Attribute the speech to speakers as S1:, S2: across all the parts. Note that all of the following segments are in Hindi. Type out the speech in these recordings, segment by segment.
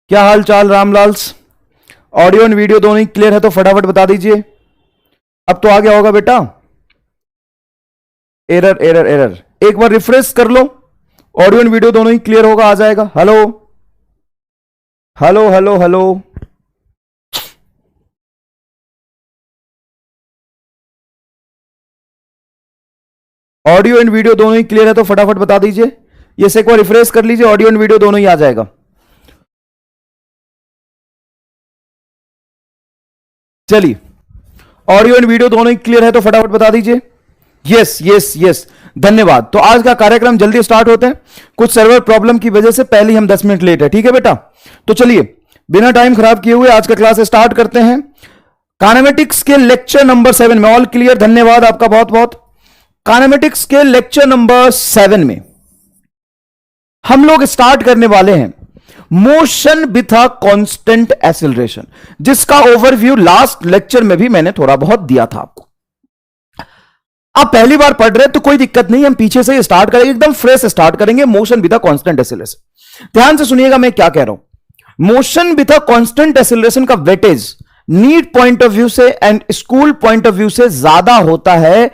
S1: क्या हाल चाल रामलाल्स? ऑडियो एंड वीडियो दोनों ही क्लियर है तो फटाफट बता दीजिए। अब तो आ गया होगा बेटा। एरर एरर एरर, एक बार रिफ्रेश कर लो। ऑडियो एंड वीडियो दोनों ही क्लियर होगा, आ जाएगा। Hello hello hello hello, audio and video दोनों ही क्लियर है तो फटाफट बता दीजिए। ये से एक बार रिफ्रेश कर लीजिए, ऑडियो एंड वीडियो दोनों ही आ जाएगा। चलिए, ऑडियो एंड वीडियो दोनों ही क्लियर है तो फटाफट बता दीजिए। यस यस यस, धन्यवाद। तो आज का कार्यक्रम जल्दी स्टार्ट होते हैं। कुछ सर्वर प्रॉब्लम की वजह से पहले हम 10 मिनट लेट है, ठीक है बेटा? तो चलिए बिना टाइम खराब किए हुए आज का क्लास स्टार्ट करते हैं। काइनेमेटिक्स के लेक्चर नंबर 7 में ऑल क्लियर, धन्यवाद आपका बहुत बहुत। काइनेमेटिक्स के लेक्चर नंबर 7 में हम लोग स्टार्ट करने वाले हैं motion with a constant acceleration, जिसका ओवरव्यू लास्ट लेक्चर में भी मैंने थोड़ा बहुत दिया था आपको। आप पहली बार पढ़ रहे तो कोई दिक्कत नहीं, हम पीछे से स्टार्ट करेंगे, एकदम फ्रेश स्टार्ट करेंगे। Motion with a constant acceleration, ध्यान से सुनिएगा मैं क्या कह रहा हूं। Motion with a constant acceleration का weightage NEET point of view से and school point of view से ज्यादा होता है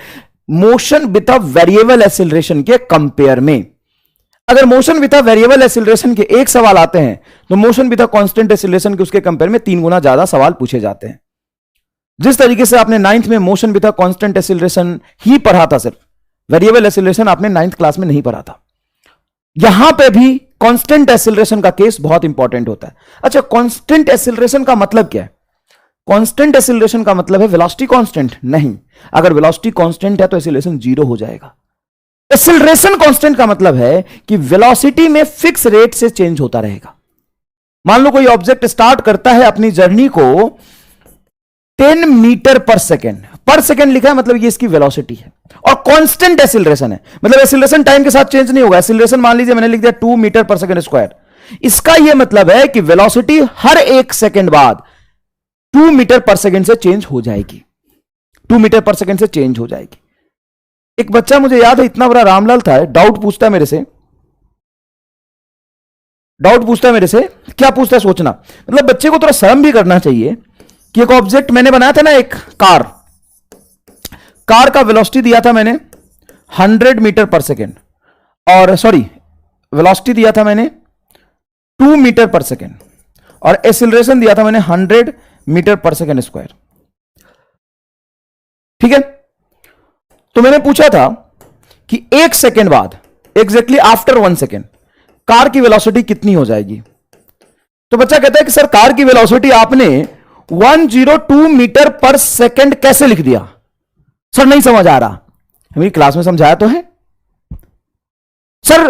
S1: motion with a variable acceleration के कंपेयर में। अगर motion with a variable acceleration के एक सवाल आते हैं तो motion with a constant acceleration के उसके कंपेयर में 3 गुना ज्यादा सवाल पूछे जाते हैं। जिस तरीके से आपने 9th में motion with a constant acceleration ही पढ़ा था, सिर्फ वेरिएबल एक्सीलरेशन आपने 9th क्लास में नहीं पढ़ा था। यहां पे भी कांस्टेंट एक्सीलरेशन का केस बहुत इंपॉर्टेंट होता है। अच्छा, कांस्टेंट एक्सीलरेशन का मतलब क्या है? कांस्टेंट एक्सीलरेशन का मतलब है वेलोसिटी कांस्टेंट नहीं। अगर वेलोसिटी कांस्टेंट है तो एक्सीलरेशन 0 हो जाएगा। एक्सीलरेशन कांस्टेंट का मतलब है कि वेलोसिटी में फिक्स रेट से चेंज होता रहेगा। मान लो कोई ऑब्जेक्ट स्टार्ट करता है अपनी जर्नी को 10 मीटर पर सेकेंड लिखा है, मतलब ये इसकी वेलोसिटी है। और कांस्टेंट एक्सीलरेशन है, मतलब एक्सीलरेशन टाइम के साथ चेंज नहीं होगा। एक्सीलरेशन मान लीजिए मैंने लिख दिया 2 मीटर पर सेकेंड स्क्वायर। इसका यह मतलब है कि वेलोसिटी हर 1 सेकेंड बाद 2 मीटर पर सेकेंड से चेंज हो जाएगी। 2 मीटर पर सेकेंड से चेंज हो जाएगी। एक बच्चा, मुझे याद है, इतना बड़ा रामलाल था, डाउट पूछता है मेरे से। क्या पूछता है सोचना, मतलब बच्चे को थोड़ा शर्म भी करना चाहिए कि एक ऑब्जेक्ट मैंने बनाया था ना, एक कार का वेलोसिटी दिया था मैंने 100 मीटर पर सेकेंड, और सॉरी वेलोसिटी दिया था मैंने 2 मीटर पर सेकेंड, और एक्सीलरेशन दिया था मैंने 100 मीटर पर सेकेंड स्क्वायर। ठीक है, तो मैंने पूछा था कि 1 सेकेंड बाद, एग्जैक्टली आफ्टर 1 सेकेंड, कार की वेलोसिटी कितनी हो जाएगी। तो बच्चा कहता है कि सर कार की वेलोसिटी आपने 102 मीटर पर सेकेंड कैसे लिख दिया? सर नहीं समझ आ रहा। मेरी क्लास में समझाया तो है सर।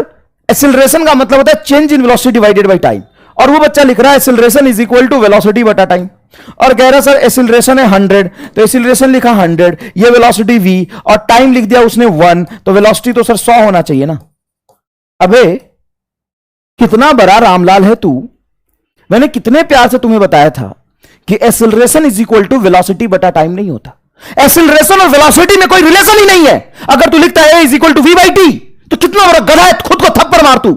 S1: एक्सीलरेशन का मतलब होता है change in velocity divided by time, और वो बच्चा लिख रहा है acceleration is equal to velocity बटा टाइम, और कह रहा सर एक्सीलरेशन है 100, तो एक्सीलरेशन लिखा 100, ये वेलोसिटी v, और टाइम लिख दिया उसने 1, तो वेलोसिटी तो सर 100 होना चाहिए ना। अबे कितना बड़ा रामलाल है तू। मैंने कितने प्यार से तुम्हें बताया था कि acceleration is equal to velocity बटा टाइम नहीं होता। एक्सीलरेशन और वेलोसिटी में कोई रिलेशन ही नहीं है। अगर तू लिखता है is equal to v by t, तो कितना बड़ा गधा है, खुद को थप्पड़ मार तू।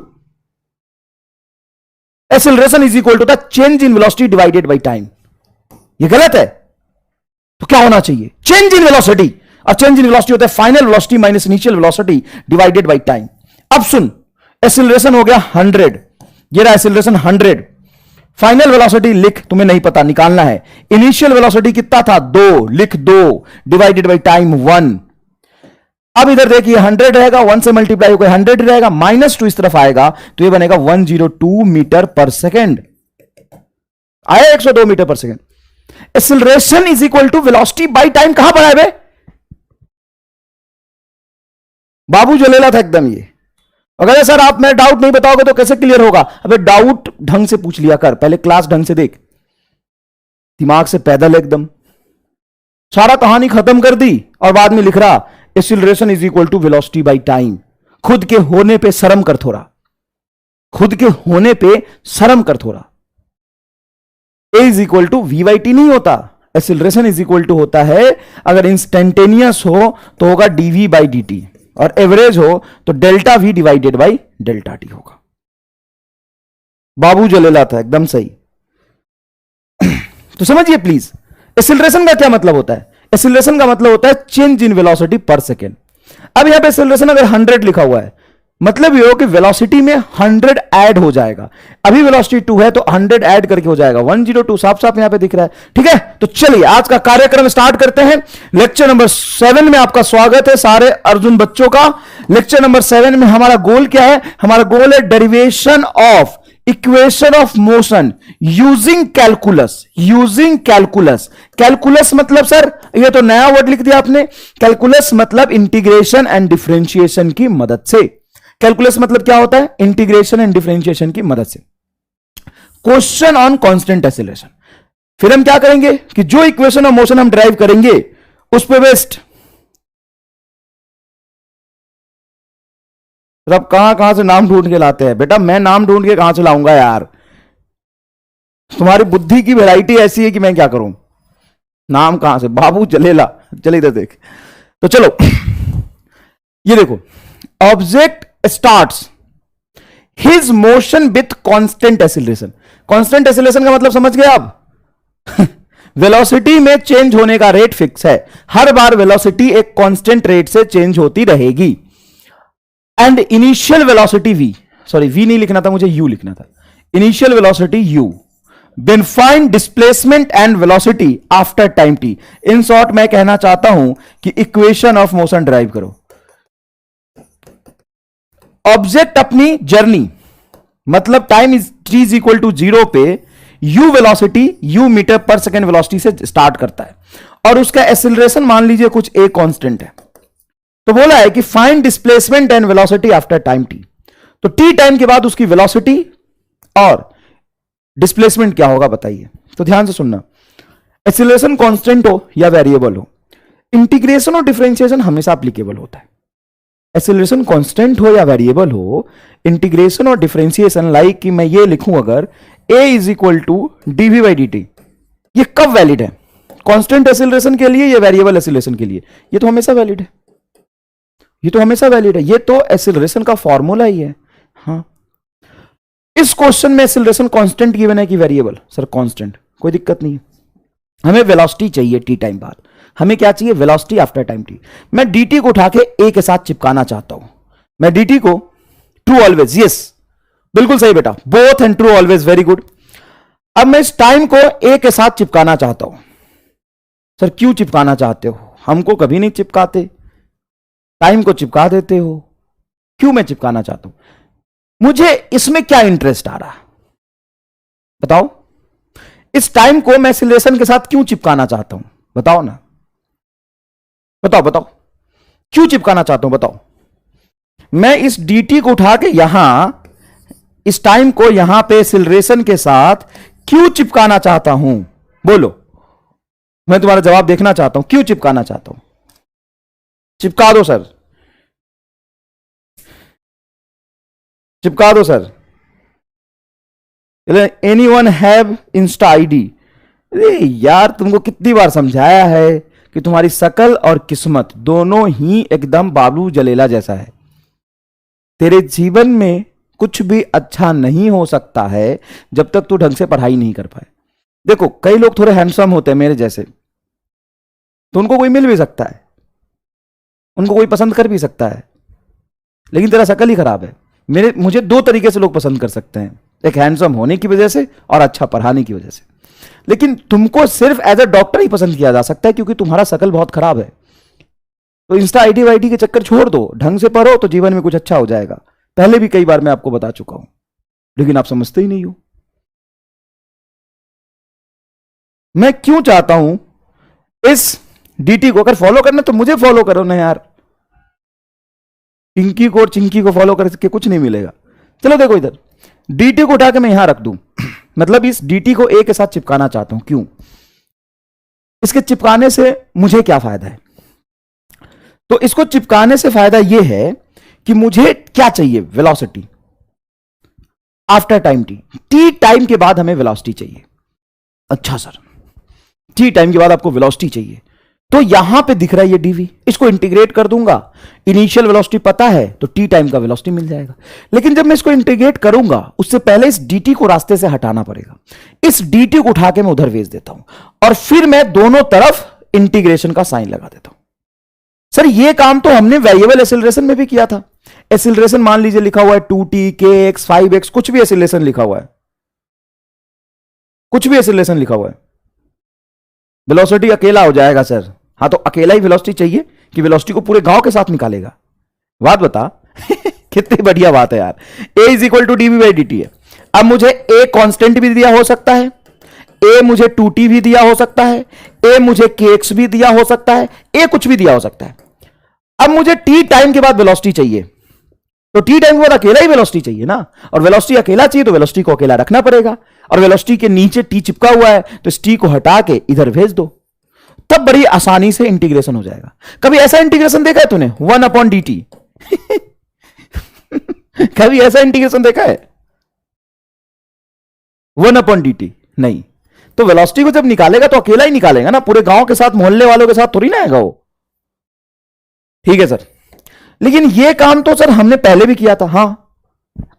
S1: Acceleration is equal to the change in velocity divided by time. ये गलत है, तो क्या होना चाहिए? चेंज इन वेलोसिटी, और चेंज इन वेलोसिटी होता है final velocity minus initial velocity divided by time. अब सुन, एक्सीलरेशन हो गया 100, ये रहा एक्सीलरेशन 100, फाइनल वेलोसिटी लिख, तुम्हें नहीं पता, निकालना है। इनिशियल वेलोसिटी कितना था? 2, लिख 2, डिवाइडेड बाय टाइम 1। अब इधर देखिए 100 रहेगा, 1 से मल्टीप्लाई होकर 100 रहेगा, -2 इस तरफ आएगा तो ये बनेगा 102 मीटर पर सेकेंड। आया 102 meter per second. Acceleration is equal to velocity by time कहां पर है बे? बाबू जलेला था एकदम ये। अगर सर आप मेरा डाउट नहीं बताओगे तो कैसे क्लियर होगा? अबे डाउट ढंग से पूछ लिया कर, पहले क्लास ढंग से देख, दिमाग से पैदल एकदम। सारा कहानी खत्म कर दी और बाद में लिख रहा acceleration is equal to velocity by time. खुद के होने पे शर्म कर थोड़ा, खुद के होने पे शर्म कर थोड़ा। A is equal to v by t नहीं होता, एक्सीलरेशन इज इक्वल टू होता है, अगर इंस्टेंटेनियस हो तो होगा डीवी बाई डी टी, और एवरेज हो तो delta we divided by delta T होगा। बाबू जलेला था एकदम सही। तो समझिए प्लीज, एक्सीलरेशन का क्या मतलब होता है? एक्सीलरेशन का मतलब होता है चेंज इन वेलोसिटी पर सेकेंड। अब यहां पे एक्सीलरेशन अगर 100 लिखा हुआ है, मतलब ये हो कि वेलोसिटी में 100 ऐड हो जाएगा। अभी वेलोसिटी 2 है तो 100 ऐड करके हो जाएगा 102, साफ साफ यहां पे दिख रहा है। ठीक है, तो चलिए आज का कार्यक्रम स्टार्ट करते हैं। लेक्चर नंबर 7 में आपका स्वागत है सारे अर्जुन बच्चों का। लेक्चर नंबर 7 में हमारा गोल क्या है? हमारा गोल है derivation of equation of motion using calculus. Using calculus, calculus मतलब सर ये तो नया वर्ड लिख दिया आपने। कैलकुलस मतलब इंटीग्रेशन एंड डिफरेंशिएशन की मदद से। कैलकुलस मतलब क्या होता है? इंटीग्रेशन एंड डिफरेंशिएशन की मदद से। Question on constant acceleration. फिर हम क्या करेंगे कि जो इक्वेशन ऑफ मोशन हम ड्राइव करेंगे उस पे बेस्ड, अब कहां कहां से नाम ढूंढ के लाते हैं बेटा? मैं नाम ढूंढ के कहां से लाऊंगा यार? तुम्हारी बुद्धि की वैरायटी ऐसी है कि मैं क्या करूं? नाम कहां से? बाबू जलेला, चले इधर देख। तो चलो ये देखो, object starts his motion with constant acceleration. Constant acceleration का मतलब समझ गए आप? वेलोसिटी में चेंज होने का रेट फिक्स है, हर बार वेलोसिटी एक कांस्टेंट रेट से चेंज होती रहेगी। And initial velocity v, sorry v नहीं लिखना था मुझे, u लिखना था। Initial velocity u, then find displacement and velocity after time t। In short मैं कहना चाहता हूं कि इक्वेशन ऑफ मोशन ड्राइव करो। ऑब्जेक्ट अपनी जर्नी मतलब time is t is equal to 0 पे u velocity, u meter per second velocity से स्टार्ट करता है और उसका एक्सीलरेशन मान लीजिए कुछ a कांस्टेंट है। तो बोला है कि find displacement and velocity after time t। तो t टाइम के बाद उसकी वेलोसिटी और डिस्प्लेसमेंट क्या होगा बताइए? तो ध्यान से सुनना, एक्सीलरेशन कांस्टेंट हो या वेरिएबल हो, इंटीग्रेशन और डिफरेंशिएशन हमेशा एप्लीकेबल होता है। एक्सीलरेशन कांस्टेंट हो या वेरिएबल हो, इंटीग्रेशन और डिफरेंशिएशन लाइक कि मैं ये लिखूं अगर a is equal to d v by d t, ये कब वैलिड है? कांस्टेंट एक्सीलरेशन के लिए या वेरिएबल एक्सीलरेशन के लिए? ये तो हमेशा वैलिड है, ये तो हमेशा वैलिड है, ये तो एक्सीलरेशन का फॉर्मूला ही है। हाँ, इस क्वेश्चन में एक्सीलरेशन कांस्टेंट गिवन है कि वेरिएबल? सर कांस्टेंट, कोई दिक्कत नहीं है। हमें वेलोसिटी चाहिए टी टाइम बाद, हमें क्या चाहिए? Velocity after time T. मैं dt को उठा के a के साथ चिपकाना चाहता हूं। मैं dt को ट्रू ऑलवेज, यस बिल्कुल सही बेटा, both and true always, very good. अब मैं इस टाइम को a के साथ चिपकाना चाहता हूं। सर क्यों चिपकाना चाहते हो? हमको कभी नहीं चिपकाते, टाइम को चिपका देते हो। क्यों मैं चिपकाना चाहता हूं? मुझे इसमें क्या इंटरेस्ट आ रहा बताओ? इस टाइम को मैं एक्सीलरेशन के साथ क्यों चिपकाना चाहता हूं? बताओ ना, बताओ बताओ, क्यों चिपकाना चाहता हूं बताओ? मैं इस dt को उठा के यहां, इस टाइम को यहां पे एक्सीलरेशन के साथ क्यों चिपकाना चाहता हूं? बोलो, मैं तुम्हारा जवाब देखना चाहता हूं। क्यों चिपकाना चाहता हूं? चिपका दो सर, चिपका दो sir. Any one have Insta ID? अरे यार तुमको कितनी बार समझाया है कि तुम्हारी शकल और किस्मत दोनों ही एकदम बाबू जलेला जैसा है। तेरे जीवन में कुछ भी अच्छा नहीं हो सकता है जब तक तू ढंग से पढ़ाई नहीं कर पाए। देखो कई लोग थोड़े हैंडसम होते हैं मेरे जैसे, तो उनको कोई मिल भी सकता है, उनको कोई पसंद कर भी सकता है, लेकिन तेरा शकल ही खराब है। मुझे दो तरीके से लोग पसंद कर सकते हैं, एक हैंडसम होने की वजह से और अच्छा पढ़ाने की वजह से। लेकिन तुमको सिर्फ एज अ डॉक्टर ही पसंद किया जा सकता है क्योंकि तुम्हारा शकल बहुत खराब है। तो इंस्टा आईडी वाईडी के चक्कर छोड़ दो, ढंग से पढ़ो तो जीवन में कुछ अच्छा हो जाएगा। पहले भी कई बार मैं आपको बता चुका हूं, लेकिन आप समझते ही नहीं हो। मैं क्यों चाहता हूं इस डीटी को, अगर फॉलो करना तो मुझे फॉलो करो ना यार। पिंकी को और चिंकी को फॉलो करके कुछ नहीं मिलेगा। चलो देखो इधर, डीटी को उठा के मैं यहां रख दूं, मतलब इस डीटी को ए के साथ चिपकाना चाहता हूं। क्यों? इसके चिपकाने से मुझे क्या फायदा है? तो इसको चिपकाने से फायदा यह है कि मुझे क्या चाहिए? Velocity after time T. T time के बाद हमें वेलोसिटी चाहिए। अच्छा सर, टी टाइम के बाद आपको वेलोसिटी चाहिए, तो यहां पे दिख रहा है ये डीवी, इसको इंटीग्रेट कर दूंगा, इनिशियल वेलोसिटी पता है तो टी टाइम का वेलोसिटी मिल जाएगा। लेकिन जब मैं इसको इंटीग्रेट करूंगा उससे पहले इस dt को रास्ते से हटाना पड़ेगा। इस dt को उठा के मैं उधर भेज देता हूं और फिर मैं दोनों तरफ इंटीग्रेशन का साइन लगा देता हूं। सर ये काम तो हमने वेरिएबल एक्सीलरेशन में भी किया था। एक्सीलरेशन मान लीजिए लिखा हुआ है 2t, kx, 5x, कुछ भी एक्सीलरेशन लिखा हुआ है, कुछ भी एक्सीलरेशन लिखा हुआ है, वेलोसिटी अकेला हो जाएगा सर। हाँ तो अकेला ही वेलोसिटी चाहिए कि वेलोसिटी को पूरे गांव के साथ निकालेगा? बात बता कितनी बढ़िया बात है यार। a is equal to dv by dt है। अब मुझे a कांस्टेंट भी दिया हो सकता है, a मुझे 2t भी दिया हो सकता है, a मुझे kx भी दिया हो सकता है, a कुछ भी दिया हो सकता है। अब मुझे t टाइम के बाद वेलोसिटी चाहिए, तो t टाइम के बाद अकेला ही वेलोसिटी चाहिए ना, और वेलोसिटी अकेला चाहिए तो वेलोसिटी को अकेला रखना पड़ेगा, और वेलोसिटी के नीचे t चिपका हुआ है तो इस t को हटा के इधर भेज दो, तब बड़ी आसानी से इंटीग्रेशन हो जाएगा। कभी ऐसा इंटीग्रेशन देखा है तूने 1/dt? कभी ऐसा इंटीग्रेशन देखा है 1/dt? नहीं। तो वेलोसिटी को जब निकालेगा तो अकेला ही निकालेगा ना, पूरे गांव के साथ मोहल्ले वालों के साथ थोड़ी ना आएगा वो। ठीक है सर, लेकिन ये काम तो सर हमने पहले भी किया था। हां,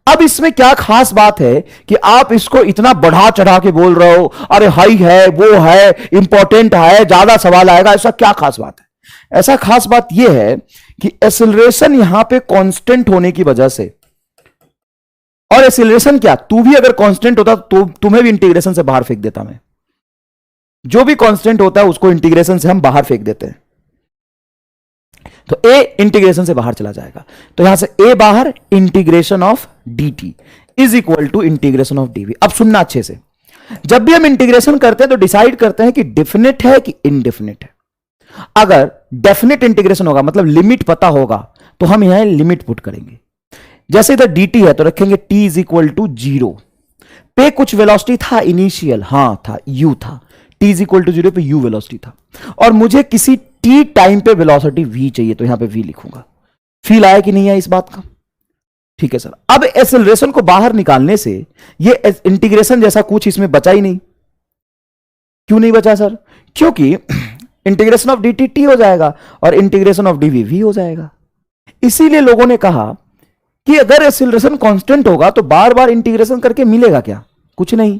S1: अब इसमें क्या खास बात है कि आप इसको इतना बढ़ा चढ़ा के बोल रहे हो, अरे हाई है, वो है, इंपॉर्टेंट है, ज्यादा सवाल आएगा, ऐसा क्या खास बात है? ऐसा खास बात यह है कि एक्सीलरेशन यहां पे कांस्टेंट होने की वजह से, और एक्सीलरेशन क्या, तू भी अगर कांस्टेंट होता तो तुम्हें भी इंटीग्रेशन से बाहर फेंक देता मैं। जो भी कांस्टेंट होता है उसको इंटीग्रेशन से हम बाहर फेंक देते हैं, तो a इंटीग्रेशन से बाहर चला जाएगा, तो यहां से a बाहर, integration of dt is equal to integration of dv। अब सुनना अच्छे से, जब भी हम इंटीग्रेशन करते हैं तो डिसाइड करते हैं कि डेफिनेट है कि इनडेफिनेट है। अगर डेफिनेट इंटीग्रेशन होगा मतलब लिमिट पता होगा तो हम यहां लिमिट पुट करेंगे। जैसे इधर dt है तो रखेंगे t इज इक्वल टू 0 पे कुछ वेलोसिटी था इनिशियल, हां था, u था, t इज इक्वल टू 0 पे u वेलोसिटी था, और मुझे किसी t टाइम पे वेलोसिटी v चाहिए, तो यहां पे v लिखूंगा। फील आया कि नहीं आया इस बात का? ठीक है सर। अब एक्सेलरेशन को बाहर निकालने से ये इंटीग्रेशन जैसा कुछ इसमें बचा ही नहीं। क्यों नहीं बचा सर? क्योंकि इंटीग्रेशन ऑफ dt t हो जाएगा और इंटीग्रेशन ऑफ dv v हो जाएगा। इसीलिए लोगों ने कहा कि अगर एक्सेलरेशन कांस्टेंट होगा तो बार बार इंटीग्रेशन करके मिलेगा क्या? कुछ नहीं।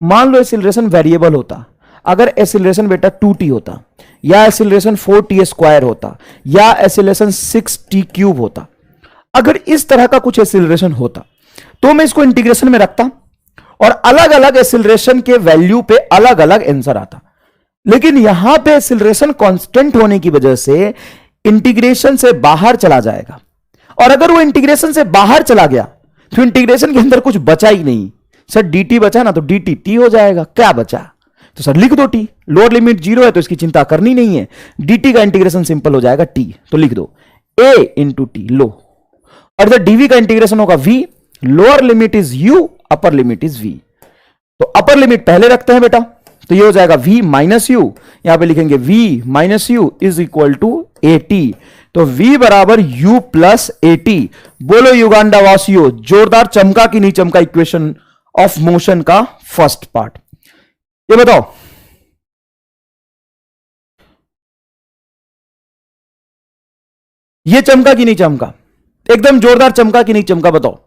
S1: मान लो एक्सेलरेशन वेरिएबल होता, अगर एक्सेलरेशन बेटा 2t होता, या एक्सेलरेशन 4t² होता, या एक्सेलरेशन 6t³ होता, अगर इस तरह का कुछ एक्सेलरेशन होता तो मैं इसको इंटीग्रेशन में रखता और अलग अलग एक्सेलरेशन के वैल्यू पे अलग अलग आंसर आता। लेकिन यहां पे एक्सेलरेशन कांस्टेंट होने की वजह से इंटीग्रेशन से बाहर चला जाएगा, और अगर वो इंटीग्रेशन से बाहर चला गया तो इंटीग्रेशन के अंदर कुछ बचा ही नहीं। सर dt बचा ना, तो dt t हो जाएगा। क्या बचा? तो सर लिख दो t, लोअर लिमिट 0 है तो इसकी चिंता करनी नहीं है, dt का इंटीग्रेशन सिंपल हो जाएगा t, तो लिख दो a इंटू टी लो, और इधर dv का इंटीग्रेशन होगा v, lower limit is u, upper limit is v। तो अपर लिमिट पहले रखते हैं बेटा, तो ये हो जाएगा v माइनस यू, यहां पे लिखेंगे v minus u is equal to at, तो v बराबर u प्लस at। बोलो युगांडा वासियों, जोरदार चमका कि नहीं चमका इक्वेशन ऑफ मोशन का फर्स्ट पार्ट? ये बताओ। ये चमका कि नहीं चमका? एकदम जोरदार चमका कि नहीं चमका? बताओ।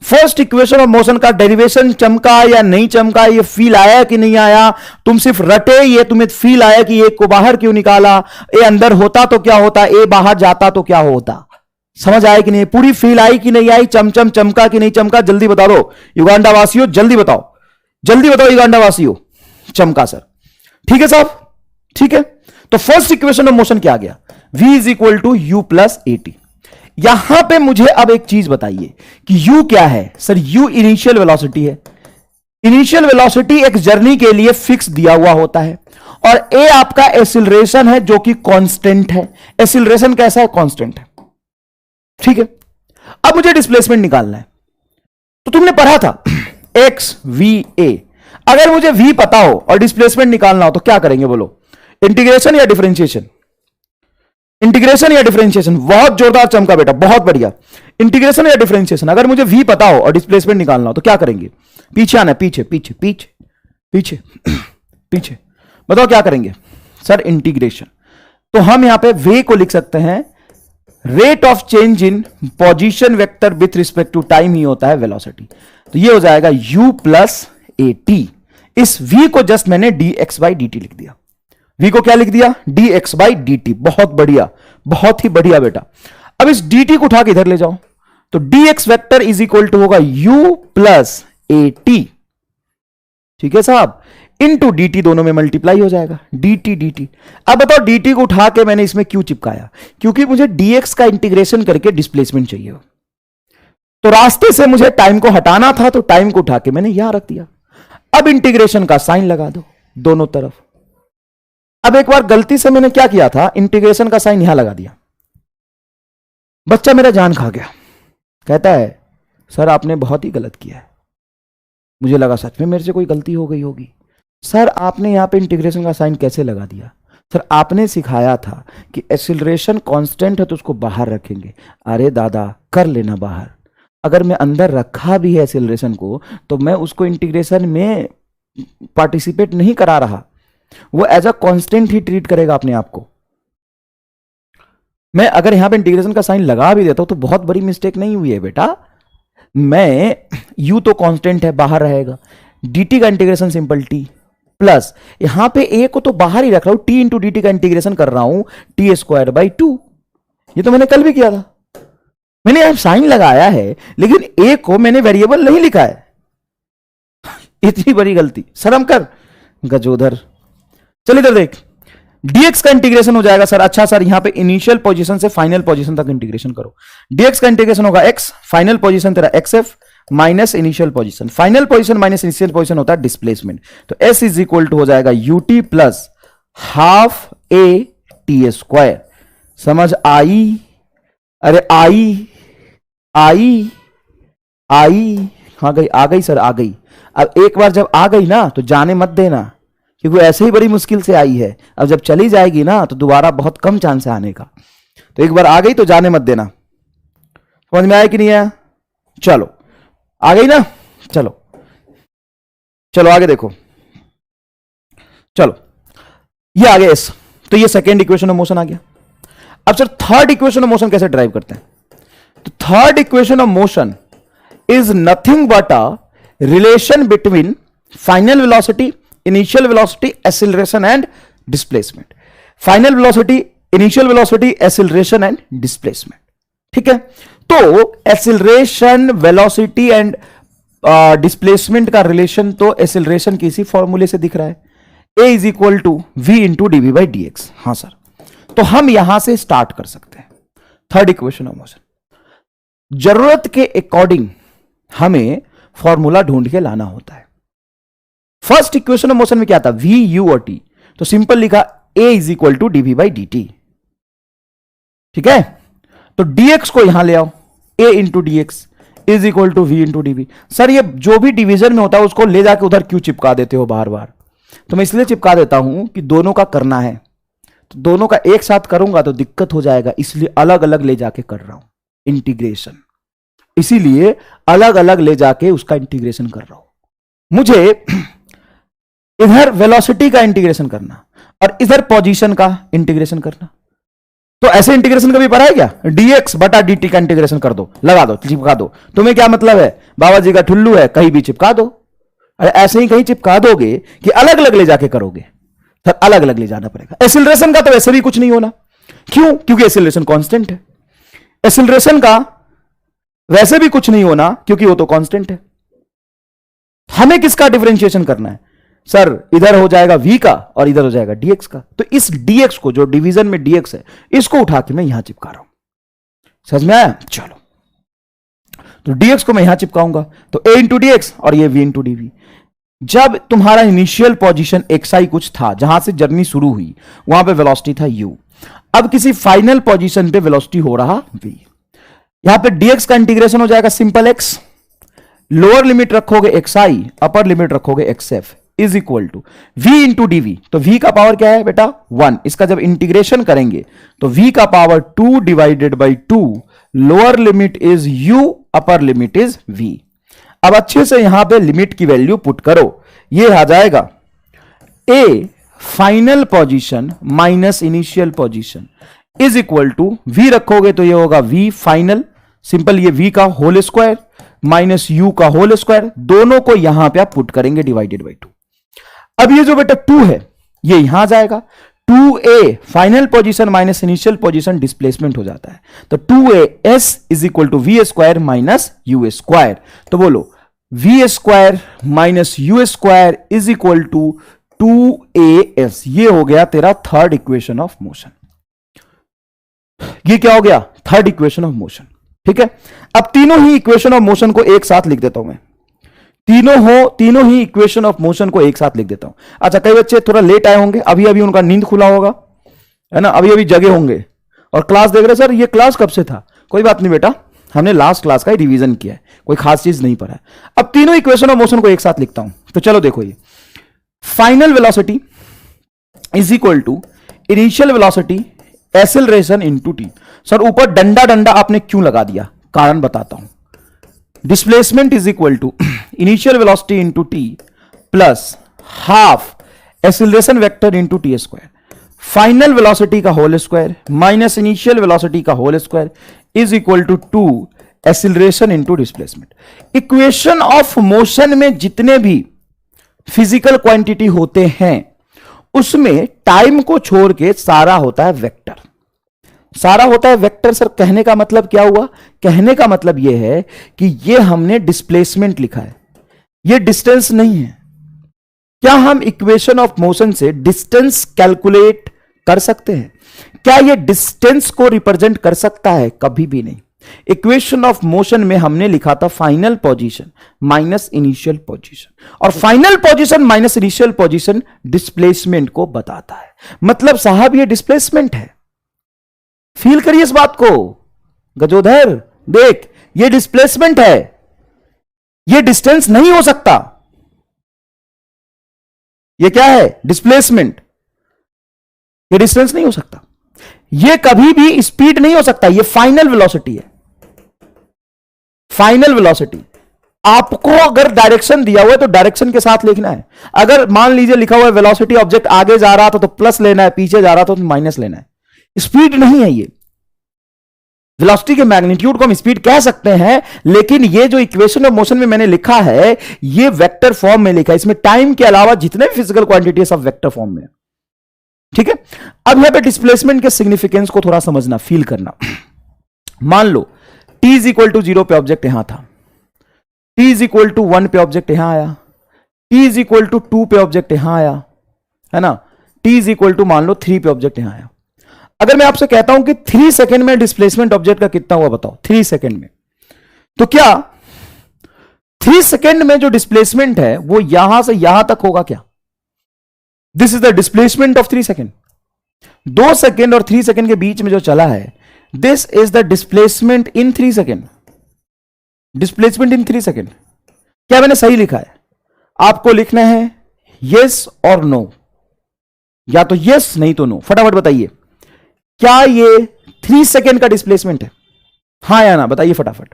S1: फर्स्ट इक्वेशन ऑफ मोशन का डेरिवेशन चमका या नहीं चमका? ये फील आया कि नहीं आया? तुम सिर्फ रटे, ये तुम्हें फील आया कि ए को बाहर क्यों निकाला, ए अंदर होता तो क्या होता, ए बाहर जाता तो क्या होता? समझ आया कि नहीं? पूरी फील आई कि नहीं आई? चमचम चमका कि नहीं चमका? जल्दी बता दो युगांडा वासियों, जल्दी बताओ, जल्दी बताओ युगांडा वासियों। चमका सर। ठीक है साहब, ठीक है। तो फर्स्ट इक्वेशन ऑफ मोशन क्या आ गया? v is equal to u plus at। यहां पे मुझे अब एक चीज बताइए कि u क्या है? सर u इनिशियल वेलोसिटी है। इनिशियल वेलोसिटी एक जर्नी के लिए फिक्स दिया हुआ होता है, और a आपका एक्सीलरेशन है जो कि कांस्टेंट है। एक्सीलरेशन कैसा है? कांस्टेंट है। ठीक है। अब मुझे डिस्प्लेसमेंट निकालना है, तो तुमने पढ़ा था x v a। अगर मुझे v पता हो और डिस्प्लेसमेंट निकालना हो तो क्या करेंगे बोलो? इंटीग्रेशन या डिफरेंशिएशन? इंटीग्रेशन या डिफरेंशिएशन? बहुत जोरदार चमका बेटा, बहुत बढ़िया। इंटीग्रेशन या डिफरेंशिएशन? अगर मुझे v पता हो और डिस्प्लेसमेंट निकालना हो तो क्या करेंगे? पीछे आना, पीछे पीछे पीछे पीछे पीछे। बताओ क्या करेंगे? सर इंटीग्रेशन, तो हम यहां पे वे को लिख सकते हैं rate of change in position vector with respect to time ही होता है वेलोसिटी। तो ये हो जाएगा u प्लस ए टी। इस v को जस्ट मैंने dx बाई dt लिख दिया। v को क्या लिख दिया? dx by dt। बहुत बढ़िया, बहुत ही बढ़िया बेटा। अब इस dt को उठा के इधर ले जाओ, तो dx vector is equal to होगा u प्लस ए टी। ठीक है साहब, इंटू dt दोनों में मल्टीप्लाई हो जाएगा, dt dt। अब बताओ dt को उठा के मैंने इसमें क्यों चिपकाया? क्योंकि मुझे dx का इंटीग्रेशन करके डिस्प्लेसमेंट चाहिए, तो रास्ते से मुझे टाइम को हटाना था, तो टाइम को उठा के मैंने यहां रख दिया। अब इंटीग्रेशन का साइन लगा दो दोनों तरफ। अब एक बार गलती से मैंने क्या किया था, इंटीग्रेशन का साइन यहां लगा दिया, बच्चा मेरा जान खा गया, कहता है सर आपने बहुत ही गलत किया है। मुझे लगा सच में मेरे से कोई गलती हो गई होगी। सर आपने यहां पे इंटीग्रेशन का साइन कैसे लगा दिया? सर आपने सिखाया था कि एक्सीलरेशन कांस्टेंट है तो उसको बाहर रखेंगे। अरे दादा कर लेना बाहर, अगर मैं अंदर रखा भी है एक्सीलरेशन को तो मैं उसको इंटीग्रेशन में पार्टिसिपेट नहीं करा रहा, वो एज अ कांस्टेंट ही ट्रीट करेगा अपने आप को। मैं अगर यहां पे इंटीग्रेशन का साइन लगा भी देता हूं तो बहुत बड़ी मिस्टेक नहीं हुई है बेटा। मैं u तो कांस्टेंट है बाहर रहेगा, dt का इंटीग्रेशन सिंपल t प्लस यहां पे a को तो बाहर ही रख रहा हूं, t इंटू dt का इंटीग्रेशन कर रहा हूं t स्क्वायर बाई 2। ये तो मैंने कल भी किया था, मैंने यहां साइन लगाया है लेकिन a को मैंने वेरिएबल नहीं लिखा है। इतनी बड़ी गलती, शर्म कर गजोधर। चल इधर देख, dx का इंटीग्रेशन हो जाएगा सर। अच्छा सर यहां पे इनिशियल पोजीशन से फाइनल पोजीशन तक इंटीग्रेशन करो। dx का इंटीग्रेशन होगा x, फाइनल पोजीशन तेरा xf minus initial position. Final position minus initial position होता है डिस्प्लेसमेंट। तो s इज इक्वल टू हो जाएगा ut plus half a T square. समझ आई? अरे आई आई आई आ गई सर, आ गई। अब एक बार जब आ गई ना तो जाने मत देना, क्योंकि ऐसे ही बड़ी मुश्किल से आई है। अब जब चली जाएगी ना तो दोबारा बहुत कम चांस है आने का। तो एक बार आ गई तो जाने मत देना। समझ में आया कि नहीं आया? चलो आ गई ना, चलो चलो आगे देखो। चलो ये आ गया एस, तो ये सेकेंड इक्वेशन ऑफ मोशन आ गया। अब sir third equation of motion कैसे ड्राइव करते हैं? तो third equation of motion is nothing but a relation between final velocity, initial velocity, acceleration and displacement. Final velocity, initial velocity, acceleration and displacement. ठीक है, तो एक्सीलरेशन, वेलोसिटी एंड डिस्प्लेसमेंट का रिलेशन तो एक्सीलरेशन के इसी फॉर्मूले से दिख रहा है, a is equal to v into d v by d x. हाँ सर, तो हम यहां से स्टार्ट कर सकते हैं थर्ड इक्वेशन ऑफ मोशन। जरूरत के अकॉर्डिंग हमें फॉर्मूला ढूंढ के लाना होता है। फर्स्ट इक्वेशन ऑफ मोशन में क्या था? v, u और t। तो सिंपल लिखा a is equal to d v by d t. ठीक है, तो dx को यहां ले आओ, a into d x is equal to v into d v. Sir ये जो भी डिवीजन में होता है उसको ले जाके उधर क्यों चिपका देते हो बार बार? तो मैं इसलिए चिपका देता हूं कि दोनों का करना है, तो दोनों का एक साथ करूंगा तो दिक्कत हो जाएगा, इसलिए अलग अलग ले जाके कर रहा हूं इंटीग्रेशन। इसीलिए अलग अलग ले जाके उसका इंटीग्रेशन कर रहा हूं। मुझे इधर वेलोसिटी का इंटीग्रेशन करना और इधर पोजीशन का इंटीग्रेशन करना। तो ऐसे इंटीग्रेशन कभी पढ़ा है क्या? dx बटा dt का इंटीग्रेशन कर दो, लगा दो, चिपका दो। तुम्हें क्या मतलब है, बाबा जी का ठुल्लू है, कहीं भी चिपका दो। अरे ऐसे ही कहीं चिपका दोगे कि अलग अलग ले जाके करोगे? सर अलग अलग ले जाना पड़ेगा। एक्सीलरेशन का तो वैसे भी कुछ नहीं होना, क्यों? क्योंकि एक्सीलरेशन कांस्टेंट है। एक्सीलरेशन का वैसे भी कुछ नहीं होना क्योंकि वो तो कांस्टेंट है। हमें किसका डिफरेंशिएशन करना है? सर इधर हो जाएगा v का और इधर हो जाएगा dx का। तो इस dx को, जो डिवीजन में dx है, इसको उठा के मैं यहां चिपका रहा हूं। समझ में आया? चलो, तो dx को मैं यहां चिपकाऊंगा, तो a इंटू डी एक्स और ये v इंटू डी वी। जब तुम्हारा इनिशियल पोजीशन xi कुछ था, जहां से जर्नी शुरू हुई, वहां पे वेलोसिटी था u। अब किसी फाइनल पोजीशन पे वेलोसिटी हो रहा v। यहां पे dx का इंटीग्रेशन हो जाएगा सिंपल x, लोअर लिमिट रखोगे xi, अपर लिमिट रखोगे xf is equal to v into d v. तो v का पावर क्या है बेटा? 1। इसका जब इंटीग्रेशन करेंगे तो v का power 2 divided by 2, lower limit is u, upper limit is v। अब अच्छे से यहां पे लिमिट की वैल्यू पुट करो, ये आ जाएगा a final position minus initial position is equal to v रखोगे तो ये होगा v फाइनल, सिंपल, ये v का होल स्क्वायर माइनस u का होल स्क्वायर, दोनों को यहां पे आप पुट करेंगे डिवाइडेड बाई 2। अब ये जो बेटा 2 है ये यहां जाएगा, 2a final position minus initial position displacement हो जाता है, तो 2as is equal to v square minus u square. तो बोलो v square minus u square is equal to 2as। ये हो गया तेरा थर्ड इक्वेशन ऑफ मोशन। ये क्या हो गया? Third equation of motion. ठीक है, अब तीनों ही इक्वेशन ऑफ मोशन को एक साथ लिख देता हूं मैं, तीनों ही इक्वेशन ऑफ मोशन को एक साथ लिख देता हूं। अच्छा, कई बच्चे थोड़ा लेट आए होंगे, अभी अभी उनका नींद खुला होगा, है ना, अभी अभी जगे होंगे और क्लास देख रहे, सर ये क्लास कब से था? कोई बात नहीं बेटा, हमने लास्ट क्लास का ही रिवीजन किया है, कोई खास चीज नहीं पढ़ा है। अब तीनों इक्वेशन ऑफ मोशन को एक साथ लिखता हूं, तो चलो देखो, ये final velocity is equal to initial velocity acceleration into t. Sir ऊपर डंडा डंडा आपने क्यों लगा दिया? कारण बताता हूं। Displacement is equal to initial velocity into t plus half acceleration vector into t square, final velocity का whole square minus initial velocity का whole square is equal to 2 acceleration into displacement. Equation of motion में जितने भी फिजिकल क्वांटिटी होते हैं उसमें टाइम को छोड़ के सारा होता है वेक्टर, सारा होता है वेक्टर। सर कहने का मतलब क्या हुआ? कहने का मतलब यह है कि यह हमने डिस्प्लेसमेंट लिखा है, यह डिस्टेंस नहीं है। क्या हम इक्वेशन ऑफ मोशन से डिस्टेंस कैलकुलेट कर सकते हैं? क्या यह डिस्टेंस को रिप्रेजेंट कर सकता है? कभी भी नहीं। इक्वेशन ऑफ मोशन में हमने लिखा था final position minus initial position, और final position minus initial position displacement को बताता है। मतलब साहब यह डिस्प्लेसमेंट है, फील करिए इस बात को गजोधर, देख ये डिस्प्लेसमेंट है, ये डिस्टेंस नहीं हो सकता। ये क्या है? डिस्प्लेसमेंट। ये डिस्टेंस नहीं हो सकता, ये कभी भी स्पीड नहीं हो सकता, ये फाइनल वेलोसिटी है। फाइनल वेलोसिटी आपको अगर डायरेक्शन दिया हुआ है तो डायरेक्शन के साथ लिखना है। अगर मान लीजिए लिखा हुआ है वेलोसिटी ऑब्जेक्ट आगे जा रहा था तो प्लस लेना है, पीछे जा रहा था तो माइनस लेना है। स्पीड नहीं है ये, वेलोसिटी के मैग्नीट्यूड को हम स्पीड कह सकते हैं, लेकिन ये जो इक्वेशन ऑफ मोशन में मैंने लिखा है ये वेक्टर फॉर्म में लिखा है। इसमें टाइम के अलावा जितने भी फिजिकल क्वांटिटी सब वेक्टर फॉर्म में। ठीक है, अब यहां पे डिस्प्लेसमेंट के सिग्निफिकेंस को थोड़ा समझना, फील करना। मान लो t इज इक्वल टू 0 पे ऑब्जेक्ट यहां था, t इज इक्वल टू 1 पे ऑब्जेक्ट यहां आया, t इज इक्वल टू 2 पे ऑब्जेक्ट यहां आया, है ना, t इज इक्वल टू मान लो 3 पे ऑब्जेक्ट यहां आया। अगर मैं आपसे कहता हूं कि 3 सेकंड में डिस्प्लेसमेंट ऑब्जेक्ट का कितना हुआ बताओ, 3 सेकंड में, तो क्या 3 सेकंड में जो डिस्प्लेसमेंट है वो यहां से यहां तक होगा क्या? This is the displacement of 3 second. 2 second और 3 सेकंड के बीच में जो चला है, this is the displacement in 3 second. Displacement in 3 second. क्या मैंने सही लिखा है? आपको लिखना है यस और नो, या तो यस नहीं तो नो। फटाफट बताइए, क्या ये 3 सेकंड का डिस्प्लेसमेंट है? हां या ना बताइए फटाफट।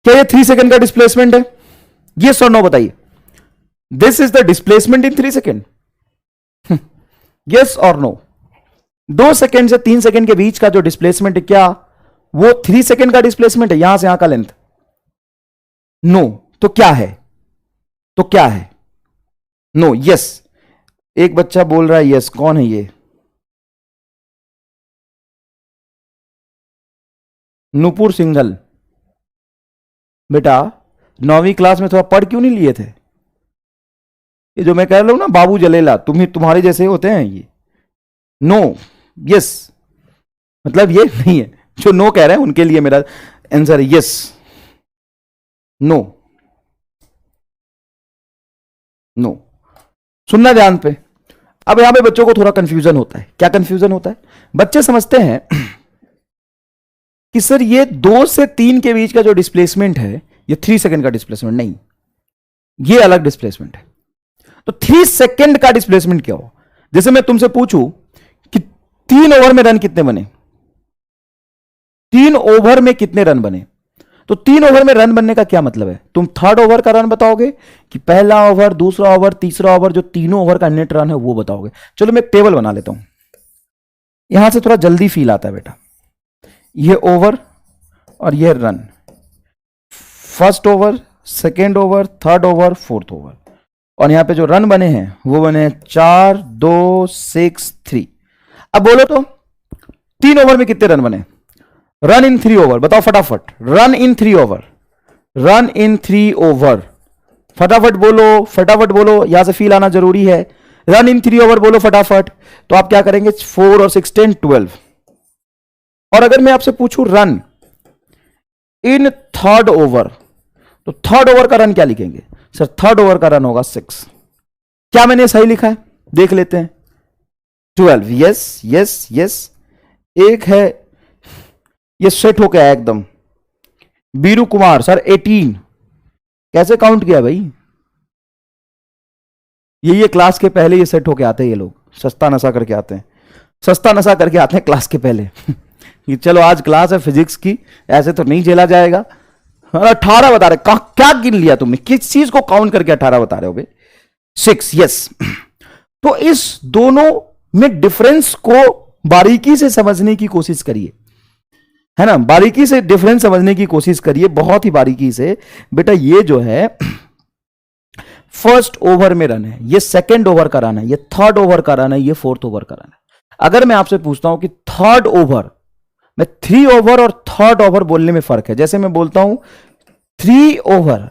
S1: क्या ये 3 सेकंड का डिस्प्लेसमेंट है? यस और नो बताइए। This is the displacement in 3 second. Yes और नो। 2 सेकंड से 3 सेकंड के बीच का जो डिस्प्लेसमेंट है, क्या वो 3 सेकंड का डिस्प्लेसमेंट है? यहां से यहां का लेंथ। नो। तो क्या है? तो क्या है? नो। यस। एक बच्चा बोल रहा है यस। कौन है ये? नूपुर सिंघल। बेटा 9वीं क्लास में थोड़ा पढ़ क्यों नहीं लिए थे? ये जो मैं कह रहा हूं ना, बाबू जलेला, तुम्हारे जैसे होते हैं ये। नो। यस मतलब ये नहीं है। जो नो कह रहे हैं उनके लिए मेरा आंसर है यस। नो। नो। सुनना ध्यान पे। अब यहां पे बच्चों को थोड़ा कंफ्यूजन होता है। क्या कंफ्यूजन होता है? बच्चे समझते हैं कि सर ये 2 से 3 के बीच का जो डिस्प्लेसमेंट है ये 3 सेकंड का डिस्प्लेसमेंट नहीं, ये अलग डिस्प्लेसमेंट है। तो 3 सेकंड का डिस्प्लेसमेंट क्या हो? जैसे मैं तुमसे पूछूं कि 3 ओवर में रन कितने बने, 3 ओवर में कितने रन बने। तो 3 ओवर में रन बनने का क्या मतलब है, तुम थर्ड ओवर का रन बताओगे कि पहला ओवर, दूसरा ओवर, तीसरा ओवर, जो तीनों ओवर का नेट रन है वो बताओगे। चलो मैं एक टेबल बना लेता हूं, यहां से थोड़ा जल्दी फील आता है बेटा। ये ओवर और ये run, first over, second over, third over, fourth over, और यहां पे जो रन बने हैं वो बने हैं 4, 2, 6, 3। अब बोलो तो 3 ओवर में कितने रन बने, रन इन 3 ओवर बताओ फटाफट, run in 3 over, run in 3 over, फटाफट बोलो, फटाफट बोलो, यहां से फील आना जरूरी है। रन इन 3 ओवर बोलो फटाफट। तो आप क्या करेंगे, 4 और 6 10 12। और अगर मैं आपसे पूछूं रन इन थर्ड ओवर, तो थर्ड ओवर का रन क्या लिखेंगे सर, थर्ड ओवर का रन होगा 6। क्या मैंने सही लिखा है, देख लेते हैं। 12, यस यस यस। एक है ये सेट हो गया एकदम। बीरू कुमार सर 18, कैसे काउंट किया भाई, ये क्लास के पहले ये सेट होके आते हैं, ये लोग सस्ता नशा करके आते हैं, सस्ता नशा करके आते हैं क्लास के पहले। कि चलो आज क्लास है फिजिक्स की, ऐसे तो नहीं झेला जाएगा। 18 बता रहे, क्या गिन लिया तुमने, किस चीज को काउंट करके 18 बता रहे हो बे, 6, यस। तो इस दोनों में डिफरेंस को बारीकी से समझने की कोशिश करिए, है ना, बारीकी से डिफरेंस समझने की कोशिश करिए, बहुत ही बारीकी से। बेटा ये जो है फर्स्ट ओवर में रन है, ये सेकंड ओवर का रन है, ये थर्ड ओवर का रन है, ये फोर्थ ओवर का रन है। अगर मैं आपसे पूछता हूं कि थर्ड ओवर में 3 ओवर और थर्ड ओवर बोलने में फर्क है, जैसे मैं बोलता हूं 3 ओवर,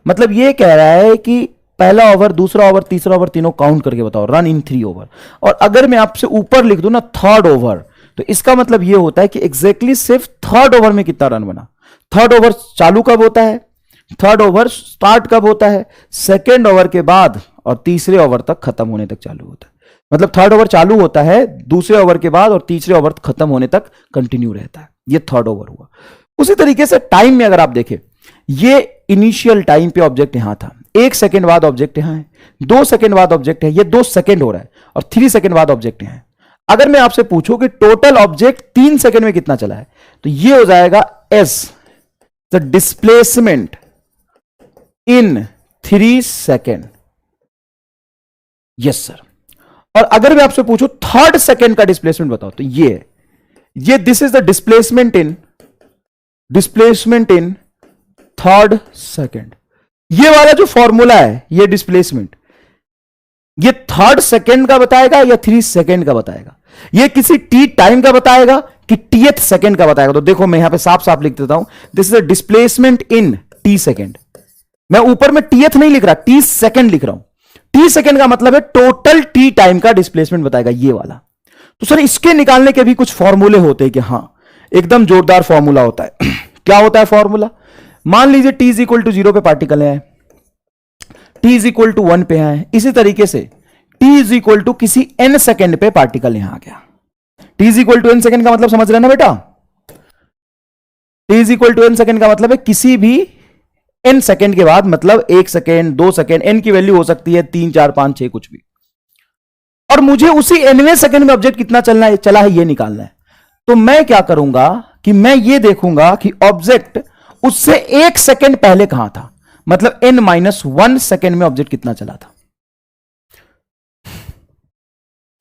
S1: मतलब ये कह रहा है कि पहला ओवर, दूसरा ओवर, तीसरा ओवर, तीनों काउंट करके बताओ, रन इन 3 ओवर। और अगर मैं आपसे ऊपर लिख दूं ना थर्ड ओवर, तो इसका मतलब यह होता है कि एग्जैक्टली सिर्फ थर्ड ओवर में कितना रन बना। थर्ड ओवर चालू कब होता है, थर्ड ओवर स्टार्ट कब होता है, सेकेंड ओवर के बाद और तीसरे ओवर तक खत्म होने तक चालू होता है। मतलब थर्ड ओवर चालू होता है दूसरे ओवर के बाद और तीसरे ओवर खत्म होने तक कंटिन्यू रहता है, ये थर्ड ओवर हुआ। उसी तरीके से टाइम में अगर आप देखें, ये इनिशियल टाइम पे ऑब्जेक्ट यहां था, 1 सेकेंड बाद ऑब्जेक्ट यहां है, 2 सेकेंड बाद ऑब्जेक्ट है, ये 2 सेकेंड हो रहा है, और 3 सेकेंड बाद ऑब्जेक्ट यहां है। अगर मैं आपसे पूछूं कि टोटल ऑब्जेक्ट 3 सेकेंड में कितना चला है, तो ये हो जाएगा S the displacement in 3 second. Yes sir. और अगर मैं आपसे पूछूं थर्ड सेकेंड का डिस्प्लेसमेंट बताओ, तो ये this is the displacement in third second. ये वाला जो फॉर्मूला है, ये डिस्प्लेसमेंट, ये थर्ड सेकेंड का बताएगा या 3 सेकेंड का बताएगा, ये किसी टी टाइम का बताएगा कि टीएथ सेकेंड का बताएगा। तो देखो मैं यहां पे साफ साफ लिख देता हूं, this is a displacement in T second. मैं ऊपर में टीएथ नहीं लिख रहा, टी सेकेंड लिख रहा हूं। टी सेकेंड का मतलब है टोटल टी टाइम का डिस्प्लेसमेंट बताएगा, ये वाला। तो सर इसके निकालने के भी कुछ फॉर्मूले होते हैं कि हां, एकदम जोरदार फॉर्मूला होता है। क्या होता है फॉर्मूला, मान लीजिए टी इज इक्वल टू 0 पे पार्टिकल है, टी इज इक्वल टू 1 पे है, इसी तरीके से टी इज इक्वल टू किसी n सेकेंड पे पार्टिकल यहां आ गया। T is equal to n second का मतलब समझ रहे ना बेटा, t is equal to n second का मतलब है किसी भी n सेकेंड के बाद, मतलब 1 सेकेंड, 2 सेकेंड, n की वैल्यू हो सकती है 3, 4, 5, 6 कुछ भी, और मुझे उसी nवें सेकेंड में ऑब्जेक्ट कितना चला है ये निकालना है। तो मैं क्या करूंगा कि मैं ये देखूंगा कि ऑब्जेक्ट उससे 1 सेकेंड पहले कहां था, मतलब n-1 सेकेंड में ऑब्जेक्ट कितना चला था।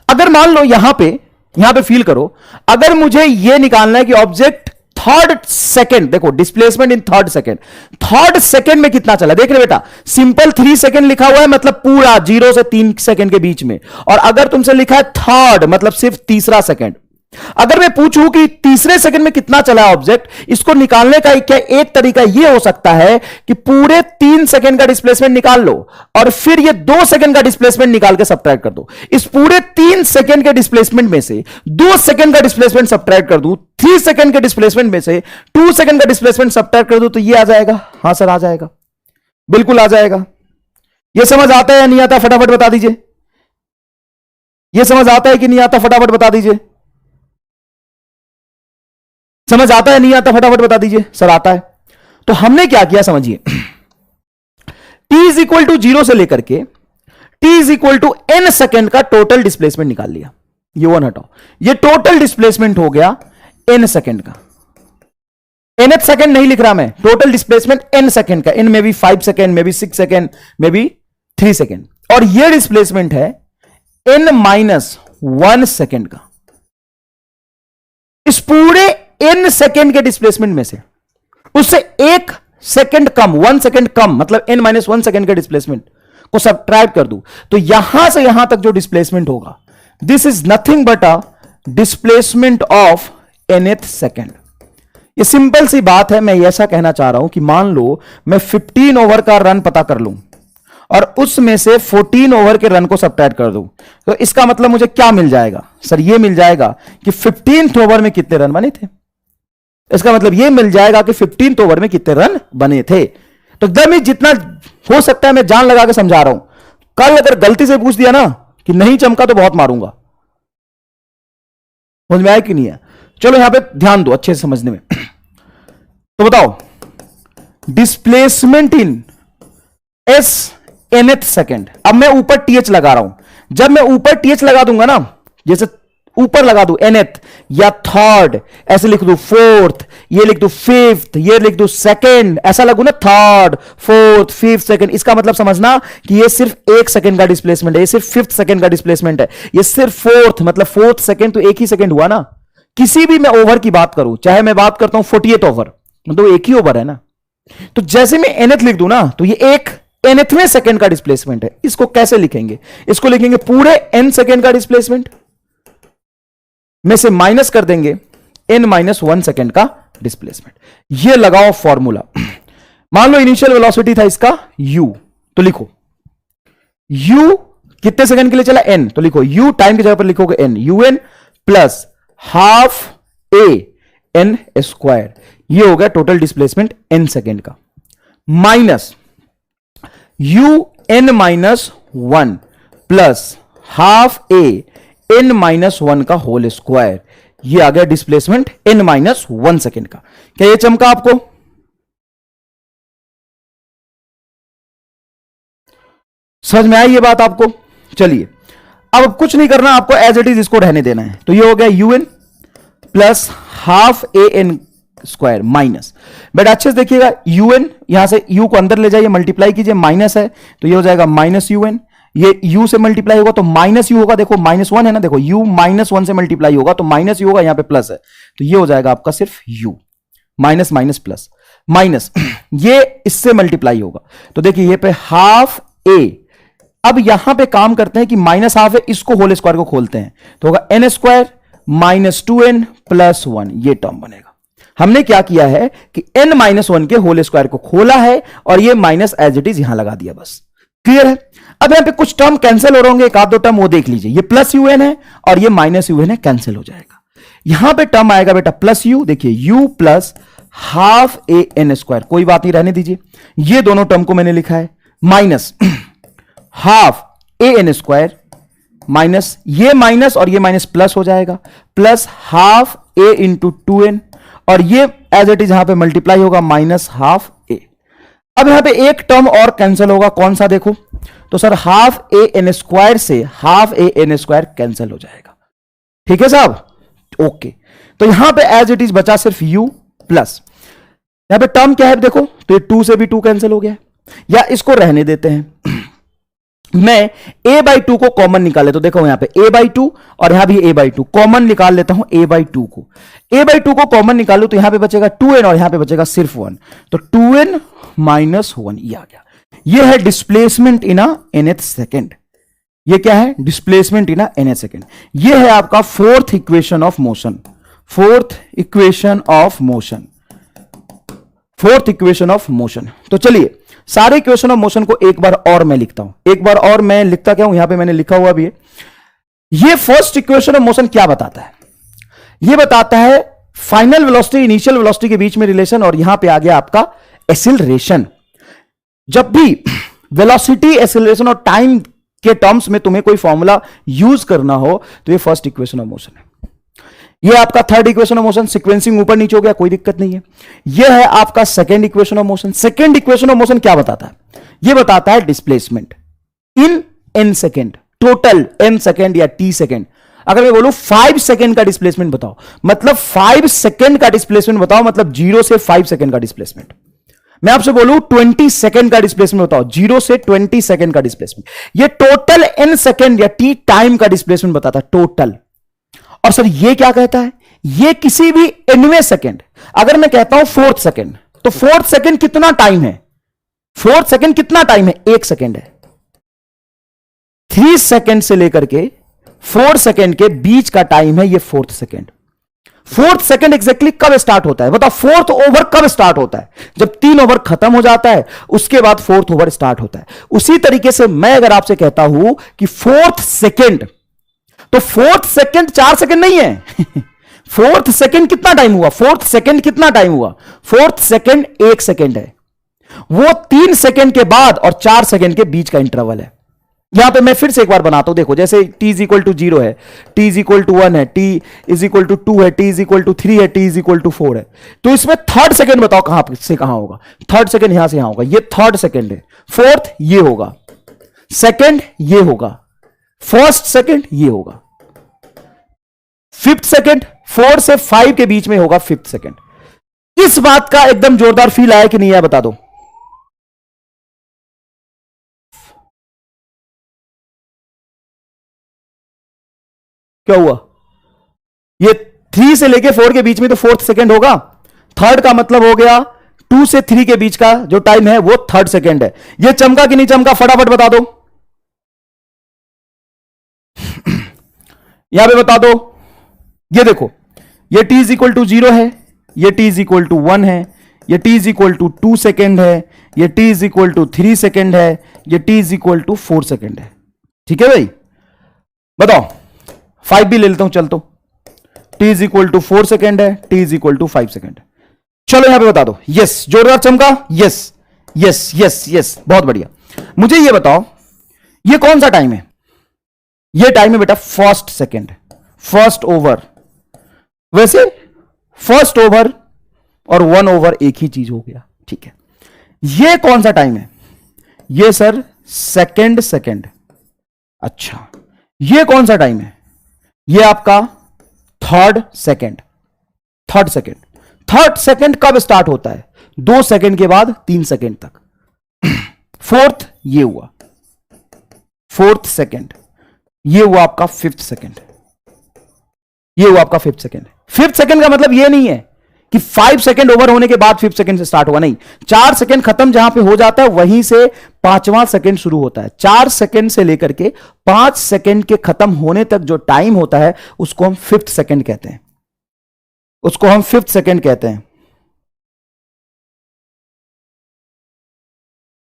S1: अगर मान लो यहां पे फील करो, अगर मुझे यह निकालना है कि ऑब्जेक्ट थर्ड सेकेंड, देखो डिस्प्लेसमेंट इन थर्ड सेकेंड में कितना चला, देख रहे बेटा, सिंपल 3 सेकेंड लिखा हुआ है, मतलब पूरा 0 से 3 सेकेंड के बीच में, और अगर तुमसे लिखा है थर्ड, मतलब सिर्फ तीसरा सेकेंड। अगर मैं पूछूं कि तीसरे सेकंड में कितना चला है ऑब्जेक्ट, इसको निकालने का क्या एक तरीका यह हो सकता है कि पूरे 3 सेकंड का डिस्प्लेसमेंट निकाल लो और फिर ये 2 सेकंड का डिस्प्लेसमेंट निकाल के सब्ट्रैक्ट कर दो। इस पूरे 3 सेकंड के डिस्प्लेसमेंट में से 2 सेकंड का डिस्प्लेसमेंट सब्ट्रैक्ट कर दूं, 3 सेकंड के डिस्प्लेसमेंट में से 2 सेकंड का डिस्प्लेसमेंट सब्ट्रैक्ट कर दूं, तो ये आ जाएगा। हां सर आ जाएगा, बिल्कुल आ जाएगा। यह समझ आता है या नहीं आता, फटाफट बता दीजिए। यह समझ आता है कि नहीं आता, फटाफट बता दीजिए। समझ आता है नहीं आता, फटाफट बता दीजिए। सर आता है। तो हमने क्या किया समझिए, t इज इक्वल टू 0 से लेकर के t is equal to n second का टोटल डिस्प्लेसमेंट निकाल लिया। ये 1 हटाओ, ये टोटल डिस्प्लेसमेंट हो गया n सेकेंड का। nth सेकंड नहीं लिख रहा मैं, टोटल डिस्प्लेसमेंट n सेकंड का, n में भी 5 सेकंड, में भी 6 सेकंड, में भी 3 सेकंड, और ये डिस्प्लेसमेंट है n माइनस 1 सेकंड का। इस पूरे n सेकंड के डिस्प्लेसमेंट में से उससे 1 सेकंड कम, 1 सेकंड कम, मतलब n माइनस 1 सेकंड के डिस्प्लेसमेंट को सब्ट्रैक्ट कर दूं तो यहां से यहां तक जो डिस्प्लेसमेंट होगा, this is nothing but a displacement of nth second. ये सिंपल सी बात है। मैं ऐसा कहना चाह रहा हूं कि मान लो मैं 15 ओवर का रन पता कर लूं और उसमें से 14 ओवर के रन को सब्ट्रैक्ट कर दूं, तो इसका मतलब मुझे क्या मिल जाएगा सर? ये मिल जाएगा कि 15th ओवर में कितने रन बने थे। इसका मतलब ये मिल जाएगा कि 15th ओवर में कितने रन बने थे। तो एकदम ही जितना हो सकता है मैं जान लगा के समझा रहा हूं। कल अगर गलती से पूछ दिया ना कि नहीं चमका तो बहुत मारूंगा। समझ में आया कि नहीं है? चलो यहां पे ध्यान दो अच्छे से समझने में। तो बताओ, displacement in S nth second. अब मैं ऊपर टीएच लगा रहा हूं। जब मैं ऊपर टीएच लगा दूंगा ना, जैसे ऊपर लगा दूं nth या थर्ड, ऐसे लिख दूं फोर्थ, ये लिख दूं फिफ्थ, ये लिख दूं सेकंड, ऐसा लगू ना थर्ड, फोर्थ, फिफ्थ, सेकंड, इसका मतलब समझना कि ये सिर्फ 1 सेकंड का डिस्प्लेसमेंट है, ये सिर्फ फिफ्थ सेकंड का डिस्प्लेसमेंट है, ये सिर्फ फोर्थ, मतलब फोर्थ सेकंड, तो एक ही सेकंड हुआ ना। किसी भी मैं ओवर की बात करूं, चाहे मैं बात करता हूं 48 ओवर, तो एक ही ओवर है ना। तो जैसे मैं nth लिख दूं ना, तो ये एक nthवें सेकंड का डिस्प्लेसमेंट है। इसको कैसे लिखेंगे? इसको लिखेंगे पूरे n सेकंड का डिस्प्लेसमेंट में से माइनस कर देंगे n माइनस 1 सेकंड का डिस्प्लेसमेंट। ये लगाओ फॉर्मूला। मान लो इनिशियल वेलोसिटी था इसका u, तो लिखो u कितने सेकंड के लिए चला? n, तो लिखो u टाइम की जगह पर लिखोगे n, un plus half a n square. ये हो गया टोटल डिस्प्लेसमेंट n सेकंड का, minus u n minus 1 plus half a n minus 1 का होल स्क्वायर। ये आ गया डिस्प्लेसमेंट n माइनस 1 सेकंड का। क्या ये चमका आपको? समझ में आई ये बात आपको? चलिए अब कुछ नहीं करना, आपको एज इट इज इसको रहने देना है। तो ये हो गया un plus half a n square minus, बेटा अच्छे से देखिएगा, un यहां से u को अंदर ले जाइए, मल्टीप्लाई कीजिए, माइनस है तो ये हो जाएगा माइनस un, ये u से मल्टीप्लाई होगा तो माइनस u होगा, देखो माइनस 1 है ना, देखो u माइनस 1 से मल्टीप्लाई होगा तो माइनस u होगा, यहां पे प्लस है तो ये हो जाएगा आपका सिर्फ u, minus minus plus, minus ये इससे मल्टीप्लाई होगा तो देखिए ये पे हाफ a। अब यहां पे काम करते हैं कि माइनस हाफ है, इसको होल स्क्वायर को खोलते हैं तो होगा n square minus 2n plus 1, ये टर्म बनेगा। हमने क्या किया है कि n माइनस 1 के होल स्क्वायर को खोला है और ये माइनस एज इट इज यहां लगा दिया, बस क्लियर है। अब यहां पे कुछ टर्म कैंसिल हो रहे होंगे, एक आध दो टर्म वो देख लीजिए, ये प्लस un है और ये माइनस un है, कैंसिल हो जाएगा। यहां पे टर्म आएगा बेटा प्लस u, देखिए u plus half a n square, कोई बात नहीं रहने दीजिए, ये दोनों टर्म को मैंने लिखा है, minus half a n square minus ये माइनस और ये माइनस प्लस हो जाएगा, plus half a into 2n और ये एज इट इज यहां पे मल्टीप्लाई होगा माइनस हाफ a। अब यहां पे एक टर्म और कैंसिल होगा, कौन सा देखो, तो sir half a n square से half a n square cancel हो जाएगा, ठीक है साहब, ओके। तो यहां पे एज इट इज बचा सिर्फ u प्लस, यहां पे टर्म क्या है देखो, तो ये 2 से भी 2 कैंसिल हो गया, या इसको रहने देते हैं, मैं a बाई 2 को कॉमन निकाले तो देखो यहां पे a बाई 2 और यहां भी a बाई 2 कॉमन निकाल लेता हूं, a बाई 2 को, a बाई 2 को कॉमन निकालू तो यहां पे बचेगा 2n और यहां पे बचेगा सिर्फ 1, तो 2n माइनस 1 ये आ गया। ये है displacement in a nth second. ये क्या है? Displacement in a nth second. ये है आपका fourth equation of motion, fourth equation of motion, fourth equation of motion. तो चलिए सारे इक्वेशन ऑफ मोशन को एक बार और मैं लिखता हूं, एक बार और मैं लिखता क्या हूं, यहां पे मैंने लिखा हुआ भी है। ये फर्स्ट इक्वेशन ऑफ मोशन क्या बताता है? ये बताता है फाइनल वेलोसिटी इनिशियल वेलोसिटी के बीच में रिलेशन, और यहां पे आ गया आपका एक्सीलरेशन। जब भी वेलोसिटी, एक्सीलरेशन और टाइम के टर्म्स में तुम्हें कोई फॉर्मूला यूज करना हो तो ये फर्स्ट इक्वेशन ऑफ मोशन है। ये आपका third equation of motion, sequencing ऊपर नीचे हो गया, कोई दिक्कत नहीं है। ये है आपका second equation of motion. Second equation of motion क्या बताता है? ये बताता है displacement in n second, total n second या t सेकेंड। अगर मैं बोलूं 5 सेकंड का डिस्प्लेसमेंट बताओ, मतलब 5 सेकंड का डिस्प्लेसमेंट बताओ, मतलब 0 से 5 सेकंड का डिस्प्लेसमेंट। मैं आपसे बोलूं 20 सेकंड का डिस्प्लेसमेंट बताओ, 0 से 20 सेकंड का डिस्प्लेसमेंट। ये टोटल n सेकंड या t टाइम का डिस्प्लेसमेंट बताता है, टोटल। और सर ये क्या कहता है, ये किसी भी nवें सेकंड, अगर मैं कहता हूं 4th सेकंड, तो 4th सेकंड कितना टाइम है, 4th सेकंड कितना टाइम है, 1 सेकंड है। 3 सेकंड से लेकर के 4 सेकंड के बीच का टाइम है ये 4th second. 4th second exactly कब स्टार्ट होता है बताओ, 4th ओवर कब स्टार्ट होता है, जब 3 ओवर खत्म हो जाता है, उसके बाद 4th ओवर स्टार्ट होता है। उसी तरीके से मैं अगर आपसे कहता हूं कि 4th सेकंड, तो 4th सेकंड 4 सेकंड नहीं है। 4th सेकंड कितना टाइम हुआ, 4th सेकंड कितना टाइम हुआ, 4th सेकंड 1 सेकंड है। वो 3 सेकंड के बाद और 4 सेकंड के बीच का इंटरवल है। यहां पे मैं फिर से एक बार बनाता हूं, देखो जैसे t इज इक्वल टू 0 है, t इज इक्वल टू 1 है, t इज इक्वल टू 2 है, t इज इक्वल टू 3 है, t इज इक्वल टू 4 है। तो इसमें 3rd सेकंड बताओ कहां से कहां होगा, 3rd सेकंड यहां से यहां होगा, ये 3rd सेकंड है। 4th ये होगा, सेकंड ये होगा, 1st सेकंड ये होगा, 5th सेकंड 4 से 5 के बीच में होगा 5th सेकंड। इस बात का एकदम जोरदार फील आया कि नहीं आया बता दो। क्या हुआ, ये 3 से लेके 4 के बीच में तो 4th सेकंड होगा, 3rd का मतलब हो गया 2 से 3 के बीच का जो टाइम है वो 3rd सेकंड है। ये चमका कि नहीं चमका, फटाफट बता दो। यहां पे बता दो, ये देखो ये t इज इक्वल टू 0 है, ये t इज इक्वल टू 1 है, ये t is equal to 2 second है, ये t is equal to 3 second है, ये t is equal to 4 second है। ठीक है भाई, बताओ 5 भी ले लेता हूं, चल तो t is equal to 4 second है, t is equal to 5 second. चलो यहां पे बता दो, यस जोरदार चमका, यस यस यस यस, बहुत बढ़िया। मुझे ये बताओ ये कौन सा टाइम है, ये टाइम है बेटा 1st सेकेंड, 1st ओवर। वैसे 1st ओवर और 1 ओवर एक ही चीज हो गया, ठीक है। ये कौन सा टाइम है, ये सर 2nd सेकेंड। अच्छा ये कौन सा टाइम है, ये आपका 3rd second. 3rd second, 3rd second कब स्टार्ट होता है, 2 सेकेंड के बाद 3 सेकेंड तक। 4th ये हुआ 4th सेकेंड, ये हुआ आपका 5th सेकेंड, ये हुआ आपका 5th सेकेंड। 5th सेकेंड का मतलब ये नहीं है कि 5 सेकेंड ओवर होने के बाद 5th सेकेंड से स्टार्ट हुआ, नहीं। 4 सेकेंड खत्म जहां पे हो जाता है वहीं से 5वां सेकेंड शुरू होता है। 4 सेकेंड से लेकर के 5 सेकेंड के खत्म होने तक जो टाइम होता है उसको हम 5th सेकेंड कहते हैं, उसको हम 5th सेकेंड कहते हैं,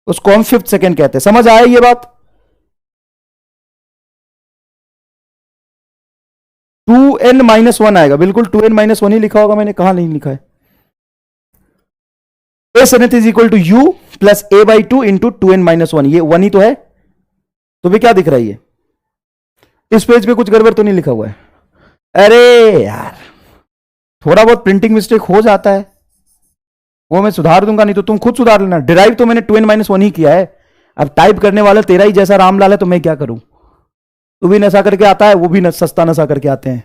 S1: उसको हम 5th सेकेंड कहते हैं। समझ आया ये बात। 2n-1 आएगा, बिल्कुल 2n-1 ही लिखा होगा, मैंने कहा नहीं लिखा है। ए सनत is equal to u plus a by 2 into 2n-1, ये 1 ही तो है। तो भी क्या दिख रहा है, ये इस पेज पे कुछ गड़बड़ तो नहीं लिखा हुआ है। अरे यार थोड़ा बहुत प्रिंटिंग मिस्टेक हो जाता है, वो मैं सुधार दूंगा, नहीं तो तुम खुद सुधार लेना। डिराइव तो मैंने 2n-1 ही किया है, अब टाइप करने वाला तेरा ही जैसा रामलाल है, तो मैं क्या करूं। तू भी नशा करके आता है, वो भी सस्ता नशा करके आते हैं।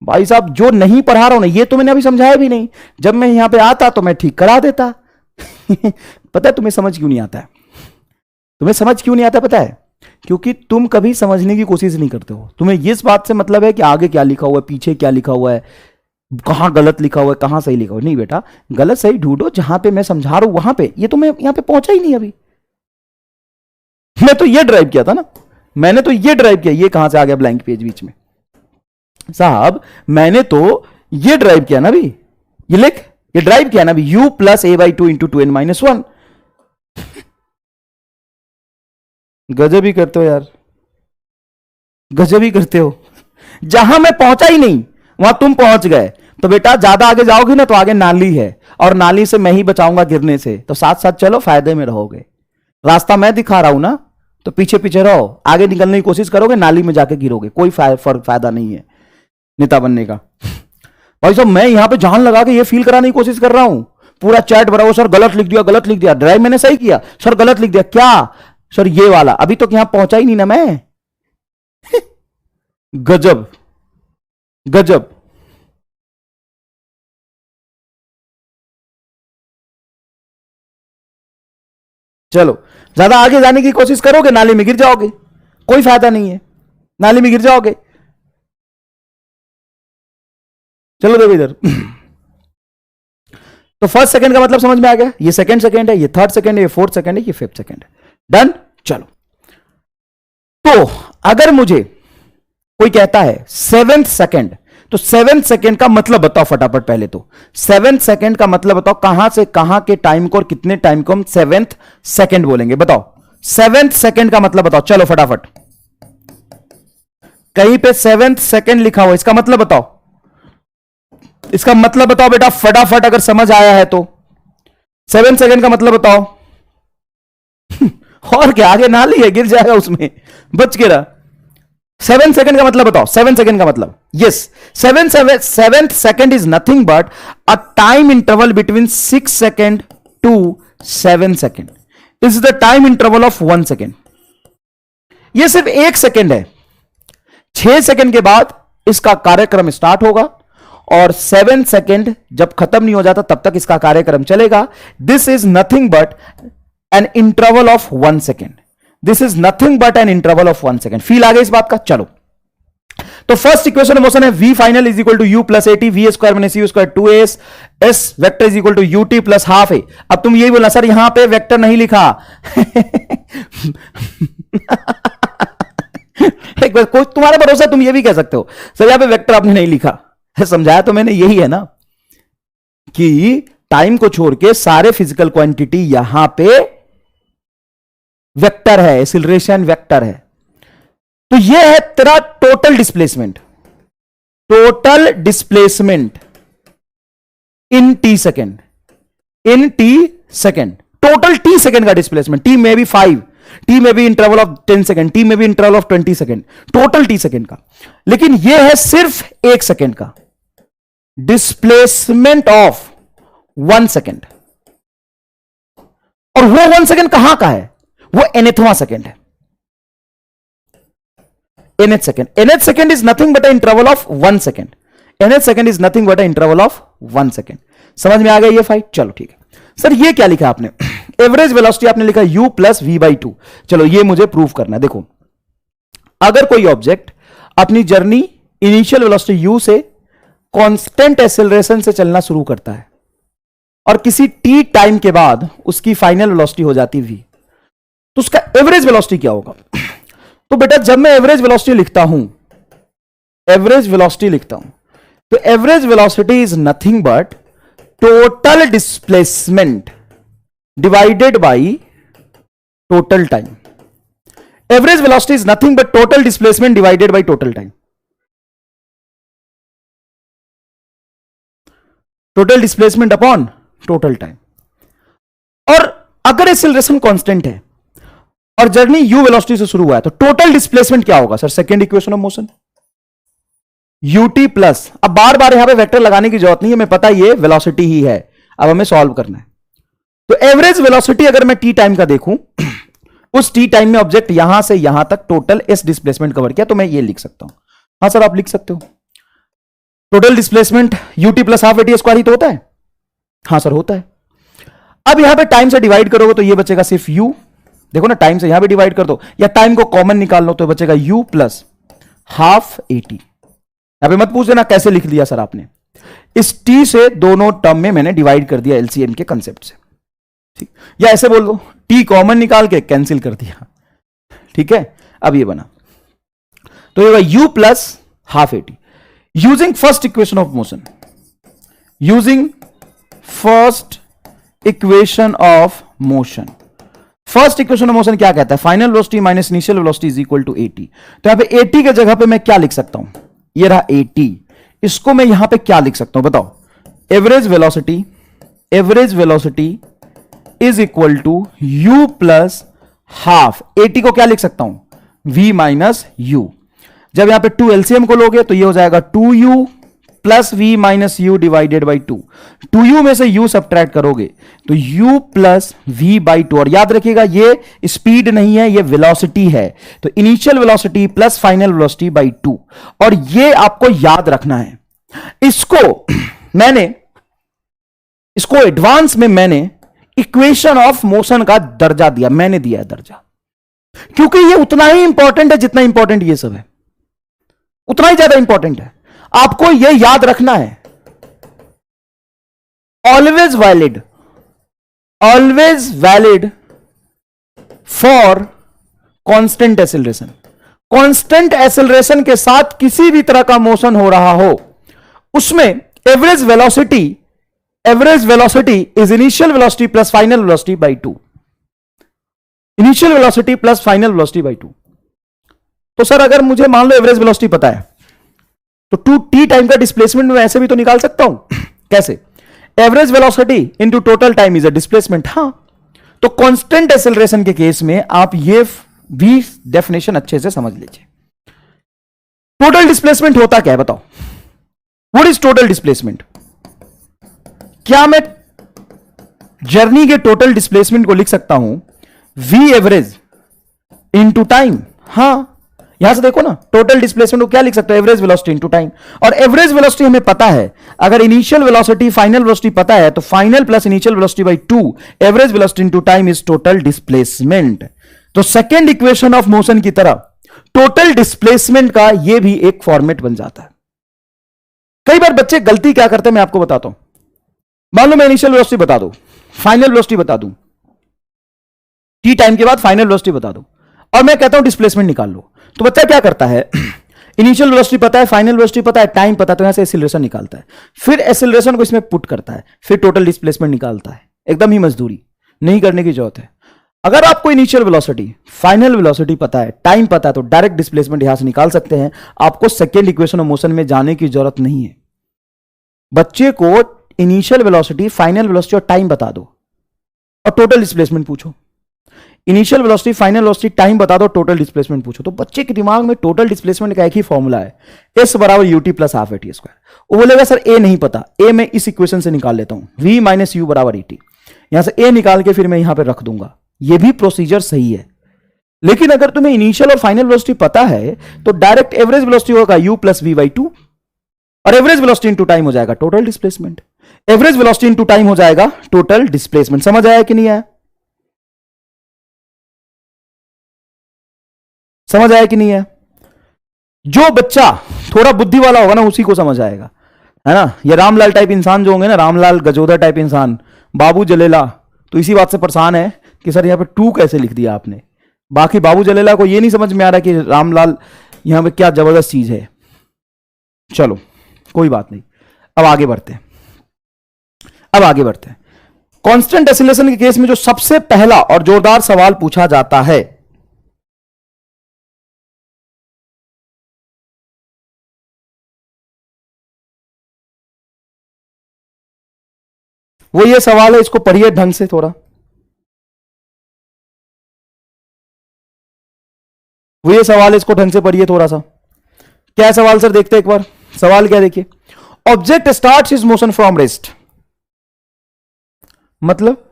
S1: भाई साहब जो नहीं पढ़ा रहा हूं ना, ये तो मैंने अभी समझाया भी नहीं। जब मैं यहां पे आता तो मैं ठीक करा देता। पता है तुम्हें समझ क्यों नहीं आता है, तुम्हें समझ क्यों नहीं आता पता है, क्योंकि तुम कभी समझने की कोशिश नहीं करते हो। तुम्हें इस बात से मतलब है कि आगे क्या लिखा हुआ है, पीछे क्या लिखा हुआ है, कहां गलत लिखा हुआ है, कहां सही लिखा हुआ है। नहीं बेटा, गलत सही ढूंढो, जहां पे मैं समझा रहा हूं वहां पे। ये तो मैं यहां पे पहुंचा ही नहीं अभी। मैं तो ये ड्राइव किया था ना, मैंने तो ये ड्राइव किया। ये कहां से आ गया ब्लैंक पेज बीच में साहब, मैंने तो ये ड्राइव किया ना अभी, ये लिख, ये ड्राइव किया ना अभी, u plus a by 2 into 2n-1। गजब ही करते हो यार, गजब ही करते हो। जहां मैं पहुंचा ही नहीं वहां तुम पहुंच गए। तो बेटा ज्यादा आगे जाओगे ना तो आगे नाली है, और नाली से मैं ही बचाऊंगा गिरने से। तो साथ साथ चलो, फायदे में रहोगे। रास्ता मैं दिखा रहा हूं ना, तो पीछे पीछे रहो। आगे निकलने की कोशिश करोगे, नाली में जाके गिरोगे। कोई फायदा नहीं है नेता बनने का। भाई साहब मैं यहां पे जान लगा के ये फील कराने की कोशिश कर रहा हूं, पूरा चैट भरा हुआ, सर गलत लिख दिया, गलत लिख दिया। ड्राइव मैंने सही किया, सर गलत लिख दिया। क्या सर, ये वाला अभी तक यहां पहुंचा ही नहीं ना मैं। गजब गजब। चलो, ज्यादा आगे जाने की कोशिश करोगे नाले में गिर जाओगे, कोई फायदा नहीं है, नाले में गिर जाओगे। चलो देखो इधर। तो फर्स्ट सेकंड का मतलब समझ में आ गया, ये सेकंड सेकंड है, ये थर्ड सेकंड है, ये फोर्थ सेकंड है, ये फिफ्थ सेकंड है। डन। चलो, तो अगर मुझे कोई कहता है सेवेंथ सेकंड, तो सेवेंथ सेकंड का मतलब बताओ फटाफट। पहले तो सेवेंथ सेकंड का मतलब बताओ, कहां से कहां के टाइम को और कितने टाइम को हम सेवेंथ सेकंड बोलेंगे, बताओ। सेवेंथ सेकंड का मतलब बताओ, चलो फटाफट। कहीं पे सेवेंथ सेकंड लिखा हुआ, इसका मतलब बताओ, इसका मतलब बताओ बेटा फटाफट, अगर समझ आया है तो। सेवेंथ सेकंड का मतलब बताओ। और क्या, आगे ना लिया गिर जाएगा उसमें, बच के रहा। 7 सेकंड का मतलब बताओ, 7 सेकंड का मतलब। Yes, seventh second is nothing but a time interval between 6 second to 7 second. Is the time interval of 1 second. यह सिर्फ 1 सेकंड है। 6 सेकंड के बाद इसका कार्यक्रम स्टार्ट होगा और 7 सेकंड जब खत्म नहीं हो जाता तब तक इसका कार्यक्रम चलेगा। This is nothing but an interval of 1 second. This is nothing but an interval of 1 second. Feel आ गया इस बात का। चलो, तो फर्स्ट इक्वेशन ऑफ मोशन है v final is equal to u plus a t, v square minus u square 2as, s vector is equal to ut plus half है। अब तुम यही बोलना सर यहां पे वेक्टर नहीं लिखा। एक बार कोई तुम्हारा भरोसा, तुम ये भी कह सकते हो सर यहां पे वेक्टर आपने नहीं लिखा। समझाया तो मैंने यही है ना, कि टाइम को छोड़ के सारे फिजिकल क्वांटिटी यहां पे वेक्टर है, एक्सीलरेशन वेक्टर है। तो यह है तेरा total displacement, total displacement in T second, in T second, total T second का डिस्प्लेसमेंट। टी में भी 5, टी में भी इंटरवल ऑफ 10 सेकेंड, टी में भी interval of 20 second, total T second का। लेकिन यह है सिर्फ 1 सेकेंड का डिस्प्लेसमेंट ऑफ 1 सेकेंड। और वो 1 सेकेंड कहां का है, वो nthवां सेकेंड है। nth second, nth second is nothing but interval of 1 second. nth second is nothing but interval of 1 second. समझ में आ गया ये फाइट। चलो ठीक है सर, ये क्या लिखा आपने, एवरेज वेलोसिटी आपने लिखा u प्लस वी बाई 2। चलो ये मुझे प्रूव करना है। देखो, अगर कोई ऑब्जेक्ट अपनी जर्नी इनिशियल वेलोसिटी u से कांस्टेंट एक्सेलरेशन से चलना शुरू करता है और किसी t टाइम के बाद उसकी फाइनल वेलोसिटी हो जाती v, तो उसका एवरेज वेलोसिटी क्या होगा। तो बेटा जब मैं एवरेज वेलोसिटी लिखता हूं, एवरेज वेलोसिटी लिखता हूं, तो average velocity is nothing but total displacement divided by total time. Average velocity is nothing but total displacement divided by total time. Total displacement upon total time. और अगर एक्सेलरेशन कांस्टेंट है और जर्नी u वेलोसिटी से शुरू हुआ है, तो टोटल डिस्प्लेसमेंट क्या होगा sir, second equation of motion ut plus. अब बार बार यहां पे वेक्टर लगाने की जरूरत नहीं है, मैं पता ये वेलोसिटी ही है, अब हमें सॉल्व करना है। तो एवरेज वेलोसिटी अगर मैं टी टाइम का देखूं, उस टी टाइम में ऑब्जेक्ट यहां से यहां तक टोटल एस डिस्प्लेसमेंट कवर किया, तो मैं ये लिख सकता हूं। हां सर आप लिख सकते हो, total displacement ut plus half a t square ही तो होता है। हां सर होता है। अब यहां पे टाइम से डिवाइड करोगे तो ये बचेगा सिर्फ u। देखो ना, टाइम से यहां पे डिवाइड कर दो या टाइम को कॉमन निकाल लो तो बचेगा u प्लस हाफ एटी। यहां पे मत पूछ देना कैसे लिख दिया सर आपने, इस t से दोनों टर्म में मैंने डिवाइड कर दिया एलसीएम के कंसेप्ट से, ठीक। या ऐसे बोल दो, t कॉमन निकाल के कैंसिल कर दिया, ठीक है। अब ये बना, तो ये होगा u plus half a t. Using first equation of motion, using first equation of motion, first equation of motion क्या कहता है, final velocity minus initial velocity is equal to 80। तो यहां पे 80 के जगह पे मैं क्या लिख सकता हूं, ये रहा 80, इसको मैं यहां पे क्या लिख सकता हूं बताओ, average velocity, average velocity is equal to u plus half 80 को क्या लिख सकता हूं, v माइनस u। जब यहां पे 2 एलसीएम को लोगे तो ये हो जाएगा 2u plus v minus u divided by 2। 2u में से u सब्ट्रैक्ट करोगे तो u प्लस वी बाई 2। और याद रखिएगा ये स्पीड नहीं है, ये वेलोसिटी है। तो initial velocity plus final velocity by 2। और ये आपको याद रखना है। इसको एडवांस में मैंने इक्वेशन ऑफ मोशन का दर्जा दिया, मैंने दिया है दर्जा, क्योंकि ये उतना ही इंपॉर्टेंट है जितना इंपॉर्टेंट ये सब है, उतना ही ज्यादा इंपॉर्टेंट है। आपको ये याद रखना है, always valid for constant acceleration. Constant acceleration के साथ किसी भी तरह का मोशन हो रहा हो, उसमें average velocity is initial velocity plus final velocity by 2। Initial velocity plus final velocity by 2। तो सर अगर मुझे मान लो एवरेज वेलोसिटी पता है तो 2t टाइम का डिस्प्लेसमेंट मैं ऐसे भी तो निकाल सकता हूं। कैसे? Average velocity into total time is a displacement. हां, तो कांस्टेंट एक्सेलरेशन के केस में आप ये भी डेफिनेशन अच्छे से समझ लीजिए। टोटल डिस्प्लेसमेंट होता क्या है बताओ? What is total displacement? क्या मैं जर्नी के टोटल डिस्प्लेसमेंट को लिख सकता हूं v एवरेज इनटू टाइम? हां, यहां से देखो ना, टोटल डिस्प्लेसमेंट को क्या लिख सकते हो? Average velocity into time. और एवरेज वेलोसिटी हमें पता है, अगर इनिशियल वेलोसिटी फाइनल वेलोसिटी पता है तो final plus initial velocity by 2 average velocity into time is total displacement. तो सेकेंड इक्वेशन ऑफ मोशन की तरह टोटल डिस्प्लेसमेंट का यह भी एक फॉर्मेट बन जाता है। कई बार बच्चे गलती क्या करते हैं मैं आपको बताता हूं। मान लो मैं इनिशियल वेलोसिटी बता दूं, फाइनल वेलोसिटी बता दूं, टी टाइम के बाद फाइनल वेलोसिटी बता दूं, और मैं कहता हूं डिस्प्लेसमेंट निकाल लो। तो बच्चा क्या करता है, इनिशियल वेलोसिटी पता है, फाइनल वेलोसिटी पता है, टाइम पता है, तो यहां से एक्सीलरेशन निकालता है, फिर एक्सीलरेशन को इसमें पुट करता है, फिर टोटल डिस्प्लेसमेंट निकालता है। एकदम ही मजदूरी नहीं करने की जरूरत है। अगर आपको इनिशियल वेलोसिटी, फाइनल वेलोसिटी पता है, टाइम पता है, तो डायरेक्ट डिस्प्लेसमेंट यहां से निकाल सकते हैं। आपको सेकेंड इक्वेशन ऑफ मोशन में जाने की जरूरत नहीं है। बच्चे को इनिशियल वेलोसिटी, फाइनल वेलोसिटी और टाइम बता दो और टोटल डिस्प्लेसमेंट पूछो। Initial velocity, final velocity, time बता दो, टोटल डिस्प्लेसमेंट पूछो। तो बच्चे के दिमाग में टोटल डिस्प्लेसमेंट का एक ही फॉर्मूला है, s बराबर ut plus half at square. वो बोलेगा सर a नहीं पता, a मैं इस इक्वेशन से निकाल लेता हूं, v माइनस यू बराबर et। यहां से a निकाल के फिर मैं यहां पे रख दूंगा। ये भी प्रोसीजर सही है, लेकिन अगर तुम्हें इनिशियल और फाइनल वेलोसिटी पता है तो डायरेक्ट एवरेज वेलोसिटी होगा u प्लस v बाई 2, और एवरेज वेलोसिटी इनटू टाइम हो जाएगा total displacement. Average velocity into time हो जाएगा टोटल डिस्प्लेसमेंट। समझ आया कि नहीं आया? समझ आया कि नहीं है? जो बच्चा थोड़ा बुद्धि वाला होगा ना उसी को समझ आएगा, है ना। ये रामलाल टाइप इंसान जो होंगे ना, रामलाल गजोदर टाइप इंसान, बाबू जलेला, तो इसी बात से परेशान है कि सर यहां पे 2 कैसे लिख दिया आपने। बाकी बाबू जलेला को ये नहीं समझ में आ रहा कि रामलाल यहां पे क्या जबरदस्त चीज है। चलो कोई बात नहीं, अब आगे बढ़ते हैं। कांस्टेंट एक्सीलरेशन के केस में जो सबसे पहला और जोरदार सवाल पूछा जाता है वो ये सवाल है, इसको पढ़िए ढंग से थोड़ा। वो ये सवाल है, इसको ढंग से पढ़िए थोड़ा सा। क्या है सवाल सर? देखते हैं एक बार सवाल क्या। देखिए, object starts his motion from rest. मतलब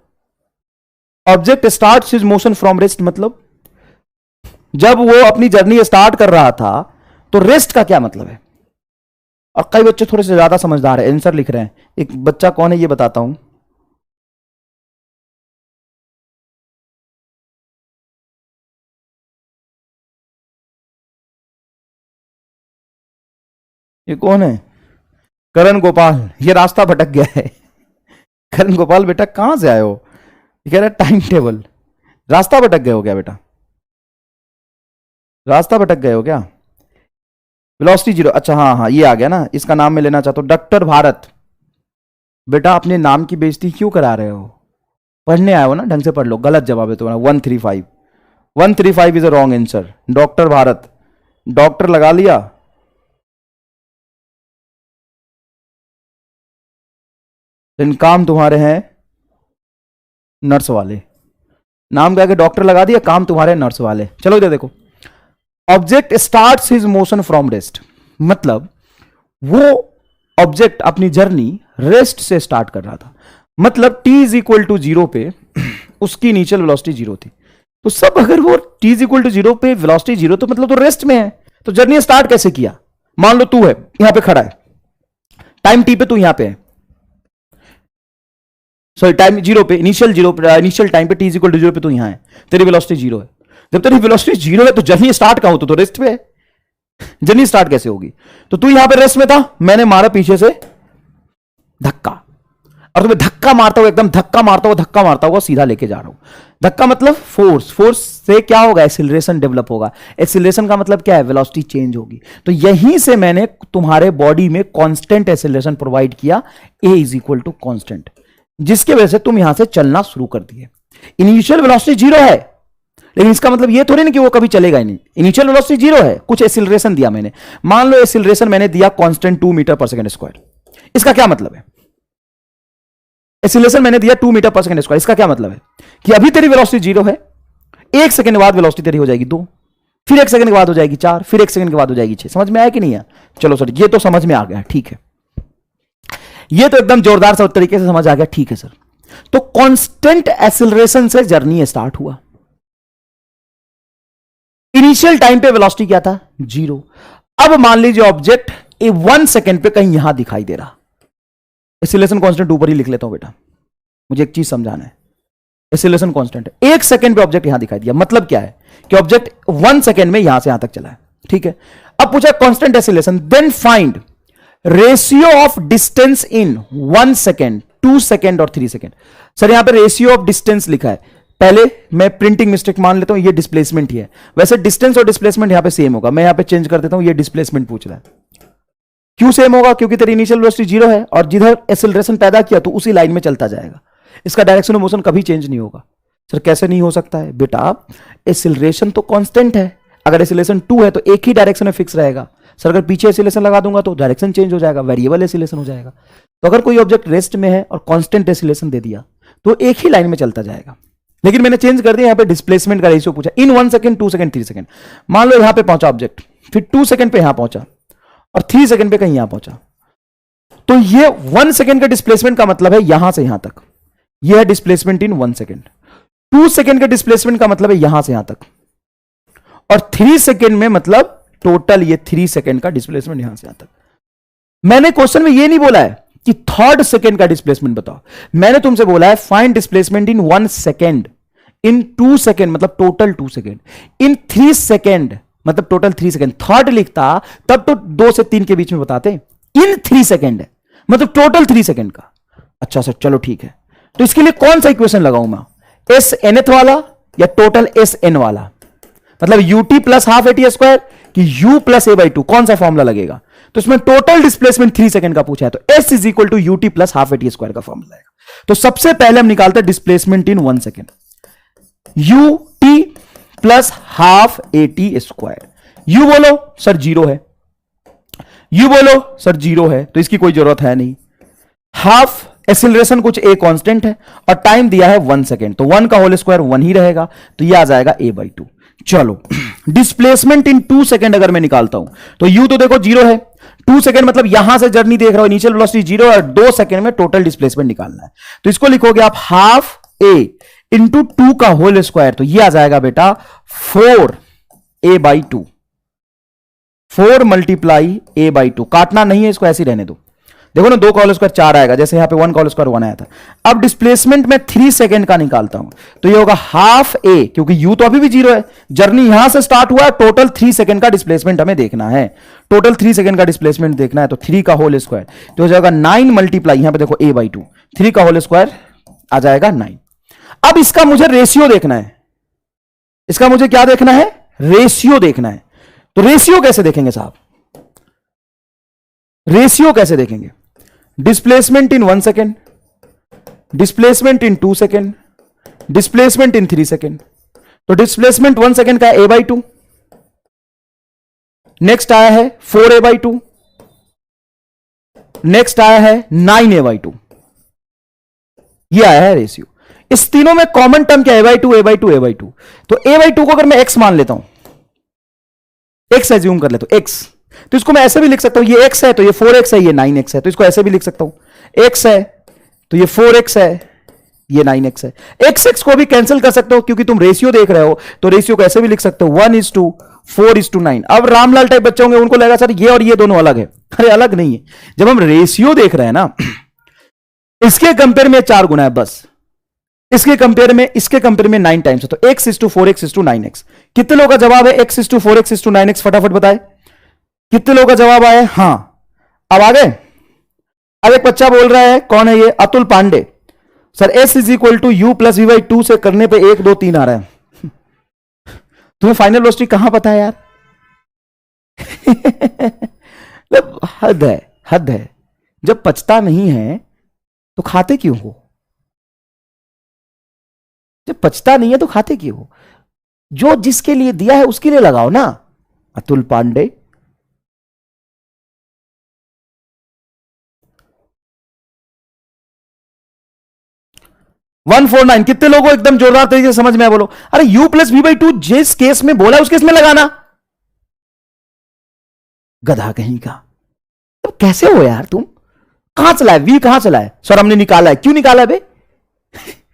S1: object starts his motion from rest मतलब जब वो अपनी जर्नी स्टार्ट कर रहा था तो रेस्ट का क्या मतलब है? और कई बच्चे थोड़े से ज्यादा समझदार है, आंसर लिख रहे हैं। एक बच्चा कौन है ये बताता हूं। ये कौन है? करण गोपाल। ये रास्ता भटक गया है। करण गोपाल बेटा कहां से आए हो? ये कह रहा है टाइम टेबल। रास्ता भटक गए हो क्या बेटा? रास्ता भटक गए हो क्या? वेलोसिटी जीरो, अच्छा हाँ हाँ ये आ गया ना। इसका नाम मैं लेना चाहता हूं डॉक्टर भारत। बेटा अपने नाम की बेइज्जती क्यों करा रहे हो? पढ़ने आए हो ना, ढंग से पढ़ लो। गलत जवाब है तुम्हारा 135 is a wrong answer. Doctor Bharat, doctor लगा लिया। लेकिन काम तुम्हारे हैं नर्स वाले। नाम क्या के डॉक्टर लगा दिया, काम तुम्हारे नर्स वाले। चलो इधर देखो, object starts his motion from rest मतलब वो ऑब्जेक्ट अपनी जर्नी रेस्ट से स्टार्ट कर रहा था, मतलब t इज इक्वल टू 0 पे उसकी इनिशियल वेलोसिटी 0 थी। तो सब अगर वो t इज इक्वल टू 0 पे वेलोसिटी 0 तो मतलब तो रेस्ट में है, तो जर्नी स्टार्ट कैसे किया? मान लो तू है यहां पे खड़ा है, टाइम t पे तू यहां पे है, सॉरी टाइम 0 पे, इनिशियल टाइम पे t इज इक्वल टू 0 पे तू यहां है, तेरी वेलोसिटी 0 है। जब तेरी वेलोसिटी 0 है तो जर्नी स्टार्ट कहां हो? तो रेस्ट पे है। जर्नी स्टार्ट कैसे होगी? तो तू यहां पे रेस्ट में था, मैंने मारा पीछे से धक्का, और तुम्हें धक्का मारता हुआ, एकदम धक्का मारता हुआ सीधा लेके जा रहा हूं। धक्का मतलब फोर्स से क्या होगा? एक्सीलरेशन डेवलप होगा। एक्सीलरेशन का मतलब क्या है? वेलोसिटी चेंज होगी। तो यहीं से मैंने तुम्हारे बॉडी में कांस्टेंट एक्सीलरेशन प्रोवाइड किया, a is equal to constant, जिसके वजह से तुम यहां से चलना शुरू कर दिए। इनिशियल वेलोसिटी 0 है, लेकिन इसका मतलब ये थोड़ी ना कि वो कभी चलेगा ही नहीं। इनिशियल वेलोसिटी 0 है, कुछ एक्सीलरेशन दिया मैंने, मान लो एक्सीलरेशन मैंने दिया कांस्टेंट 2 मीटर पर सेकंड स्क्वायर। इसका क्या मतलब है? एक्सीलरेशन मैंने दिया 2 मीटर पर सेकंड स्क्वायर, इसका क्या मतलब है? कि अभी तेरी वेलोसिटी 0 है, 1 सेकंड बाद वेलोसिटी तेरी हो जाएगी 2, फिर 1 सेकंड के बाद हो जाएगी 4, फिर 1 सेकंड के बाद हो जाएगी 6। समझ में आया कि नहीं है? चलो सर, ये तो समझ में आ गया, ठीक है, ये तो एकदम जोरदार सा तरीके से समझ आ गया, ठीक है सर। तो कांस्टेंट एक्सीलरेशन से जर्नी स्टार्ट हुआ। इनिशियल टाइम पे वेलोसिटी क्या था? 0। अब मान लीजिए ऑब्जेक्ट 1 सेकंड पे कहीं यहां दिखाई दे रहा, एक्सीलरेशन कांस्टेंट ऊपर ही लिख लेता हूं बेटा, मुझे एक चीज समझाना है। एक्सीलरेशन कांस्टेंट है, 1 सेकंड पे ऑब्जेक्ट यहां दिखाई दिया, मतलब क्या है कि ऑब्जेक्ट 1 सेकंड में यहां से यहां तक चला है, ठीक है। अब पूछा constant acceleration, then find ratio of distance in 1 second, 2 second और 3 सेकंड। सर यहां पे रेशियो ऑफ डिस्टेंस लिखा है, पहले मैं प्रिंटिंग मिस्टेक मान लेता हूं, ये डिस्प्लेसमेंट ही है। वैसे डिस्टेंस और डिस्प्लेसमेंट यहां पे सेम होगा, मैं यहां पे चेंज कर देता हूं, ये डिस्प्लेसमेंट पूछ रहा है। क्यों सेम होगा? क्योंकि तेरी इनिशियल वेलोसिटी 0 है और जिधर एक्सीलरेशन पैदा किया तो उसी लाइन में चलता जाएगा, इसका डायरेक्शन ऑफ मोशन कभी चेंज नहीं होगा। सर कैसे नहीं हो सकता है? बेटा एक्सीलरेशन तो कांस्टेंट है, अगर एक्सीलरेशन 2 है तो एक ही डायरेक्शन में फिक्स रहेगा। सर अगर पीछे एक्सीलरेशन लगा दूंगा तो डायरेक्शन चेंज हो जाएगा, वेरिएबल एक्सीलरेशन हो जाएगा। तो अगर कोई ऑब्जेक्ट रेस्ट में है और कांस्टेंट एक्सीलरेशन दे दिया तो एक ही लाइन में चलता जाएगा। लेकिन मैंने चेंज कर दिया, यहां पे डिस्प्लेसमेंट का रेशियो पूछा, इन 1 सेकंड, 2 सेकंड, 3 सेकंड। मान लो यहां पे पहुंचा ऑब्जेक्ट, फिर 2 सेकंड पे यहां पहुंचा और 3 सेकंड पे कहीं यहां पहुंचा, तो ये 1 सेकंड का डिस्प्लेसमेंट का मतलब है यहां से यहां तक, यह है डिस्प्लेसमेंट इन 1 सेकंड। 2 सेकंड का डिस्प्लेसमेंट का मतलब है यहां से यहां तक, और 3 सेकंड में मतलब टोटल ये 3 सेकंड का डिस्प्लेसमेंट यहां से यहां तक। मैंने क्वेश्चन में ये नहीं बोला है कि थर्ड सेकंड का डिस्प्लेसमेंट बताओ, मैंने तुमसे बोला है find displacement in 1 second, in 2 second मतलब टोटल 2 सेकंड, इन 3 सेकंड मतलब टोटल 3 सेकंड। थर्ड लिखता तब तो 2 से 3 के बीच में बताते, इन 3 सेकंड है मतलब टोटल 3 सेकंड का। अच्छा सर चलो ठीक है, तो इसके लिए कौन सा इक्वेशन लगाऊं मैं? एस nth वाला या टोटल एस एन वाला? मतलब u t plus half a t square कि u plus a by two, कौन सा फॉर्मुला लगेगा? तो इसमें टोटल डिस्प्लेसमेंट 3 सेकंड का पूछा है, तो s is equal to u t plus half a t square का फॉर्मुला आएगा। तो सबसे पहले हम निकालते हैं displacement in 1 second, u t plus half a t square. U बोलो सर 0 है, यू बोलो सर 0 है, तो इसकी कोई जरूरत है नहीं। हाफ एक्सीलरेशन कुछ ए कांस्टेंट है और टाइम दिया है 1 सेकंड, तो 1 का होल स्क्वायर 1 ही रहेगा, तो ये आ जाएगा a बाई 2। चलो डिस्प्लेसमेंट इन 2 सेकंड अगर मैं निकालता हूं तो u तो देखो 0 है, 2 सेकंड मतलब यहां से जर्नी देख रहा हूं, इनिशियल वेलोसिटी 0 और 2 सेकंड में टोटल डिस्प्लेसमेंट निकालना है, तो इसको लिखोगे आप हाफ a इंटू 2 का होल स्क्वायर, तो ये आ जाएगा बेटा 4a by 2, 4 multiply a by 2। काटना नहीं है, इसको ऐसे ही रहने दो। देखो ना 2 का होल स्क्वायर 4 आएगा, जैसे यहां पे 1 का होल स्क्वायर 1 आया था। अब डिस्प्लेसमेंट में 3 सेकंड का निकालता हूं तो ये होगा हाफ a, क्योंकि u तो अभी भी 0 है, जर्नी यहां से स्टार्ट हुआ है, टोटल 3 सेकंड का डिस्प्लेसमेंट हमें देखना है, टोटल 3 सेकंड का डिस्प्लेसमेंट देखना है, तो 3 का होल स्क्वायर तो हो जाएगा 9 मल्टीप्लाई, यहां पे देखो a बाई 2, 3 का होल स्क्वायर आ जाएगा 9। अब इसका मुझे रेशियो देखना है, इसका मुझे क्या देखना है? रेशियो देखना है। तो रेशियो कैसे देखेंगे साहब? रेशियो कैसे देखेंगे? Displacement in 1 second, displacement in 2 second, displacement in 3 second. तो डिस्प्लेसमेंट 1 सेकेंड का a बाई 2, नेक्स्ट आया है 4a बाई 2, नेक्स्ट आया है 9a बाई 2, ये आया है रेशियो। इस तीनों में कॉमन टर्म क्या है? a by 2, a by 2, a by 2। तो a बाई 2 को अगर मैं x मान लेता हूं, x एज्यूम कर लेता हूं, x तो इसको मैं ऐसे भी लिख सकता हूं, ये x है तो ये 4x है, ये 9x है, तो इसको ऐसे भी लिख सकता हूं, x है तो ये 4x है, ये 9x है। x को भी कैंसिल कर सकते हो क्योंकि तुम रेशियो देख रहे हो, तो रेशियो को ऐसे भी लिख सकते हो 1:4:9। अब रामलाल टाइप बच्चे होंगे, उनको लगेगा सर ये और ये दोनों अलग है। अरे अलग नहीं है, जब हम रेशियो देख रहे हैं ना, इसके कंपेयर में 4 गुना है बस, इसके कंपेयर में 9 टाइम्स है, तो x:4x:9x। कितने लोगों का जवाब है x:4x:9x? फटाफट बताए कितने लोगों का जवाब आया? हां, अब आगे। अब एक बच्चा बोल रहा है, कौन है ये? अतुल पांडे। सर S=U+V/2 से करने पे 1 2 3 आ रहा है। तुम्हें फाइनल वेलोसिटी कहां पता है यार? हद है, हद है। जब पचता नहीं है तो खाते क्यों हो? जब पचता नहीं है तो खाते क्यों हो? जो जिसके लिए दिया है उसके लिए लगाओ ना। अतुल पांडे, वन 149। कितने लोगों को एकदम जोरदार तरीके से समझ में आया? बोलो। अरे U+V/2 जिस केस में बोला उस केस में लगाना। गधा कहीं का। तो कैसे हो यार तुम? कहां चला है वी? कहां चला है? सर हमने निकाला है। क्यों निकाला है बे?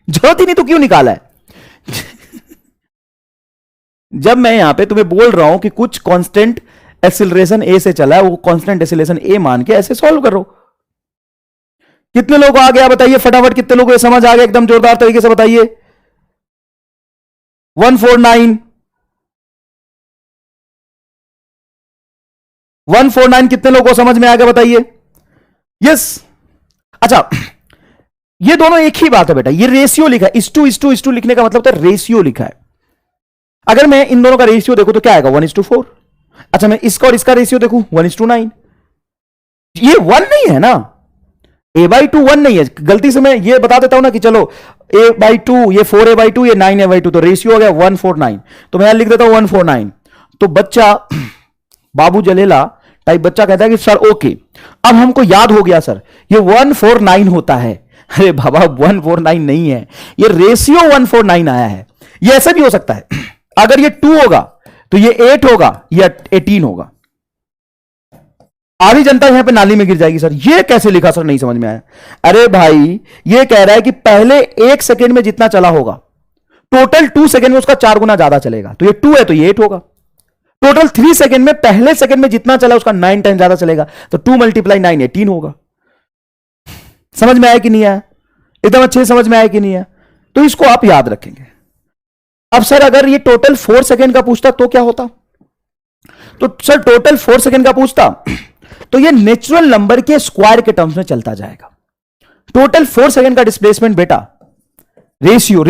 S1: जरूरत ही नहीं तो क्यों निकाला है? जब मैं यहां पे तुम्हें बोल रहा हूं कि कुछ कांस्टेंट एक्सीलरेशन ए से चला है, वो कांस्टेंट एक्सीलरेशन ए मान के ऐसे सॉल्व करो। कितने लोग आ गया बताइए फटाफट, कितने लोगों को समझ आ गया एकदम जोरदार तरीके से बताइए। 149 149 कितने लोगों को समझ में आ गया बताइए? यस। अच्छा, ये दोनों एक ही बात है बेटा, ये रेशियो लिखा है। इस टू लिखने का मतलब होता है रेशियो लिखा है। अगर मैं इन दोनों का रेशियो देखूं तो क्या आएगा? 1:4। अच्छा, मैं इसका और इसका रेशियो देखूं 1:9। ये 1 नहीं है ना, a/2 1 नहीं है। गलती से मैं ये बता देता हूं ना कि चलो a/2, ये 4a/2, ये 9a/2, तो रेशियो हो गया 1:49। तो मैं यहां लिख देता हूं 1:49। तो बच्चा बाबू जलेला टाइप बच्चा कहता है कि सर ओके, अब हमको याद हो गया सर, ये 1:49 होता है। अरे बाबा 1:49 नहीं है, ये रेशियो 1:49 आया है। ये ऐसा भी हो सकता है, अगर ये 2 होगा तो ये 8 होगा या 18 होगा। आधी जनता यहां पे नाली में गिर जाएगी सर ये कैसे लिखा सर, नहीं समझ में आया। अरे भाई ये कह रहा है कि पहले 1 सेकेंड में जितना चला होगा, टोटल 2 सेकेंड में उसका 4 गुना ज्यादा चलेगा। तो ये 2 है तो ये 8 होगा। टोटल 3 सेकेंड में पहले सेकेंड में जितना चला उसका 9 टाइम ज्यादा चलेगा, तो 2 × 9 18 होगा। समझ में आया कि नहीं आया? एकदम अच्छे से समझ में आया कि नहीं आया? तो इसको आप याद रखेंगे। अब सर अगर ये टोटल 4 सेकेंड का पूछता तो क्या होता? तो सर टोटल 4 सेकेंड का पूछता तो ये नेचुरल नंबर के स्क्वायर के टर्म्स में चलता जाएगा। टोटल 4 सेकेंड का डिस्प्लेसमेंट बेटा, रेशियो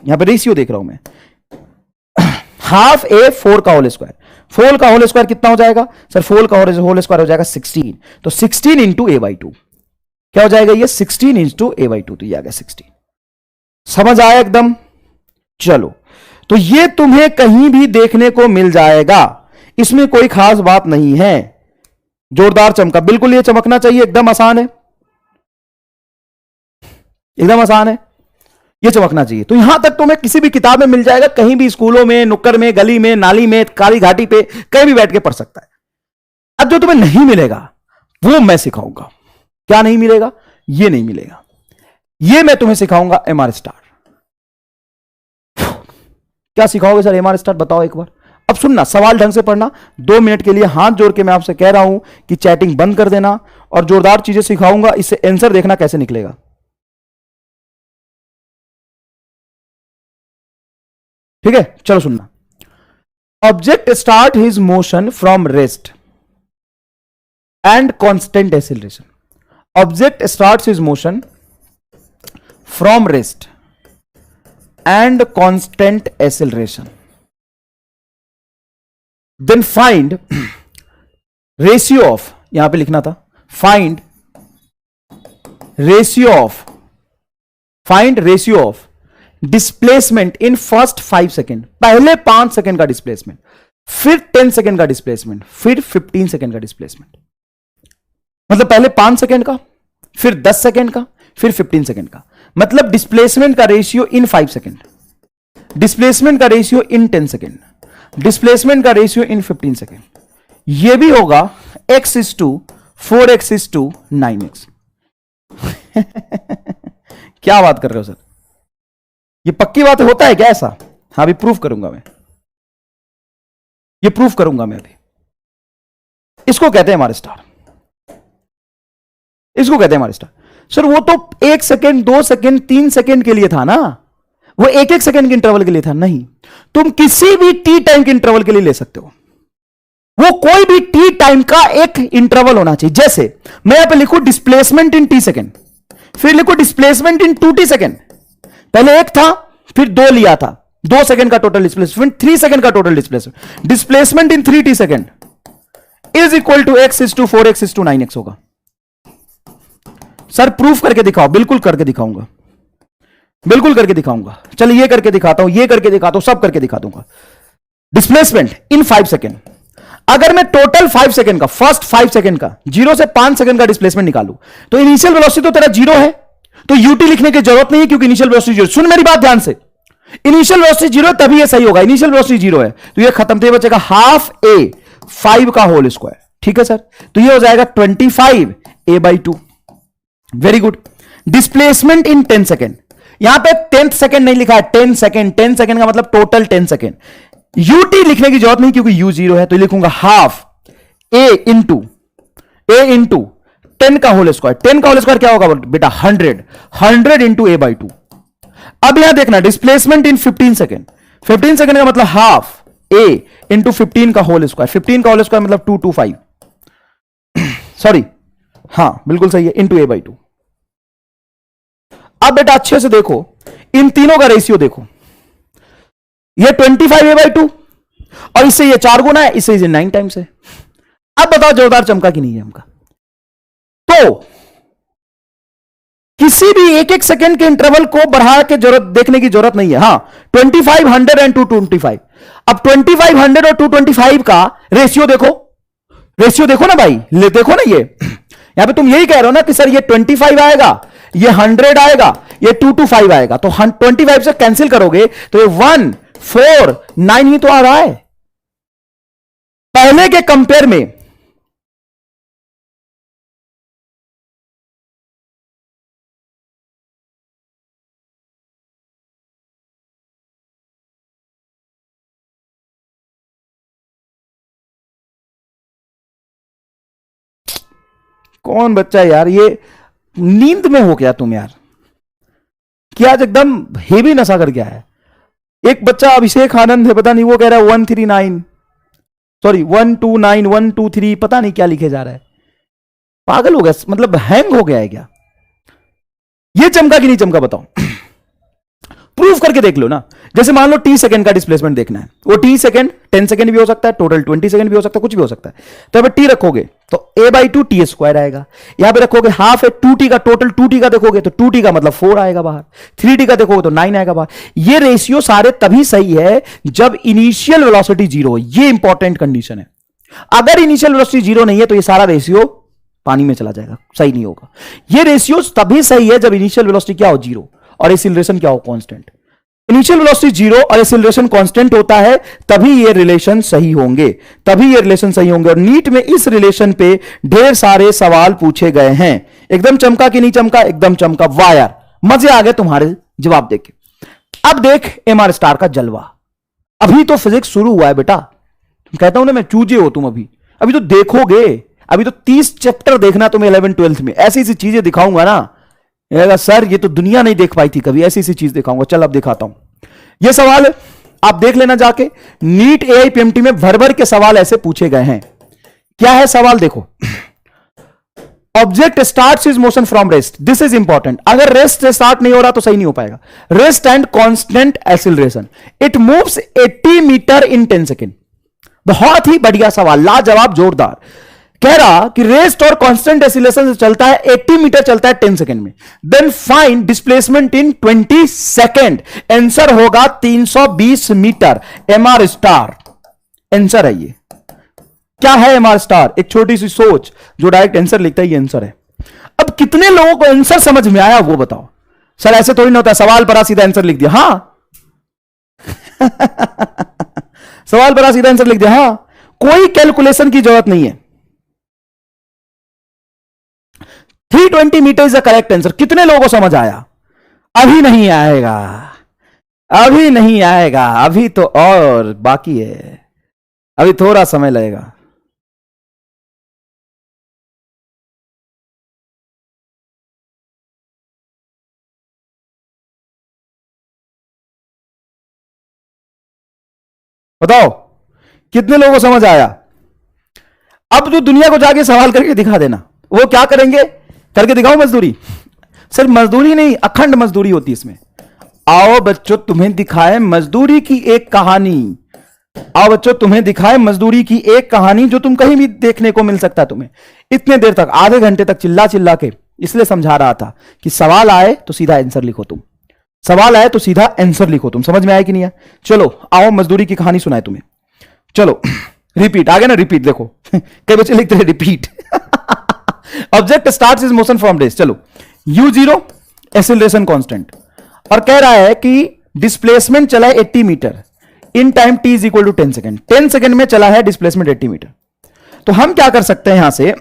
S1: यहां पे रेशियो देख रहा हूं मैं, ½ a 4 का होल स्क्वायर। 4 का होल स्क्वायर कितना हो जाएगा सर? 4 का होल स्क्वायर हो जाएगा 16। तो 16 × a/2 क्या हो जाएगा? ये 16 × a/2, तो ये आ गया 16। समझ आया एकदम? चलो, तो ये तुम्हें कहीं भी देखने को मिल जाएगा, इसमें कोई खास बात नहीं है। जोरदार चमका, बिल्कुल ये चमकना चाहिए, एकदम आसान है, एकदम आसान है, ये चमकना चाहिए। तो यहां तक तुम्हें किसी भी किताब में मिल जाएगा, कहीं भी स्कूलों में, नुक्कड़ में, गली में, नाली में, काली घाटी पे, कहीं भी बैठ के पढ़ सकता है। अब जो तुम्हें नहीं मिलेगा वो मैं सिखाऊंगा। क्या नहीं मिलेगा? ये नहीं मिलेगा, ये मैं तुम्हें सिखाऊंगा MR स्टार। क्या सिखाओगे सर MR स्टार? बताओ एक बार। अब सुनना, सवाल ढंग से पढ़ना। 2 मिनट के लिए हाथ जोड़ के मैं आपसे कह रहा हूं कि चैटिंग बंद कर देना, और जोरदार चीजें सिखाऊंगा, इससे आंसर देखना कैसे निकलेगा। ठीक है, चलो सुनना। Object start his motion from rest and constant acceleration. Object starts his motion from rest and constant acceleration, then find ratio of, यहां पे लिखना था find ratio of displacement in first 5 second. पहले 5 सेकेंड का डिस्प्लेसमेंट, फिर 10 सेकेंड का डिस्प्लेसमेंट, फिर 15 सेकेंड का डिस्प्लेसमेंट। मतलब पहले 5 सेकेंड का, फिर 10 सेकेंड का, फिर 15 सेकेंड का। मतलब डिस्प्लेसमेंट का रेशियो इन 5 सेकेंड, डिस्प्लेसमेंट का रेशियो इन 10 सेकेंड, डिस्प्लेसमेंट का रेशियो इन 15 सेकेंड। ये भी होगा x is to 4x is to 9x। क्या बात कर रहे हो सर, ये पक्की बात होता है क्या ऐसा? हाँ अभी प्रूफ करूंगा मैं, ये प्रूफ करूंगा मैं अभी। इसको कहते हैं हमारे स्टार, इसको कहते हैं हमारे स्टार। सर वो तो 1 सेकेंड 2 सेकेंड 3 सेकेंड के लिए था ना, वो 1-1 सेकेंड के इंटरवल के लिए था। नहीं, तुम किसी भी टी टाइम के इंटरवल के लिए ले सकते हो, वो कोई भी टी टाइम का एक इंटरवल होना चाहिए। जैसे मैं यहां पे लिखूं डिस्प्लेसमेंट इन टी सेकेंड, फिर लिखो डिस्प्लेसमेंट इन 2t सेकेंड। पहले एक था, फिर 2 लिया था, 2 सेकेंड का टोटल डिस्प्लेसमेंट, 3 सेकेंड का total displacement. Displacement in 3t second is equal to x is to 4x is to 9x होगा। सर प्रूफ करके दिखाओ। बिल्कुल करके दिखाऊंगा, बिल्कुल करके दिखाऊंगा। चलिए ये करके दिखाता हूं, ये करके दिखाता हूं, सब करके दिखा दूंगा। डिस्प्लेसमेंट इन 5 सेकेंड, अगर मैं टोटल 5 सेकेंड का, फर्स्ट 5 सेकेंड का 0 से 5 सेकेंड का डिस्प्लेसमेंट निकालू तो इनिशियल वेलोसिटी तो तेरा 0 है, तो यूटी लिखने की जरूरत नहीं है क्योंकि इनिशियल वेलोसिटी 0। सुन मेरी बात ध्यान से, इनिशियल वेलोसिटी 0 है तभी ये सही होगा। इनिशियल वेलोसिटी 0 है तो ये खत्म, तो ये बचेगा हाफ ए 5 का होल स्क्वायर। ठीक है सर, तो ये हो जाएगा 25a/2। Very good. Displacement in 10 second, यहां पे 10th सेकेंड नहीं लिखा है, 10 सेकेंड। 10 सेकेंड का मतलब टोटल 10 सेकेंड। यूटी लिखने की जरूरत नहीं क्योंकि यू 0 है, तो लिखूंगा हाफ ए इंटू 10 का होल स्क्वायर। 10 का होल स्क्वायर क्या होगा बेटा? 100 इंटू a/2। अब यहां देखना डिस्प्लेसमेंट इन 15 सेकेंड। 15 सेकेंड का मतलब हाफ ए इंटू 15 का होल स्क्वायर। 15 का होल स्क्वायर मतलब 225 सॉरी, हां बिल्कुल सही है, इंटू a/2। अब बेटा अच्छे से देखो, इन तीनों का रेशियो देखो, ये 25a/2 और इससे ये 4 गुना है, इससे 9 टाइम्स है। अब बताओ जोरदार चमका कि नहीं है हमका? तो किसी भी 1-1 सेकेंड के इंटरवल को बढ़ा के जरूरत देखने की जरूरत नहीं है। हां 25, 100 एंड 225। अब 25, 100 और 225 का रेशियो देखो, रेशियो देखो ना भाई, ले देखो ना। ये यहां पे तुम यही कह रहे हो ना कि सर ये 25 आएगा, ये 100 आएगा, ये 225 आएगा, तो 25 से कैंसिल करोगे तो ये 1, 4, 9 ही तो आ रहा है पहले के कंपेयर में। कौन बच्चा यार ये नींद में हो गया तुम यार, क्या आज एकदम हेवी नशा कर गया है। एक बच्चा अभिषेक आनंद है, पता नहीं, वो कह रहा है 139 सॉरी 129 123 पता नहीं क्या लिखे जा रहा है। पागल हो गया, मतलब हैंग हो गया है क्या? ये चमका कि नहीं चमका बताओ? प्रूफ करके देख लो ना। जैसे मान लो टी सेकंड का डिस्प्लेसमेंट देखना है, वो टी सेकंड 10 सेकंड भी हो सकता है, टोटल 20 सेकंड भी हो सकता है, कुछ भी हो सकता है। तो यहां पे टी रखोगे तो a/2 टी स्क्वायर आएगा। यहां पे रखोगे हाफ है 2t का, टोटल 2t का देखोगे तो 2t का मतलब 4 आएगा बाहर, 3t का देखोगे तो 9 आएगा बाहर। ये रेशियो सारे तभी सही है जब इनिशियल वेलोसिटी 0 हो। ये इंपॉर्टेंट कंडीशन है। अगर इनिशियल वेलोसिटी 0 नहीं है तो ये सारा रेशियो पानी में चला जाएगा, सही नहीं होगा। ये रेशियो तभी सही है जब इनिशियल वेलोसिटी क्या हो 0 और एक्सीलरेशन क्या हो कांस्टेंट। इनिशियल वेलोसिटी 0 और एक्सीलरेशन कांस्टेंट होता है तभी ये रिलेशन सही होंगे, तभी ये रिलेशन सही होंगे। और नीट में इस रिलेशन पे ढेर सारे सवाल पूछे गए हैं। एकदम चमका कि नहीं चमका? एकदम चमका। वाह यार, मजे आ गए तुम्हारे जवाब देके। अब देख MR स्टार का जलवा। अभी तो फिजिक्स शुरू हुआ है बेटा, कहता हूं ना मैं, चूजे हो तुम। अभी तो देखोगे, अभी तो 30 चैप्टर देखना तुम्हें 11th 12th में। ऐसी ऐसी चीजें दिखाऊंगा ना, सर ये तो दुनिया नहीं देख पाई थी कभी, ऐसी ऐसी चीज दिखाऊंगा। चल अब दिखाता हूं। ये सवाल आप देख लेना जाके, नीट AIPMT में भर भर के सवाल ऐसे पूछे गए हैं। क्या है सवाल देखो। Object starts is motion from rest, this is important. अगर रेस्ट से स्टार्ट नहीं हो रहा तो सही नहीं हो पाएगा। Rest and constant acceleration, it moves 80 metre in 10 second. बहुत ही बढ़िया सवाल, लाजवाब, जोरदार। कह रहा कि रेस्ट और कांस्टेंट एक्सीलरेशन से चलता है 80 मीटर, चलता है 10 सेकेंड में। Then find displacement in 20 second. Answer होगा 320 मीटर। MR स्टार आंसर है ये। क्या है MR स्टार? एक छोटी सी सोच, जो डायरेक्ट आंसर लिखता है ये आंसर है। अब कितने लोगों को आंसर समझ में आया वो बताओ। सर ऐसे थोड़ी ना होता है, सवाल पर सीधा आंसर लिख दिया। हाँ सवाल पर सीधा आंसर लिख दिया। हाँ, कोई कैलकुलेशन की जरूरत नहीं है। 320 metre is the correct answer. कितने लोगों को समझ आया? अभी नहीं आएगा, अभी नहीं आएगा, अभी तो और बाकी है, अभी थोड़ा समय लगेगा। बताओ कितने लोगों को समझ आया? अब जो दुनिया को जाके सवाल करके दिखा देना, वो क्या करेंगे? करके दिखाओ मजदूरी। सिर्फ मजदूरी नहीं, अखंड मजदूरी होती है इसमें। आओ बच्चों तुम्हें दिखाए मजदूरी की एक कहानी। आओ बच्चों तुम्हें दिखाए मजदूरी की एक कहानी, जो तुम कहीं भी देखने को मिल सकता है तुम्हें। इतने देर तक, आधे घंटे तक चिल्ला चिल्ला के इसलिए समझा रहा था कि सवाल आए तो सीधा आंसर लिखो तुम, सवाल आए तो सीधा आंसर लिखो तुम। समझ में आया कि नहीं आया? चलो आओ मजदूरी की कहानी सुनाए तुम्हें। चलो रिपीट आ गया ना? रिपीट देखो कई बच्चे लिखते हैं repeat. Object starts is motion from rest. चलो u0 एक्सीलरेशन कांस्टेंट, और कह रहा है कि डिस्प्लेसमेंट चला है 80 metre in time t is equal to 10 second. 10 second में चला है डिस्प्लेसमेंट 80 मीटर। तो हम क्या कर सकते हैं यहां से,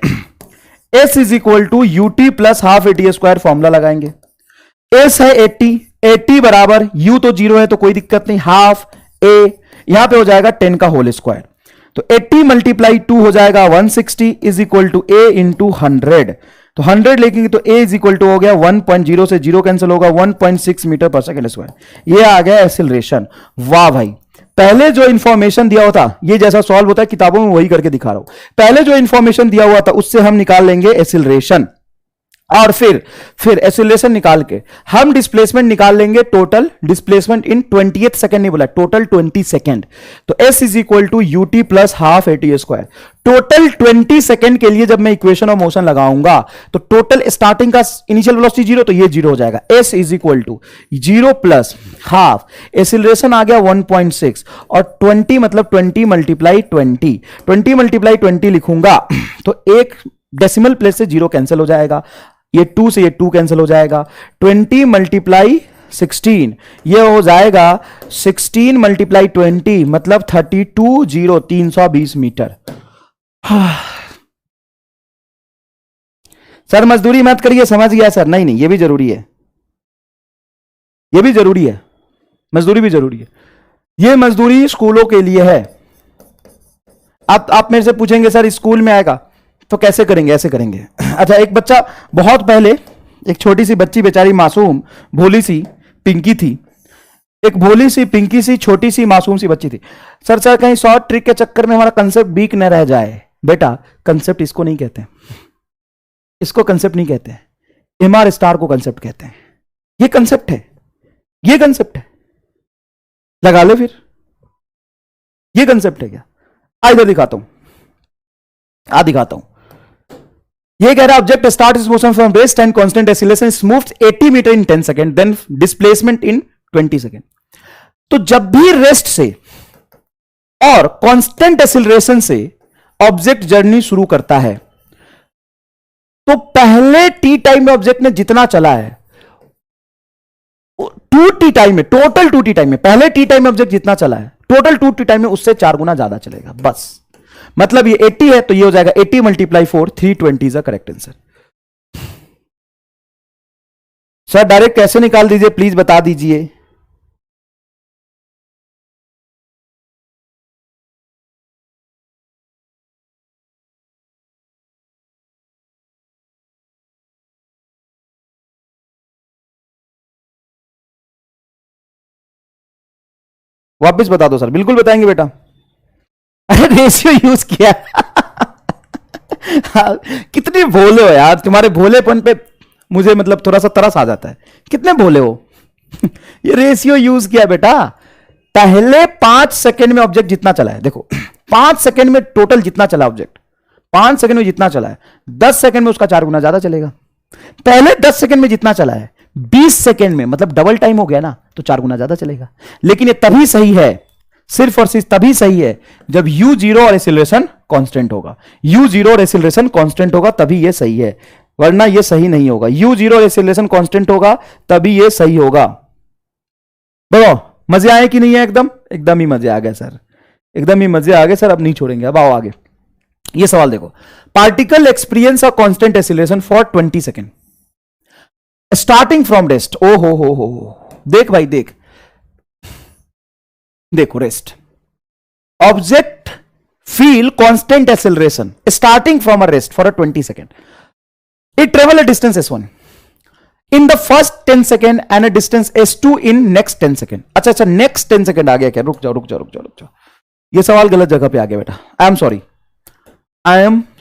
S1: s is equal to ut plus half AT square formula लगाएंगे। s है 80, 80 बराबर u तो 0 है तो कोई दिक्कत नहीं, हाफ a यहां पे हो जाएगा 10 का होल स्क्वायर। तो 80 मल्टीप्लाई 2 हो जाएगा 160 is equal to a into 100। तो 100 लेंगे तो a इज इक्वल टू हो गया 1.0 से 0 कैंसिल होगा 1.6 मीटर पर सेकेंड स्क्वायर। ये आ गया एक्सीलरेशन। वाह भाई, पहले जो इंफॉर्मेशन दिया हुआ था, ये जैसा सॉल्व होता है किताबों में वही करके दिखा रहा हूं। पहले जो इंफॉर्मेशन दिया हुआ था उससे हम निकाल लेंगे एक्सीलरेशन, और फिर एक्सीलरेशन निकाल के हम डिस्प्लेसमेंट निकाल लेंगे। Total displacement in 20th second नहीं बोला, टोटल 20 सेकंड। तो s is equal to ut plus half AT square. Total 20 second के लिए जब मैं इक्वेशन ऑफ मोशन लगाऊंगा तो टोटल स्टार्टिंग का इनिशियल वेलोसिटी 0, तो ये 0 हो जाएगा। s is equal to 0 plus half, acceleration आ गया 1.6, और 20 मतलब 20 मल्टीप्लाई 20, 20 मल्टीप्लाई 20 लिखूंगा तो एक डेसिमल प्लेस से 0 कैंसिल हो जाएगा, ये 2 से ये 2 कैंसिल हो जाएगा। 20 मल्टीप्लाई 16, ये हो जाएगा 16 मल्टीप्लाई 20 मतलब 320 मीटर। सर मजदूरी मत करिए, समझ गया सर। नहीं नहीं, ये भी जरूरी है, ये भी जरूरी है, मजदूरी भी जरूरी है। ये मजदूरी स्कूलों के लिए है। आप मेरे से पूछेंगे सर स्कूल में आएगा तो कैसे करेंगे? ऐसे करेंगे। अच्छा, एक बच्चा बहुत पहले, एक छोटी सी बच्ची बेचारी मासूम भोली सी पिंकी थी, एक भोली सी पिंकी सी छोटी सी मासूम सी बच्ची थी। सर कहीं शॉर्ट ट्रिक के चक्कर में हमारा कंसेप्ट वीक न रह जाए। बेटा कंसेप्ट इसको नहीं कहते, इसको कंसेप्ट नहीं कहते, MR स्टार को कंसेप्ट कहते हैं। ये कंसेप्ट है, ये कंसेप्ट है, लगा ले फिर। ये कंसेप्ट है क्या? इधर दिखाता हूं, दिखाता हूं। ये कह रहा है object start is motion from rest and constant acceleration is moved 80 metre in 10 second, then displacement in 20 second. तो जब भी रेस्ट से और कांस्टेंट एक्सीलरेशन से ऑब्जेक्ट जर्नी शुरू करता है तो पहले टी टाइम में ऑब्जेक्ट ने जितना चला है, 2t टाइम में, टोटल 2t टाइम में, पहले टी टाइम में ऑब्जेक्ट जितना चला है टोटल 2t टाइम में उससे 4 गुना ज्यादा चलेगा। बस मतलब ये 80 है तो ये हो जाएगा 80 multiply 4, 320 is the correct answer. Sir direct कैसे निकाल दीजिए प्लीज बता दीजिए। वापस बता दो सर। बिल्कुल बताएंगे बेटा। अरे रेशियो यूज किया। कितने भोले हो यार, तुम्हारे भोलेपन पे मुझे मतलब थोड़ा सा तरस आ जाता है। कितने भोले हो। ये रेशियो यूज किया बेटा। पहले 5 सेकंड में ऑब्जेक्ट जितना चला है, देखो 5 सेकंड में टोटल जितना चला ऑब्जेक्ट, 5 सेकंड में जितना चला है 10 सेकंड में उसका 4 गुना ज्यादा चलेगा। पहले 10 सेकंड में जितना चला है 20 सेकंड में, मतलब डबल टाइम हो गया ना, तो 4 गुना ज्यादा चलेगा। लेकिन ये तभी सही है, सिर्फ और सिर्फ तभी सही है जब u0 और एक्सीलरेशन कांस्टेंट होगा। u0 और एक्सीलरेशन कांस्टेंट होगा तभी ये सही है, वरना ये सही नहीं होगा। u0 और एक्सीलरेशन कांस्टेंट होगा तभी ये सही होगा। बोलो मजे आए कि नहीं है? एकदम एकदम ही मजे आ गए सर। एकदम ही मजे आ गए सर, अब नहीं छोड़ेंगे, अब आओ आगे। ये सवाल देखो, particle experience a constant acceleration for 20 second starting from rest. ओ हो, देख भाई देख, देखो rest, object feel constant acceleration starting from a rest for a 20 second. It travel a distance s1 in the first 10 second and a distance s2 in next 10 second. अच्छा next 10 second आ गया क्या? रुक जाओ, ये सवाल गलत जगह पे आ गया बेटा। आई एम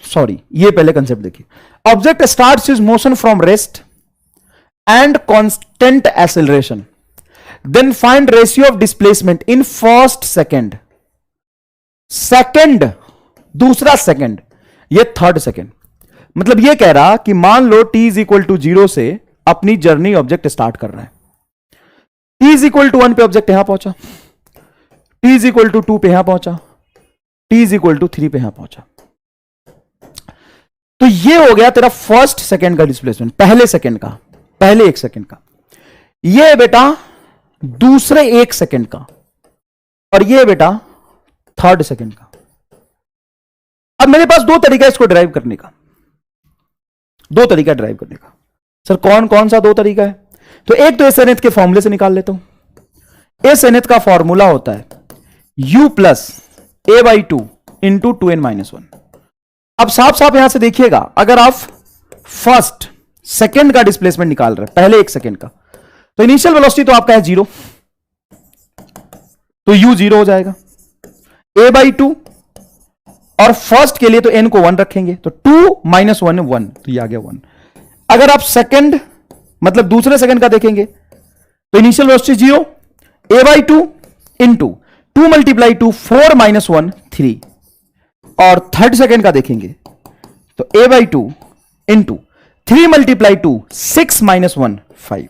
S1: सॉरी, ये पहले कंसेप्ट देखिए। Object starts is motion from rest and constant acceleration, then find ratio of displacement in first second, दूसरा सेकंड, ये थर्ड सेकंड। मतलब ये कह रहा कि मान लो t इज इक्वल टू 0 से अपनी जर्नी ऑब्जेक्ट स्टार्ट कर रहा है, t इज इक्वल टू 1 पे ऑब्जेक्ट यहां पहुंचा, t इज इक्वल टू 2 पे यहां पहुंचा, t इज इक्वल टू 3 पे यहां पहुंचा। तो ये हो गया तेरा फर्स्ट सेकंड का डिस्प्लेसमेंट, पहले एक सेकंड का। ये बेटा दूसरे एक सेकंड का, और ये बेटा थर्ड सेकंड का। अब मेरे पास दो तरीका इसको ड्राइव करने का, सर कौन कौन सा दो तरीका है? तो एक तो एस एनएथ के फॉर्मूले से निकाल लेता हूं। एस एनएथ का फॉर्मूला होता है u plus a by two into 2n-1। अब साफ यहां से देखिएगा, अगर आप फर्स्ट सेकंड का डिस्प्लेसमेंट निकाल रहे हैं, पहले एक सेकंड का, तो इनिशियल वेलोसिटी तो आपका है 0, तो u 0 हो जाएगा, a बाई टू, और फर्स्ट के लिए तो n को 1 रखेंगे, तो 2 माइनस 1 1, तो ये आ गया 1। अगर आप सेकंड मतलब दूसरे सेकंड का देखेंगे तो initial velocity 0, a by two into 2 multiply 2 4 minus 1 3, और थर्ड सेकंड का देखेंगे तो a by two into 3 multiply 2 6 minus 1 5।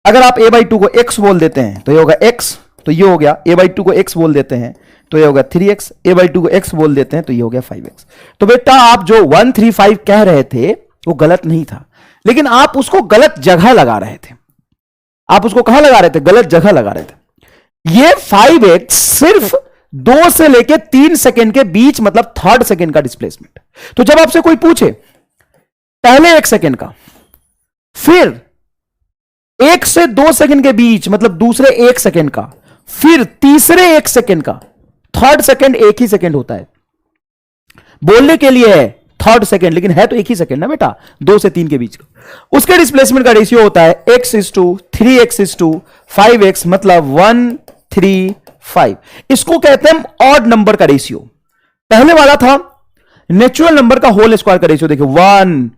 S1: अगर आप a बाई टू को x बोल देते हैं तो ये होगा x, तो ये हो गया। a बाई टू को x बोल देते हैं तो ये होगा 3x, a बाई टू को x बोल देते हैं तो ये हो गया 5x। तो बेटा आप जो 135 कह रहे थे वो गलत नहीं था, लेकिन आप उसको गलत जगह लगा रहे थे। आप उसको कहां लगा रहे थे? गलत जगह लगा रहे थे। ये 5x सिर्फ 2 से लेके 3 सेकंड के बीच, मतलब थर्ड सेकंड का डिस्प्लेसमेंट। तो जब आपसे कोई पूछे पहले एक सेकंड का, फिर 1 से 2 सेकंड के बीच मतलब दूसरे एक सेकंड का, फिर तीसरे एक सेकंड का, थर्ड सेकंड एक ही सेकंड होता है। बोलने के लिए है थर्ड सेकंड, लेकिन है तो एक ही सेकंड ना बेटा, 2 से 3 के बीच का। उसके डिस्प्लेसमेंट का रेशियो होता है x:3x:5x, मतलब 1 3 5। इसको कहते हैं ऑड नंबर का रेशियो। पहले वाला था नेचुरल नंबर का होल स्क्वायर का रेशियो। देखिए 1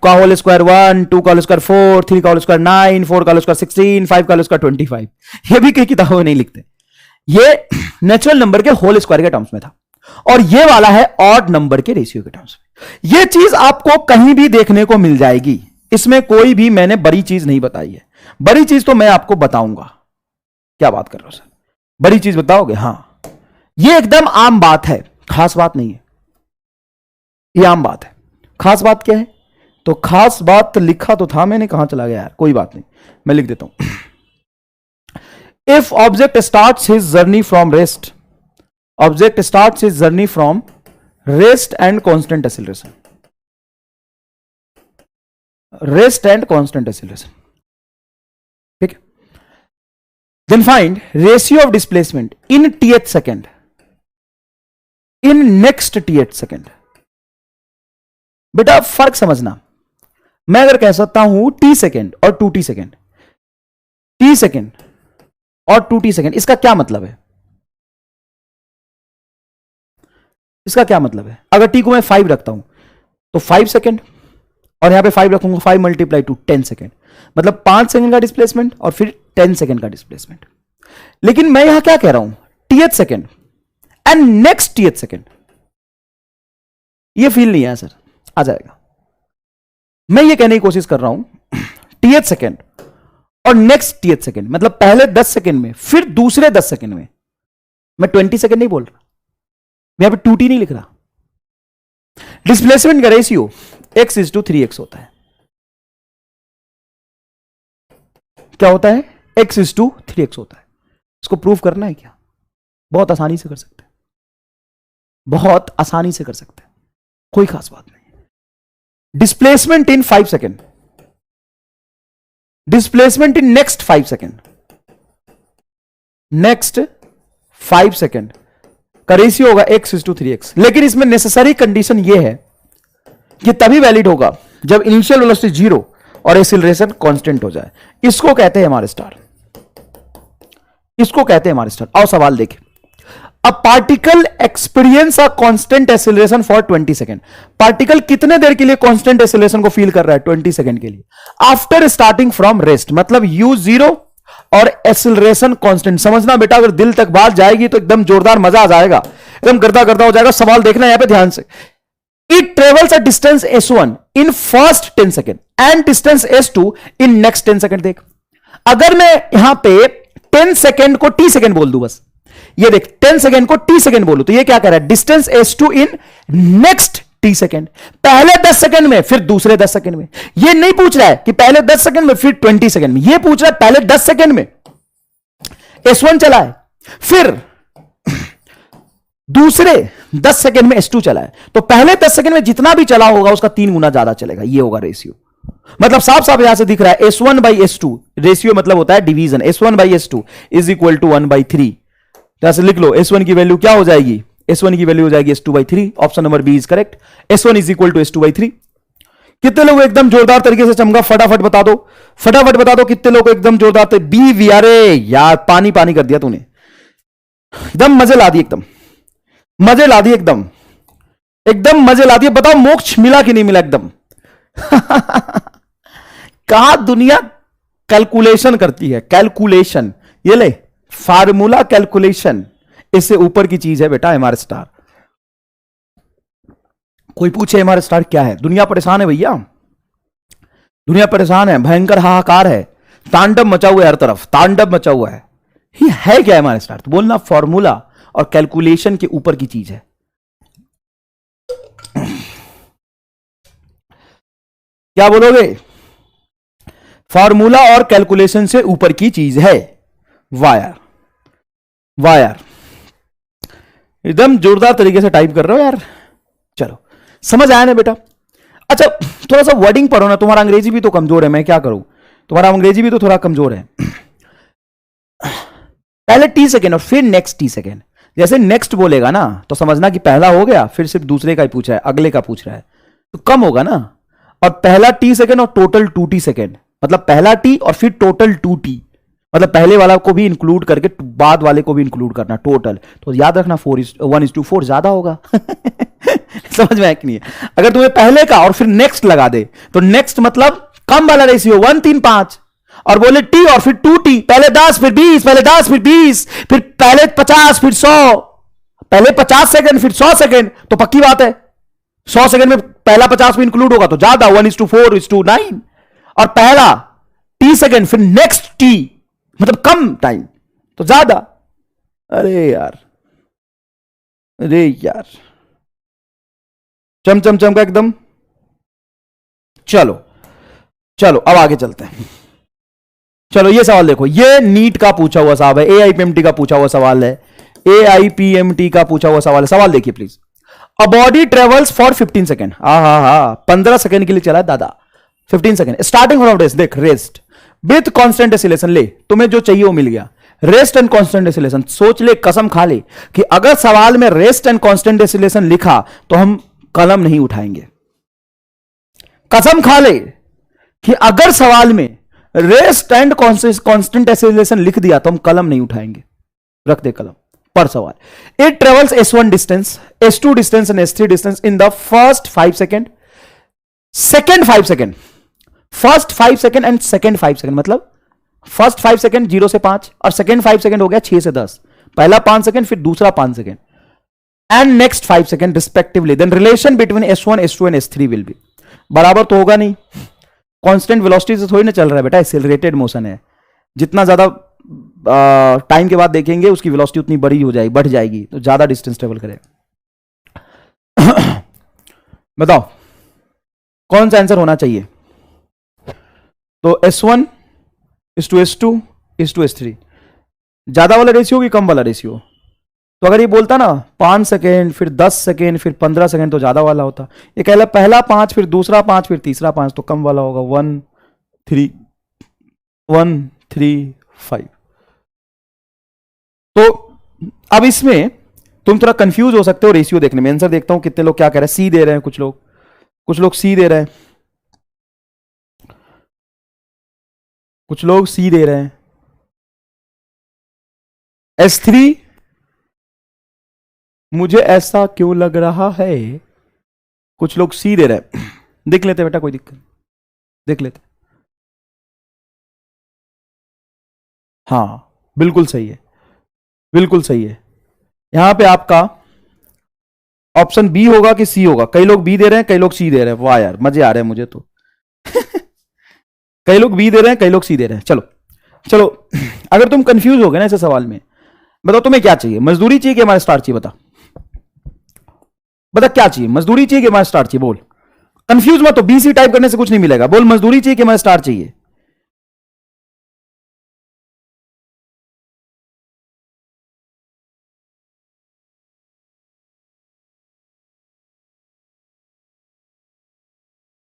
S1: का होल स्क्वायर 1, 2 का होल स्क्वायर 4, 3 का होल स्क्वायर 9, 4 का होल स्क्वायर 16, 5 का होल स्क्वायर 25। ये भी कई किताबों में नहीं लिखते। ये नेचुरल नंबर के होल स्क्वायर के टर्म्स में था, और ये वाला है ऑड नंबर के रेशियो के टर्म्स में। ये चीज आपको कहीं भी देखने को मिल जाएगी, इसमें कोई भी मैंने बड़ी चीज नहीं बताई है। बड़ी चीज तो मैं आपको बताऊंगा। क्या बात कर रहे हो सर, बड़ी चीज बताओगे? हां, ये एकदम आम बात है, खास बात नहीं है। ये आम बात है। खास बात क्या है? तो खास बात लिखा तो था मैंने, कहां चला गया यार, कोई बात नहीं, मैं लिख देता हूं। If object starts his journey from rest, object starts his journey from rest and constant acceleration, rest and constant acceleration, ठीक है। Then find ratio of displacement in th second, in next th second. बेटा फर्क समझना, मैं अगर कह सकता हूं t सेकेंड और 2t सेकेंड, t सेकेंड और 2t सेकेंड, इसका क्या मतलब है? इसका क्या मतलब है? अगर t को मैं 5 रखता हूं तो 5 सेकेंड, और यहां पे 5 रखूंगा, 5 मल्टीप्लाई टू 10 सेकेंड, मतलब 5 सेकेंड का डिस्प्लेसमेंट और फिर 10 सेकेंड का डिस्प्लेसमेंट। लेकिन मैं यहां क्या कह रहा हूं? th second and next th second. ये फील नहीं है सर, आ जाएगा। मैं ये कहने की कोशिश कर रहा हूं th सेकेंड और नेक्स्ट th सेकेंड, मतलब पहले 10 सेकेंड में, फिर दूसरे 10 सेकेंड में। मैं 20 सेकेंड नहीं बोल रहा, मैं यहां पे 2t नहीं लिख रहा। डिस्प्लेसमेंट का रेशियो x:3x होता है। क्या होता है? x:3x होता है। इसको प्रूव करना है क्या? बहुत आसानी से कर सकते हैं, बहुत आसानी से कर सकते हैं, कोई खास बात नहीं। Displacement in 5 second, displacement in next 5 second, next 5 second का रेशियो होगा x/3x। लेकिन इसमें नेसेसरी कंडीशन यह है कि तभी वैलिड होगा जब इनिशियल वेलोसिटी 0 और एक्सीलरेशन कांस्टेंट हो जाए। इसको कहते हैं हमारे स्टार, इसको कहते हैं हमारे स्टार। आओ सवाल देखें। A particle experience a constant acceleration for 20 second. Particle कितने देर के लिए कांस्टेंट एक्सीलरेशन को फील कर रहा है? 20 सेकेंड के लिए, आफ्टर स्टार्टिंग फ्रॉम रेस्ट। मतलब u0 और एक्सीलरेशन कांस्टेंट। समझना बेटा, अगर दिल तक बात जाएगी तो एकदम जोरदार मजा आ जाएगा, एकदम गर्दा गर्दा हो जाएगा। सवाल देखना यहां पे ध्यान से। It travels a distance s1 in first 10 second and distance s2 in next 10 second. देख, अगर मैं यहां पे 10 सेकेंड को t सेकेंड बोल दूं, बस ये देख 10 सेकेंड को t सेकेंड बोलूं, तो ये क्या कह रहा है? Distance s2 in next t second. पहले 10 सेकेंड में, फिर दूसरे 10 सेकेंड में। ये नहीं पूछ रहा है कि पहले 10 सेकेंड में फिर 20 सेकेंड में, ये पूछ रहा है पहले 10 सेकेंड में s1 चला है, फिर दूसरे 10 सेकेंड में s2 चला है। तो पहले 10 सेकेंड में जितना भी चला होगा उसका 3 गुना ज्यादा चलेगा। ये होगा रेशियो। मतलब साफ साफ यहां से दिख रहा है s1 by s2। रेशियो मतलब होता है division. s1 by s2 is equal to 1/3। जैसे लिख लो, s1 की वैल्यू क्या हो जाएगी? s1 की वैल्यू हो जाएगी s2/3। Option number B is correct. s1 is equal to s2/3। कितने लोग एकदम जोरदार तरीके से चमका? फटाफट बता दो, फटाफट बता दो कितने लोग एकदम जोरदार। बी वी, अरे यार पानी पानी कर दिया तूने, एकदम मजे ला दिए, एकदम मजे ला दिए, एकदम एकदम मजे ला दिए। बताओ मोक्ष मिला कि नहीं मिला? एकदम कहा दुनिया कैलकुलेशन करती है, कैलकुलेशन। ये ले फार्मूला कैलकुलेशन, इससे ऊपर की चीज है बेटा एमआर स्टार। कोई पूछे एमआर स्टार क्या है? दुनिया परेशान है भैया, दुनिया परेशान है, भयंकर हाहाकार है, तांडव मचा हुआ है, हर तरफ तांडव मचा हुआ है। ये है क्या एमआर स्टार? तो बोलना फॉर्मूला और कैलकुलेशन के ऊपर की चीज है। क्या बोलोगे? फॉर्मूला और कैलकुलेशन से ऊपर की चीज है। वायर, वायर एकदम जोरदार तरीके से टाइप कर रहे हो यार। चलो समझ आया ना बेटा? अच्छा थोड़ा सा वर्डिंग पढ़ो ना, तुम्हारा अंग्रेजी भी तो कमजोर है, मैं क्या करूं? तुम्हारा अंग्रेजी भी तो थोड़ा कमजोर है। पहले टी सेकेंड और फिर नेक्स्ट टी सेकेंड। जैसे नेक्स्ट बोलेगा ना तो समझना कि पहला हो गया, फिर सिर्फ दूसरे का ही पूछा है, अगले का पूछ रहा है, तो कम होगा ना। और पहला टी सेकेंड और टोटल 2t सेकेंड, मतलब पहला टी और फिर टोटल 2t, मतलब पहले वाला को भी इंक्लूड करके बाद वाले को भी इंक्लूड करना टोटल। तो याद रखना 1:4 ज्यादा होगा। समझ में आया कि नहीं? अगर तुम्हें पहले का और फिर नेक्स्ट लगा दे तो नेक्स्ट मतलब कम वाला रेशियो 1, 3, 5, और बोले टी और फिर 2t, पहले 10 फिर 20, पहले 10 फिर 20, फिर पहले 50 फिर 100, पहले 50 सेकंड फिर 100 सेकंड, तो पक्की बात है 100 सेकंड में पहला 50 भी इंक्लूड होगा तो ज्यादा 1:4:9। और पहला टी सेकंड फिर नेक्स्ट टी मतलब कम टाइम तो ज्यादा। अरे यार, अरे यार, चम चम चम का एकदम। चलो चलो अब आगे चलते हैं। चलो ये सवाल देखो, ये नीट का पूछा हुआ सवाल है, एआईपीएमटी का पूछा हुआ सवाल है, एआईपीएमटी का पूछा हुआ सवाल है। सवाल देखिए please. A body travels for 15 second, हा 15 सेकेंड के लिए चला है दादा, 15 सेकेंड स्टार्टिंग फ्रॉम रेस्ट। देख रेस्ट विथ कांस्टेंट एक्सीलरेशन, ले तुम्हें जो चाहिए वो मिल गया। रेस्ट एंड कांस्टेंट एक्सीलरेशन, सोच ले, कसम खा ले कि अगर सवाल में रेस्ट एंड कांस्टेंट एक्सीलरेशन लिखा तो हम कलम नहीं उठाएंगे। कसम खा ले कि अगर सवाल में रेस्ट एंड कांस्टेंट एक्सीलरेशन लिख दिया तो हम कलम नहीं उठाएंगे। रख दे कलम पर सवाल। It travels s1 distance, s2 distance and s3 distance in the first 5 second, second 5 second, first 5 second and second 5 second. मतलब फर्स्ट 5 सेकेंड 0 से 5 और सेकेंड 5 सेकेंड हो गया 6 से 10। पहला 5 सेकेंड फिर दूसरा 5 second and next 5 second respectively. Then relation between s1, s2 and s3 will be. बराबर तो होगा नहीं, कांस्टेंट वेलोसिटी से थोड़ी ना चल रहा है बेटा, एक्सेलरेटेड मोशन है। जितना ज्यादा टाइम के बाद देखेंगे उसकी वेलोसिटी उतनी बड़ी हो जाएगी, बढ़ जाएगी, तो ज्यादा डिस्टेंस ट्रेवल करेगा। बताओ कौन सा आंसर होना चाहिए? तो s1 is to s2 is to s3, ज्यादा वाला रेशियो कि कम वाला रेशियो? तो अगर ये बोलता ना 5 सेकेंड, फिर 10 सेकेंड, फिर 15 सेकेंड, तो ज्यादा वाला होता। ये कहला पहला 5, फिर दूसरा 5, फिर तीसरा 5, तो कम वाला होगा। 1 3 1 3 5। तो अब इसमें तुम थोड़ा कंफ्यूज हो सकते हो रेशियो देखने में। आंसर देखता हूं कितने लोग क्या कह रहे हैं। सी दे रहे हैं कुछ लोग सी दे रहे हैं, कुछ लोग सी दे रहे हैं। S3, मुझे ऐसा क्यों लग रहा है। कुछ लोग सी दे रहे हैं। देख लेते बेटा, कोई दिक्कत, देख लेते। हाँ बिल्कुल सही है, बिल्कुल सही है। यहां पे आपका ऑप्शन बी होगा कि सी होगा। कई लोग बी दे रहे हैं, कई लोग सी दे रहे हैं। वाह यार, मजे आ रहे हैं मुझे तो। कई लोग बी दे रहे हैं, कई लोग सी दे रहे हैं। चलो चलो, अगर तुम कंफ्यूज हो गए ना ऐसे सवाल में, बताओ तुम्हें क्या चाहिए। मजदूरी चाहिए कि हमारा स्टार चाहिए? बता बता, क्या चाहिए? मजदूरी चाहिए कि हमारा स्टार चाहिए? बोल, कंफ्यूज मत। तो बीसी टाइप करने से कुछ नहीं मिलेगा। बोल, मजदूरी चाहिए कि हमारा स्टार चाहिए?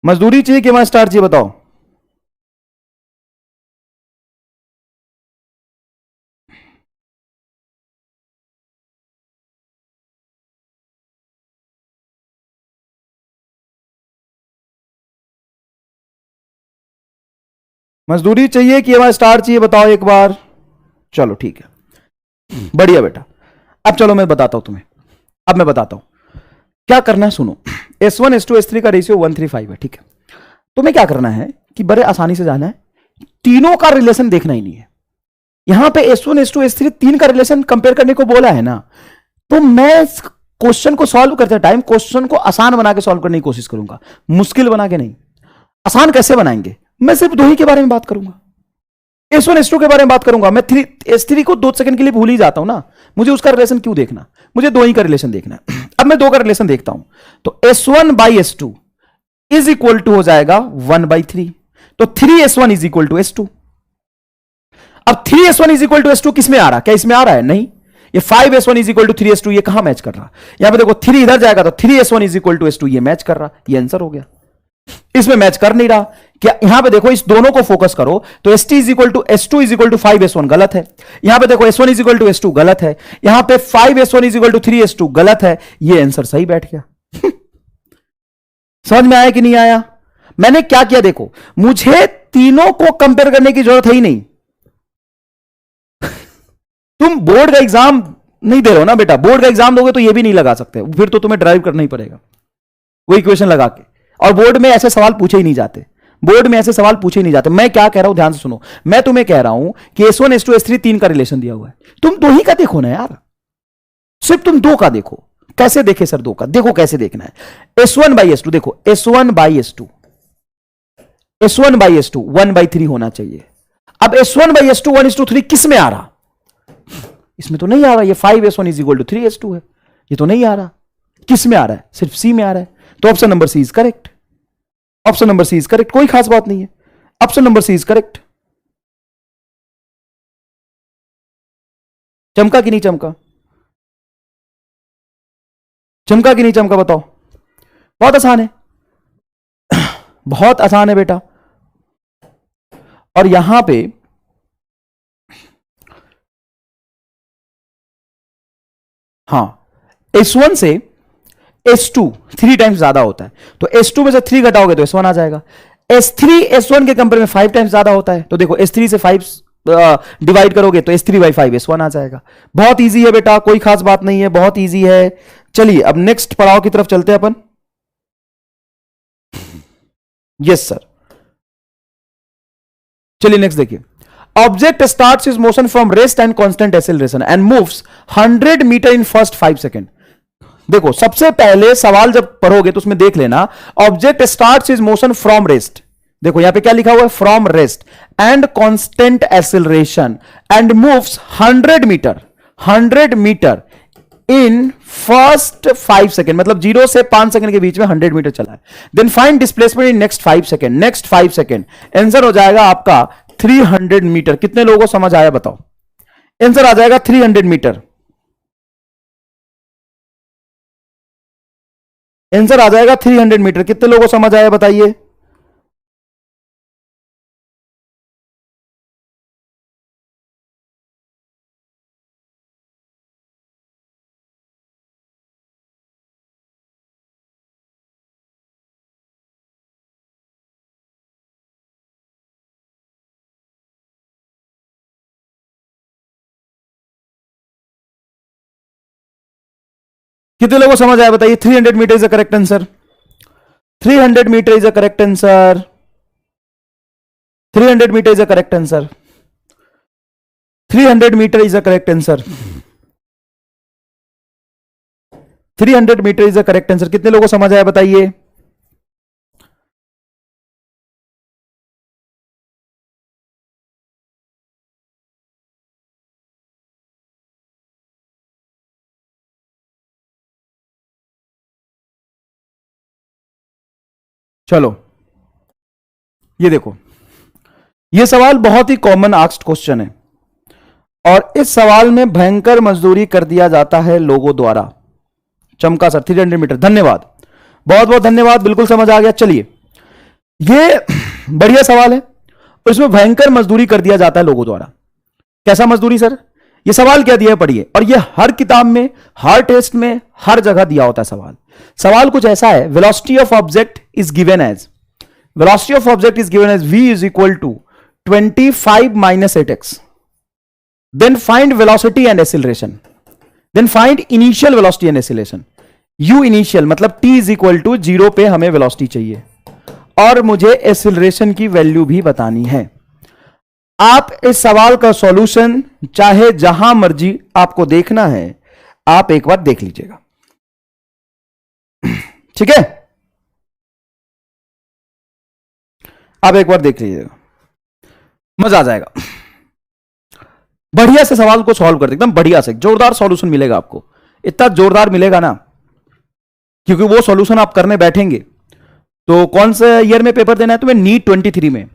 S1: मजदूरी चाहिए कि हमारा स्टार चाहिए? बताओ। मजदूरी चाहिए कि हमारा स्टार चाहिए? बताओ एक बार। चलो ठीक है, बढ़िया बेटा। अब चलो मैं बताता हूं तुम्हें। अब मैं बताता हूं क्या करना है, सुनो। S1 S2 S3 का रेशियो 1:3:5 है, ठीक है। तुम्हें क्या करना है कि बड़े आसानी से जाना है, तीनों का रिलेशन देखना ही नहीं है। यहां पे S1 S2 S3 तीन का रिलेशन कंपेयर करने को बोला है ना, तो मैं क्वेश्चन को सॉल्व करते टाइम क्वेश्चन को आसान बना के सॉल्व करने की कोशिश करूंगा, मुश्किल बना के नहीं। आसान कैसे बनाएंगे? मैं सिर्फ दो ही के बारे में बात करूंगा। S1 S2 के बारे में बात करूंगा। मैं S3 को 2 सेकंड के लिए भूल ही जाता हूं ना। मुझे उसका रिलेशन क्यों देखना? मुझे दो ही का रिलेशन देखना है। अब मैं दो का रिलेशन देखता हूं, तो S1/S2 इज इक्वल टू हो जाएगा 1/3। तो 3S1 is equal to S2। अब 3S1 is equal to S2 किस में आ रहा? क्या इसमें आ रहा है? नहीं। ये 5S1 is equal to 3S2, ये कहां मैच कर रहा? यहां पे देखो 3 इधर जाएगा तो 3S1 is equal to S2, ये मैच कर रहा। ये आंसर हो गया। इसमें मैच कर नहीं रहा। क्या यहां पे देखो, इस दोनों को फोकस करो तो ST is equal to S2 is equal to 5S1 गलत है। यहां पे देखो S1 is equal to S2 गलत है। यहां पे 5S1 is equal to 3S2 गलत है। ये आंसर सही बैठ गया। समझ में आया कि नहीं आया? मैंने क्या किया देखो, मुझे तीनों को कंपेयर करने की जरूरत है ही नहीं। तुम बोर्ड का एग्जाम नहीं दे रहे हो ना बेटा। बोर्ड का एग्जाम दोगे तो ये भी नहीं लगा सकते, फिर तो तुम्हें ड्राइव करना ही पड़ेगा वो इक्वेशन लगा के। और बोर्ड में ऐसे सवाल पूछे ही नहीं जाते। बोर्ड में ऐसे सवाल पूछे ही नहीं जाते। मैं क्या कह रहा हूं, ध्यान से सुनो। मैं तुम्हें कह रहा हूं कि S1 S2 S3 तीन का रिलेशन दिया हुआ है, तुम दो ही का देखो ना यार। सिर्फ तुम दो का देखो। कैसे देखे सर? दो का देखो कैसे देखना है। S1/S2 देखो, S1/S2 S1/S2 1/3 होना चाहिए। अब S1/S2 1:3 किस में आ रहा? इसमें तो नहीं आ रहा। ये 5S1 is equal to 3S2 है, ये तो नहीं आ रहा। किस में आ रहा है? सिर्फ सी में आ रहा है। तो option number C is correct. Option number C is correct, कोई खास बात नहीं है। Option number C is correct. चमका कि नहीं चमका? चमका कि नहीं चमका? बताओ। बहुत आसान है, बहुत आसान है बेटा। और यहां पे हाँ, S1 से S2 3 टाइम्स ज्यादा होता है, तो S2 में से 3 घटाओगे तो S1 आ जाएगा। S3 S1 के कंपेयर में 5 टाइम्स ज्यादा होता है, तो देखो S3 से 5 डिवाइड करोगे तो S3/5 S1 आ जाएगा। बहुत इजी है बेटा, कोई खास बात नहीं है, बहुत इजी है। चलिए अब नेक्स्ट पड़ाव की तरफ चलते हैं अपन। यस सर, चलिए नेक्स्ट देखिए। Object starts is motion from rest and constant acceleration and moves 100 metre in first 5 second. देखो सबसे पहले सवाल जब पढ़ोगे तो उसमें देख लेना, object starts is motion from rest. देखो यहां पे क्या लिखा हुआ है? From rest and constant acceleration and moves 100 metre in first 5 second, मतलब 0 से 5 सेकेंड के बीच में 100 मीटर चला है। Then find displacement in next 5 second. Next 5 second answer हो जाएगा आपका 300 मीटर। कितने लोगों को समझ आया बताओ? आंसर आ जाएगा 300 मीटर। आंसर आ जाएगा 300 मीटर। कितने लोगों को समझ आया बताइए? कितने लोगों को समझ आया बताइए? 300 metre is the correct answer. 300 metre is the correct answer. 300 metre is the correct answer. 300 metre is the correct answer. 300 metre is the correct answer. कितने लोगों को समझ आया बताइए? चलो ये देखो, ये सवाल बहुत ही कॉमन आस्क्ड क्वेश्चन है और इस सवाल में भयंकर मजदूरी कर दिया जाता है लोगों द्वारा। चमका सर 300 मीटर, धन्यवाद, बहुत बहुत धन्यवाद, बिल्कुल समझ आ गया। चलिए, ये बढ़िया सवाल है और इसमें भयंकर मजदूरी कर दिया जाता है लोगों द्वारा। कैसा मजदूरी सर? ये सवाल क्या दिया है पढ़िए, और ये हर किताब में, हर टेस्ट में, हर जगह दिया होता है सवाल। सवाल कुछ ऐसा है, velocity of object is given as, velocity of object is given as v is equal to 25 minus 8x, then find velocity and acceleration, then find initial velocity and acceleration. u initial मतलब t इज इक्वल टू 0 पे हमें वेलोसिटी चाहिए और मुझे एक्सीलरेशन की वैल्यू भी बतानी है। आप इस सवाल का सॉल्यूशन चाहे जहां मर्जी आपको देखना है, आप एक बार देख लीजिएगा, ठीक है? आप एक बार देख लीजिएगा, मजा आ जाएगा। बढ़िया से सवाल को सॉल्व कर दे, एकदम बढ़िया से जोरदार सॉल्यूशन मिलेगा आपको, इतना जोरदार मिलेगा ना, क्योंकि वो सॉल्यूशन आप करने बैठेंगे तो कौन से ईयर में पेपर देना है तुम्हें? नीट 23 में,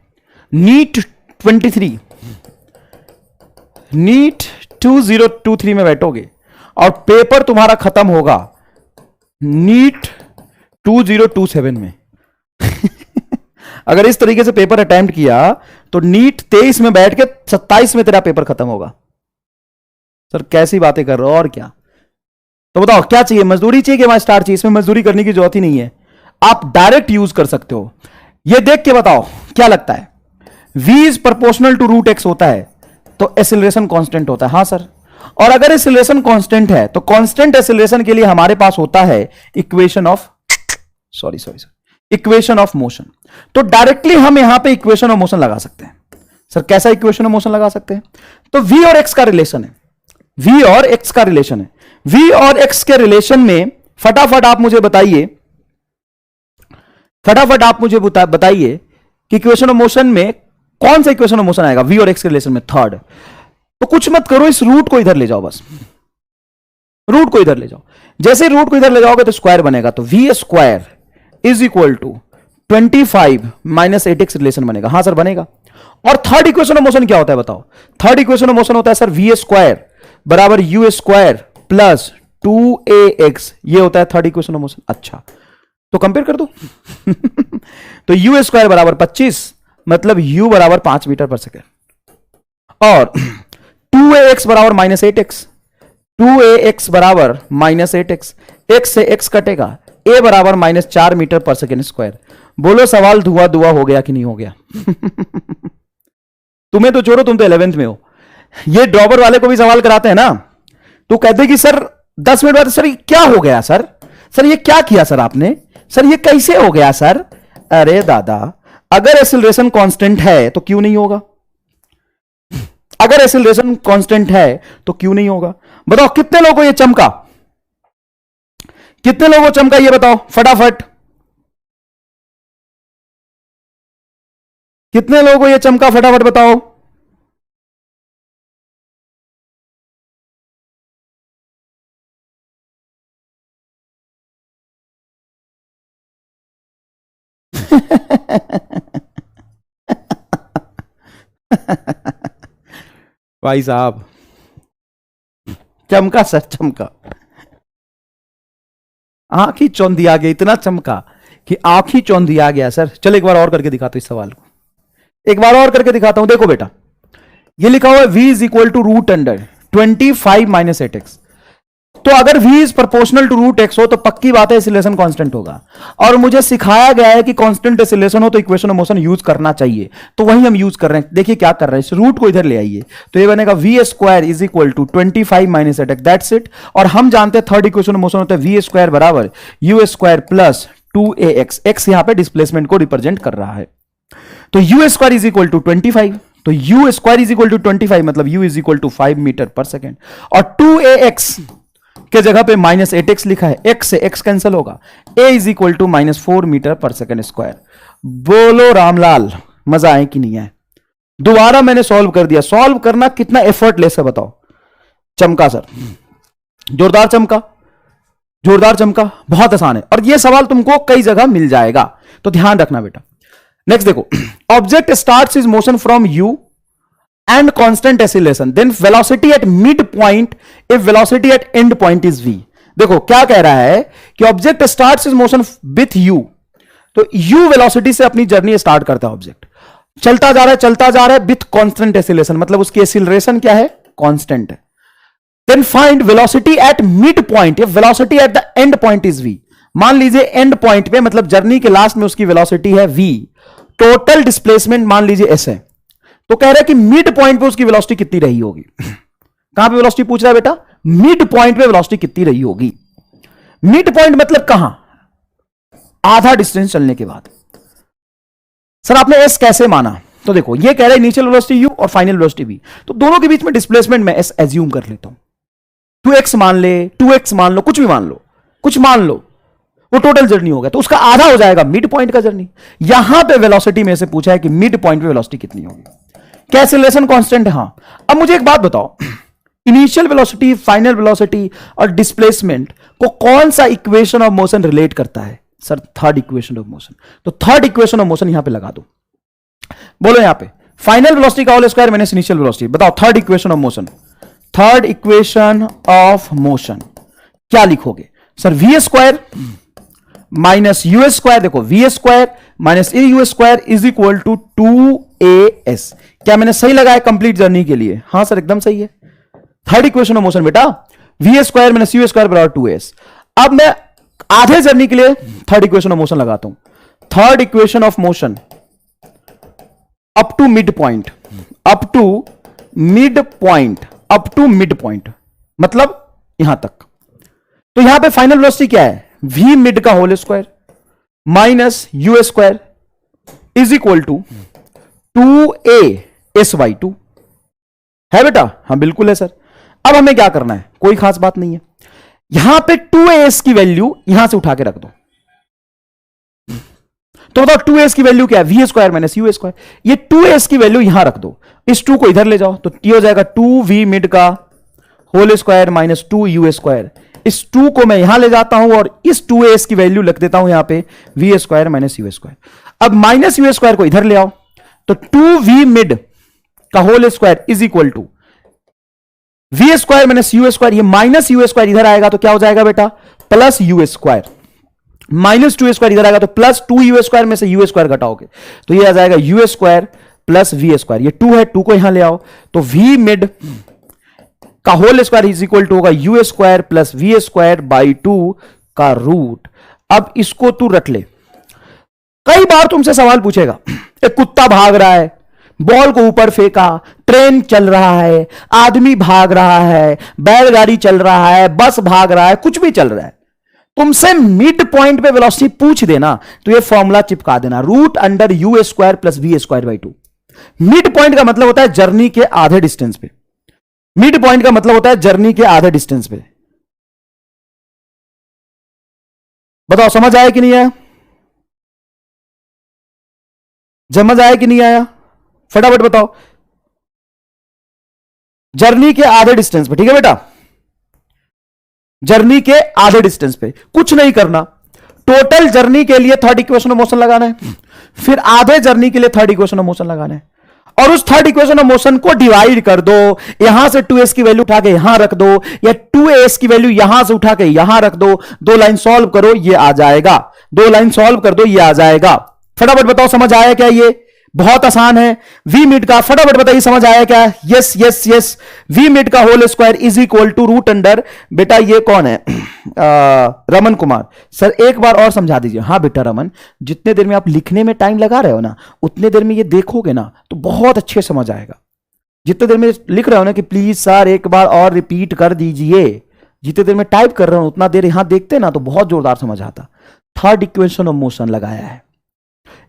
S1: नीट 23, नीट 2023 में बैठोगे और पेपर तुम्हारा खत्म होगा नीट 2027 में। अगर इस तरीके से पेपर अटेम्प्ट किया तो नीट 23 में बैठ के 27 में तेरा पेपर खत्म होगा। सर कैसी बातें कर रहे हो, और क्या? तो बताओ क्या चाहिए? मजदूरी चाहिए कि वहां स्टार चाहिए? इसमें मजदूरी करने की जरूरत ही नहीं है, आप डायरेक्ट यूज कर सकते हो। ये देख के बताओ क्या लगता है? v is proportional to root x होता है तो एक्सीलरेशन कांस्टेंट होता है। हां सर, और अगर एक्सीलरेशन कांस्टेंट है तो कांस्टेंट एक्सीलरेशन के लिए हमारे पास होता है equation of, sorry sorry sir, equation of motion. तो डायरेक्टली हम यहां पे इक्वेशन ऑफ मोशन लगा सकते हैं। सर कैसा इक्वेशन ऑफ मोशन लगा सकते हैं? तो v और x का रिलेशन है, v और x का रिलेशन है, v और x के रिलेशन में फटाफट आप मुझे बताइए, फटाफट आप मुझे बताइए कि इक्वेशन ऑफ मोशन में कौन सा इक्वेशन ऑफ मोशन आएगा v और x के रिलेशन में? थर्ड। तो कुछ मत करो, इस रूट को इधर ले जाओ, बस रूट को इधर ले जाओ। जैसे रूट को इधर ले जाओगे तो स्क्वायर बनेगा, तो v square is equal to 25 minus 8x relation बनेगा। हां सर बनेगा। और थर्ड इक्वेशन ऑफ मोशन क्या होता है बताओ? थर्ड इक्वेशन ऑफ मोशन होता है सर v स्क्वायर बराबर u स्क्वायर प्लस 2ax, ये होता है थर्ड इक्वेशन ऑफ मोशन। अच्छा, तो कंपेयर कर दो। तो u स्क्वायर बराबर 25 मतलब u बराबर 5 मीटर पर सेकेंड, और 2ax बराबर माइनस 8x, 2ax बराबर माइनस 8x, x से x कटेगा, a बराबर minus 4 metre per second square. बोलो सवाल धुआं धुआं हो गया कि नहीं हो गया? तुम्हें तो छोड़ो, तुम तो 11th में हो। ये ड्रॉपर वाले को भी सवाल कराते हैं ना, तो कहते कि सर 10 मिनट बाद, सर ये क्या हो गया सर, सर ये क्या किया सर आपने, सर ये कैसे हो गया सर? अरे दादा, अगर एक्सीलरेशन कांस्टेंट है तो क्यों नहीं होगा? अगर एक्सीलरेशन कांस्टेंट है तो क्यों नहीं होगा? बताओ कितने लोगों को ये चमका, कितने लोगों को चमका, ये बताओ फटाफट, कितने लोगों को ये चमका, फटाफट बताओ। भाई साहब चमका सर, चमका। आंख ही चौंधिया गया, इतना चमका कि आंख ही चौंधिया गया सर। चलो एक बार और करके दिखाता हूं इस सवाल को, एक बार और करके दिखाता हूं। देखो बेटा, ये लिखा हुआ है v is equal to root under 25 minus 8x। तो अगर v is proportional to root x हो तो पक्की बात है एक्सीलरेशन कांस्टेंट होगा। और मुझे सिखाया गया है कि कांस्टेंट एक्सीलरेशन हो तो इक्वेशन ऑफ मोशन यूज करना चाहिए, तो वही हम यूज कर रहे हैं। देखिए क्या कर रहे हैं, इस रूट को इधर ले आइए, तो ये बनेगा v square is equal to 25 minus 8x, that's it. और हम जानते हैं थर्ड इक्वेशन ऑफ मोशन होता है v स्क्वायर बराबर u square plus 2ax। x यहां पे डिस्प्लेसमेंट को रिप्रेजेंट कर रहा है। तो u square is equal to 25, तो u square is equal to 25 मतलब u is equal to 5 metre per second. और 2ax के जगह पे माइनस 8x लिखा है, x से x कैंसिल होगा, a is equal to minus 4 metre per second square. बोलो रामलाल, मजा आए कि नहीं आए? दोबारा मैंने सॉल्व कर दिया। सॉल्व करना कितना एफर्टलेस है बताओ? चमका सर, जोरदार चमका, जोरदार चमका, बहुत आसान है। और ये सवाल तुमको कई जगह मिल जाएगा, तो ध्यान रखना बेटा। नेक्स्ट देखो, object starts is motion from you and constant acceleration, then velocity at mid point if velocity at end point is v। देखो क्या कह रहा है कि object starts is motion with u, तो u वेलोसिटी से अपनी जर्नी स्टार्ट करता है। ऑब्जेक्ट चलता जा रहा है, चलता जा रहा है विथ कांस्टेंट एक्सीलरेशन, मतलब उसकी एक्सीलरेशन क्या है? कांस्टेंट है। Then find velocity at mid point, if velocity at the end point is v। मान लीजिए एंड पॉइंट पे, मतलब जर्नी के लास्ट में उसकी वेलोसिटी है v, टोटल डिस्प्लेसमेंट मान लीजिए s है। तो कह रहा है कि मिड पॉइंट पे उसकी वेलोसिटी कितनी रही होगी। कहां पे वेलोसिटी पूछ रहा है बेटा? मिड पॉइंट पे वेलोसिटी कितनी रही होगी। मिड पॉइंट मतलब कहां? आधा डिस्टेंस चलने के बाद। सर आपने एस कैसे माना? तो देखो ये कह रहा है इनिशियल वेलोसिटी यू और फाइनल वेलोसिटी वी, तो दोनों के बीच में डिस्प्लेसमेंट में एस एज्यूम कर लेता हूं। 2x मान ले, 2x मान लो, कुछ भी मान लो, कुछ मान लो, वो टोटल जर्नी हो गया, तो उसका आधा हो जाएगा मिड पॉइंट का जर्नी। यहां पे वेलोसिटी में से पूछा है कि मिड पॉइंट पे वेलोसिटी कितनी होगी। क्या एक्सीलरेशन कांस्टेंट है? हां। अब मुझे एक बात बताओ, इनिशियल वेलोसिटी, फाइनल वेलोसिटी और डिस्प्लेसमेंट को कौन सा इक्वेशन ऑफ मोशन रिलेट करता है? Sir third equation of motion. तो थर्ड इक्वेशन ऑफ मोशन यहां पे लगा दो। बोलो यहां पे फाइनल वेलोसिटी का whole square minus initial velocity. बताओ third equation of motion, third equation of motion क्या लिखोगे? Sir v square minus u square, देखो v square minus a u square is equal to 2as। क्या मैंने सही लगाया कंप्लीट जर्नी के लिए? हां सर एकदम सही है। थर्ड इक्वेशन ऑफ मोशन बेटा v square minus u square बराबर 2as। अब मैं आधे जर्नी के लिए थर्ड इक्वेशन ऑफ मोशन लगाता हूं। Third equation of motion up to mid point, up to mid point, up to mid point मतलब यहां तक। तो यहां पे फाइनल वेलोसिटी क्या है? v मिड का whole square minus u square is equal to 2a/2 है बेटा? हाँ बिल्कुल है सर। अब हमें क्या करना है? कोई खास बात नहीं है। यहां पे 2as की वैल्यू यहां से उठा के रख दो। तो बताओ 2as की वैल्यू क्या है? V square minus u square. ये 2as की वैल्यू यहां रख दो, इस 2 को इधर ले जाओ, तो ये हो जाएगा 2v मिड का whole square minus 2u square. इस 2 को मैं यहां ले जाता हूं और इस 2as की वैल्यू लिख देता हूं यहां पे v square minus u square. अब माइनस यू स्क्वायर को इधर ले आओ, तो 2v मिड का whole square is equal to v square minus u square. ये माइनस यू स्क्वायर इधर आएगा तो क्या हो जाएगा बेटा? Plus u square. Minus 2 square इधर आएगा तो प्लस 2u स्क्वायर में से यू स्क्वायर घटाओगे तो ये आ जाएगा u square plus v square. ये 2 है, 2 को यहां ले आओ, तो v मिड का whole square is equal to होगा u square plus v square by 2 का रूट। अब इसको तू रट ले। कई बार तुमसे सवाल पूछेगा, एक कुत्ता भाग रहा है, बॉल को ऊपर फेंका, ट्रेन चल रहा है, आदमी भाग रहा है, बैलगाड़ी चल रहा है, बस भाग रहा है, कुछ भी चल रहा है, तुमसे मिड पॉइंट पे वेलोसिटी पूछ देना तो ये फॉर्मूला चिपका देना, root under u square plus v square by 2। Mid point का मतलब होता है जर्नी के आधे डिस्टेंस पे। मिड पॉइंट का मतलब होता है जर्नी के आधे डिस्टेंस पे। बताओ समझ आया कि नहीं आया? समझ आया कि नहीं आया? फटाफट बताओ। जर्नी के आधे डिस्टेंस पे, ठीक है बेटा? जर्नी के आधे डिस्टेंस पे कुछ नहीं करना, टोटल जर्नी के लिए थर्ड इक्वेशन ऑफ मोशन लगाना है, फिर आधे जर्नी के लिए थर्ड इक्वेशन ऑफ मोशन लगाना है, और उस थर्ड इक्वेशन ऑफ मोशन को डिवाइड कर दो, यहां से 2s की वैल्यू उठा के यहां रख दो, या 2as की वैल्यू यहां से उठा के यहां रख दो, दो लाइन सॉल्व करो, ये आ जाएगा। दो लाइन सॉल्व कर दो, ये आ जाएगा। फटाफट बताओ समझ आया क्या? ये बहुत आसान है। वी मिड का फटाफट बताइए समझ आया क्या? Yes yes yes. V mid का whole square is equal to root under, बेटा ये कौन है? रमन कुमार सर, एक बार और समझा दीजिए। हाँ बेटा रमन, जितने देर में आप लिखने में टाइम लगा रहे हो ना, उतने देर में ये देखोगे ना तो बहुत अच्छे समझ आएगा। जितने देर में लिख रहे हो ना कि प्लीज सर एक बार और रिपीट कर दीजिए, जितने देर में टाइप कर रहे हो उतना देर यहां देखते ना तो बहुत जोरदार समझ आता। थर्ड इक्वेशन ऑफ मोशन लगाया है।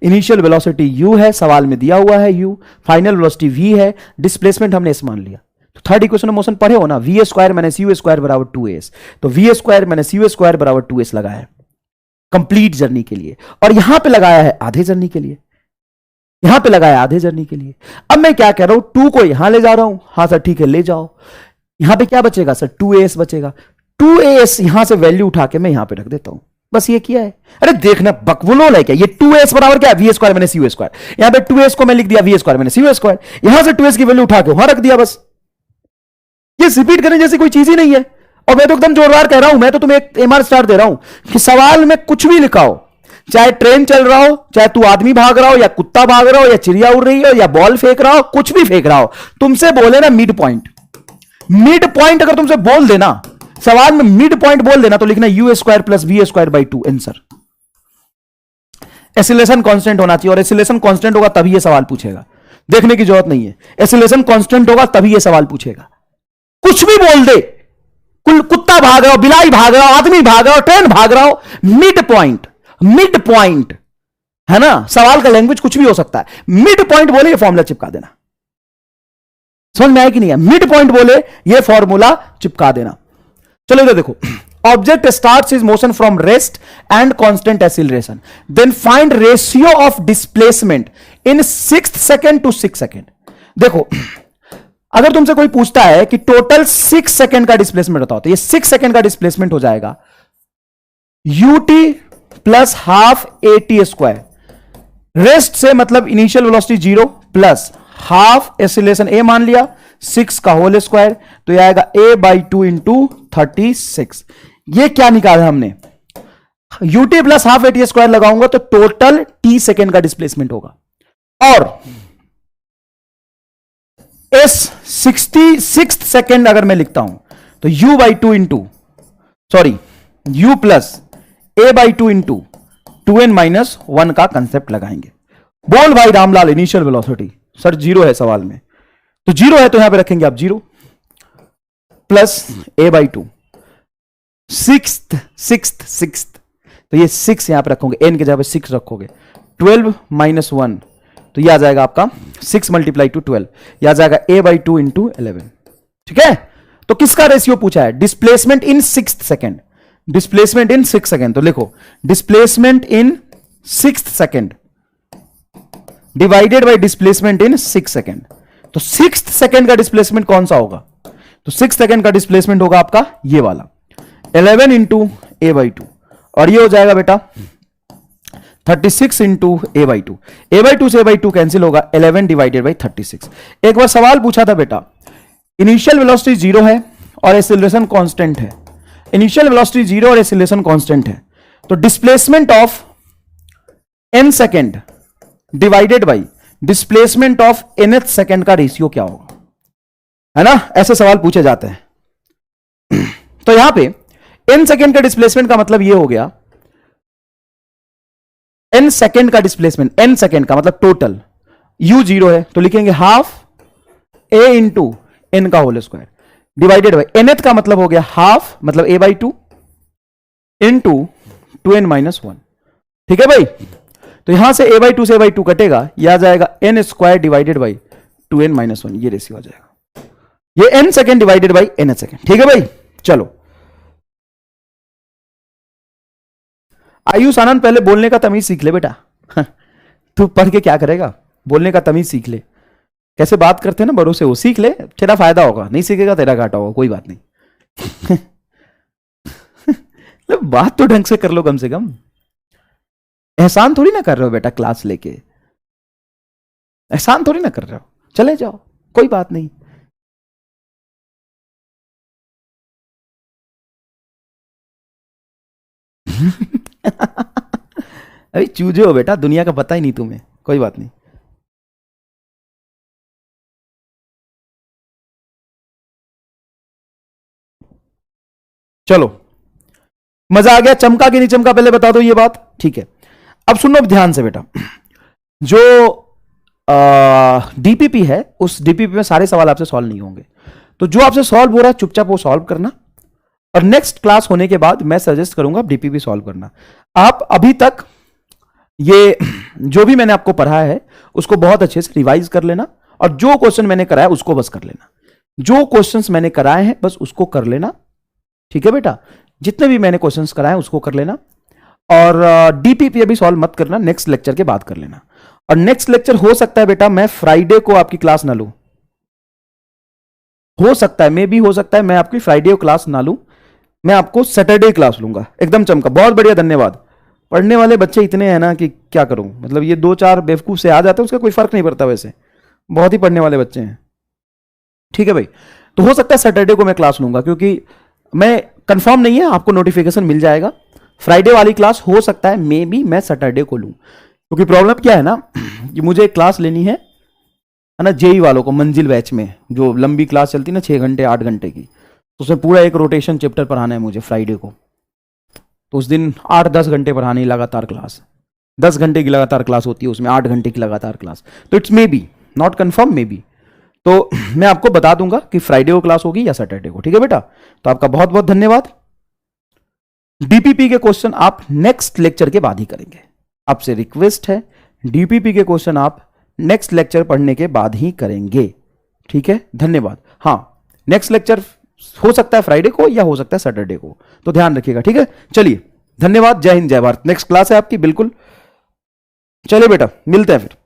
S1: इनिशियल वेलोसिटी u है, सवाल में दिया हुआ है u, फाइनल वेलोसिटी v है, डिस्प्लेसमेंट हमने s मान लिया। तो थर्ड इक्वेशन ऑफ मोशन पढ़े हो ना, v square minus u square बराबर 2s, तो v square minus u square बराबर 2s लगाया है कंप्लीट जर्नी के लिए, और यहां पे लगाया है आधे जर्नी के लिए, यहां पे लगाया आधे जर्नी के लिए। अब मैं क्या कह रहा हूं, 2 को यहां ले जा रहा हूं। हाँ सर ठीक है ले जाओ। यहां पे क्या बचेगा सर? 2as बचेगा। 2as यहां से वैल्यू उठा के मैं यहां पे रख देता हूं, बस ये किया है। अरे देखना बकवुलोल है क्या? ये 2s बराबर क्या है? V square minus u square. यहां पे 2s को मैं लिख दिया v square minus u square, यहां से 2s की वैल्यू उठा के वहां रख दिया, बस। ये रिपीट करने जैसी कोई चीज ही नहीं है। और मैं तो एकदम जोरदार कह रहा हूं, मैं तो तुम्हें एक एमआर स्टार दे रहा हूं कि सवाल में कुछ भी लिखा हो, चाहे ट्रेन चल रहा हो, चाहे तू आदमी भाग रहा हो, या कुत्ता भाग रहा हो, या चिड़िया उड़ रही हो, या बॉल फेंक रहा हो, कुछ भी फेंक रहा हो, तुमसे बोले ना मिड पॉइंट, मिड पॉइंट अगर तुमसे बोल देना, सवाल में मिड पॉइंट बोल देना, तो लिखना u square plus v square by 2 answer. Acceleration constant होना चाहिए, और एसिलेशन कांस्टेंट होगा तभी ये सवाल पूछेगा, देखने की जरूरत नहीं है। एसिलेशन कांस्टेंट होगा तभी ये सवाल पूछेगा। कुछ भी बोल दे, कुत्ता भाग रहा हो, बिलाई भाग रहा हो, आदमी भाग रहा हो, ट्रेन भाग रहा हो, मिड पॉइंट, मिड पॉइंट है ना, सवाल का लैंग्वेज कुछ भी हो सकता है। मिड पॉइंट बोले ये फॉर्मूला चिपका देना। समझ में आया कि नहीं है? मिड पॉइंट बोले ये फॉर्मूला चिपका देना। चलो इधर देखो, object starts is motion from rest and constant acceleration, then find ratio of displacement in 6th second to 6 second. देखो अगर तुमसे कोई पूछता है कि टोटल 6 सेकेंड का डिस्प्लेसमेंट बताओ, तो ये 6 सेकेंड का डिस्प्लेसमेंट हो जाएगा ut plus half at square. Rest से मतलब initial velocity 0 plus half acceleration a मान लिया, 6 का होल स्क्वायर, तो यह आएगा a बाई 2 इंटू 36। ये क्या निकाला हमने? ut plus half at square लगाऊंगा तो टोटल t सेकेंड का डिस्प्लेसमेंट होगा। और s 66 सेकेंड अगर मैं लिखता हूं तो u by 2 into sorry u plus a by 2 into 2n minus 1 का कंसेप्ट लगाएंगे। बोल भाई रामलाल, इनिशियल वेलोसिटी सर 0 है सवाल में, तो 0 है तो यहां पे रखेंगे आप 0 प्लस a बाई 2, सिक्स्थ, तो ये 6 यहां पे रखोगे, n के जगह पे 6 रखोगे, 12 माइनस 1, तो यह आ जाएगा आपका 6 मल्टीप्लाई टू 12, यह आ जाएगा a बाई 2 इंटू 11। ठीक है, तो किसका रेशियो पूछा है? Displacement in 6th second, displacement in 6 second, तो लिखो displacement in 6th second divided by displacement in 6 second. तो 6th सेकेंड का डिस्प्लेसमेंट कौन सा होगा? तो 6 सेकेंड का डिस्प्लेसमेंट होगा आपका ये वाला 11 इंटू ए बाई 2, और ये हो जाएगा बेटा 36 into A by 2, A by 2 से ए बाई 2 कैंसिल होगा, 11 डिवाइडेड बाई 36। एक बार सवाल पूछा था बेटा, इनिशियल वेलोसिटी 0 है और एक्सीलरेशन कांस्टेंट है, इनिशियल वेलोसिटी 0 और एक्सीलरेशन कांस्टेंट है, तो displacement of n second divided by displacement of nth second का रेशियो क्या होगा? है ना, ऐसे सवाल पूछे जाते हैं। तो यहां पे n सेकेंड का डिस्प्लेसमेंट का मतलब ये हो गया, n सेकेंड का डिस्प्लेसमेंट, n सेकेंड का मतलब टोटल, u 0 है तो लिखेंगे हाफ a इंटू n का whole square divided by nth का मतलब हो गया हाफ मतलब a by 2 into 2n minus 1। ठीक है भाई, तो यहां से a बाई 2 से a बाई 2 कटेगा, यह आ जाएगा n square divided by 2n minus 1, ये रेशियो आ जाएगा, ये n second divided by n second. ठीक है भाई, चलो आयुष आनंद, पहले बोलने का तमीज सीख ले बेटा। तू पढ़ के क्या करेगा, बोलने का तमीज सीख ले, कैसे बात करते हैं ना बड़ों से, वो सीख ले, तेरा फायदा होगा, नहीं सीखेगा तेरा घाटा होगा, कोई बात नहीं। बात तो ढंग से कर लो, कम से कम एहसान थोड़ी ना कर रहे हो बेटा, क्लास लेके एहसान थोड़ी ना कर रहे हो, चले जाओ, कोई बात नहीं। अभी चूजे हो बेटा, दुनिया का पता ही नहीं तुम्हें, कोई बात नहीं। चलो, मजा आ गया? चमका कि नहीं चमका पहले बता दो ये बात, ठीक है। अब सुनो अब ध्यान से बेटा, जो डीपीपी है, उस डीपीपी में सारे सवाल आपसे सॉल्व नहीं होंगे, तो जो आपसे सॉल्व हो रहा है चुपचाप वो सॉल्व करना, और नेक्स्ट क्लास होने के बाद मैं सजेस्ट करूंगा आप डीपीपी सॉल्व करना। आप अभी तक ये जो भी मैंने आपको पढ़ाया है उसको बहुत अच्छे से रिवाइज कर लेना, और जो क्वेश्चन मैंने कराया उसको बस कर लेना, जो क्वेश्चंस मैंने कराए हैं बस उसको कर लेना, ठीक है बेटा? जितने भी मैंने क्वेश्चंस कराए उसको कर लेना, और डीपीपी अभी सॉल्व मत करना, नेक्स्ट लेक्चर के बाद कर लेना। और नेक्स्ट लेक्चर हो सकता है बेटा मैं फ्राइडे को आपकी क्लास ना लूं, हो सकता है, मे भी हो सकता है मैं आपकी फ्राइडे को क्लास ना लूं, मैं आपको सैटरडे क्लास लूंगा। एकदम चमका, बहुत बढ़िया, धन्यवाद। पढ़ने वाले बच्चे इतने हैं ना कि क्या करूं, मतलब ये 2-4 बेवकूफ से आ जाते हैं, उसका कोई फर्क नहीं पड़ता, वैसे बहुत ही पढ़ने वाले बच्चे हैं, ठीक है भाई? तो हो सकता है सैटरडे को मैं क्लास लूंगा, क्योंकि मैं कंफर्म नहीं है, आपको नोटिफिकेशन मिल जाएगा। फ्राइडे वाली क्लास हो सकता है मे बी मैं सैटरडे को लूं, क्योंकि प्रॉब्लम क्या है ना कि मुझे एक क्लास लेनी है ना, जेई वालों को मंजिल बैच में जो लंबी क्लास चलती है ना 6 घंटे 8 घंटे की, तो उसमें पूरा एक रोटेशन चैप्टर पढ़ाना है मुझे फ्राइडे को, तो उस दिन 8-10 घंटे पढ़ानी लगातार क्लास, 10 घंटे की लगातार क्लास होती है, उसमें 8 घंटे की लगातार क्लास, तो it's may be, not confirm, may be. तो मैं आपको बता दूंगा कि फ्राइडे को क्लास होगी या सैटरडे को, ठीक है बेटा? तो आपका बहुत बहुत धन्यवाद। डीपीपी के क्वेश्चन आप नेक्स्ट लेक्चर के बाद ही करेंगे, आपसे रिक्वेस्ट है, डीपीपी के क्वेश्चन आप नेक्स्ट लेक्चर पढ़ने के बाद ही करेंगे, ठीक है? धन्यवाद। हाँ, नेक्स्ट लेक्चर हो सकता है फ्राइडे को या हो सकता है सैटरडे को, तो ध्यान रखिएगा, ठीक है? चलिए, धन्यवाद, जय हिंद जय भारत। नेक्स्ट क्लास है आपकी, बिल्कुल। चलिए बेटा, मिलते हैं फिर।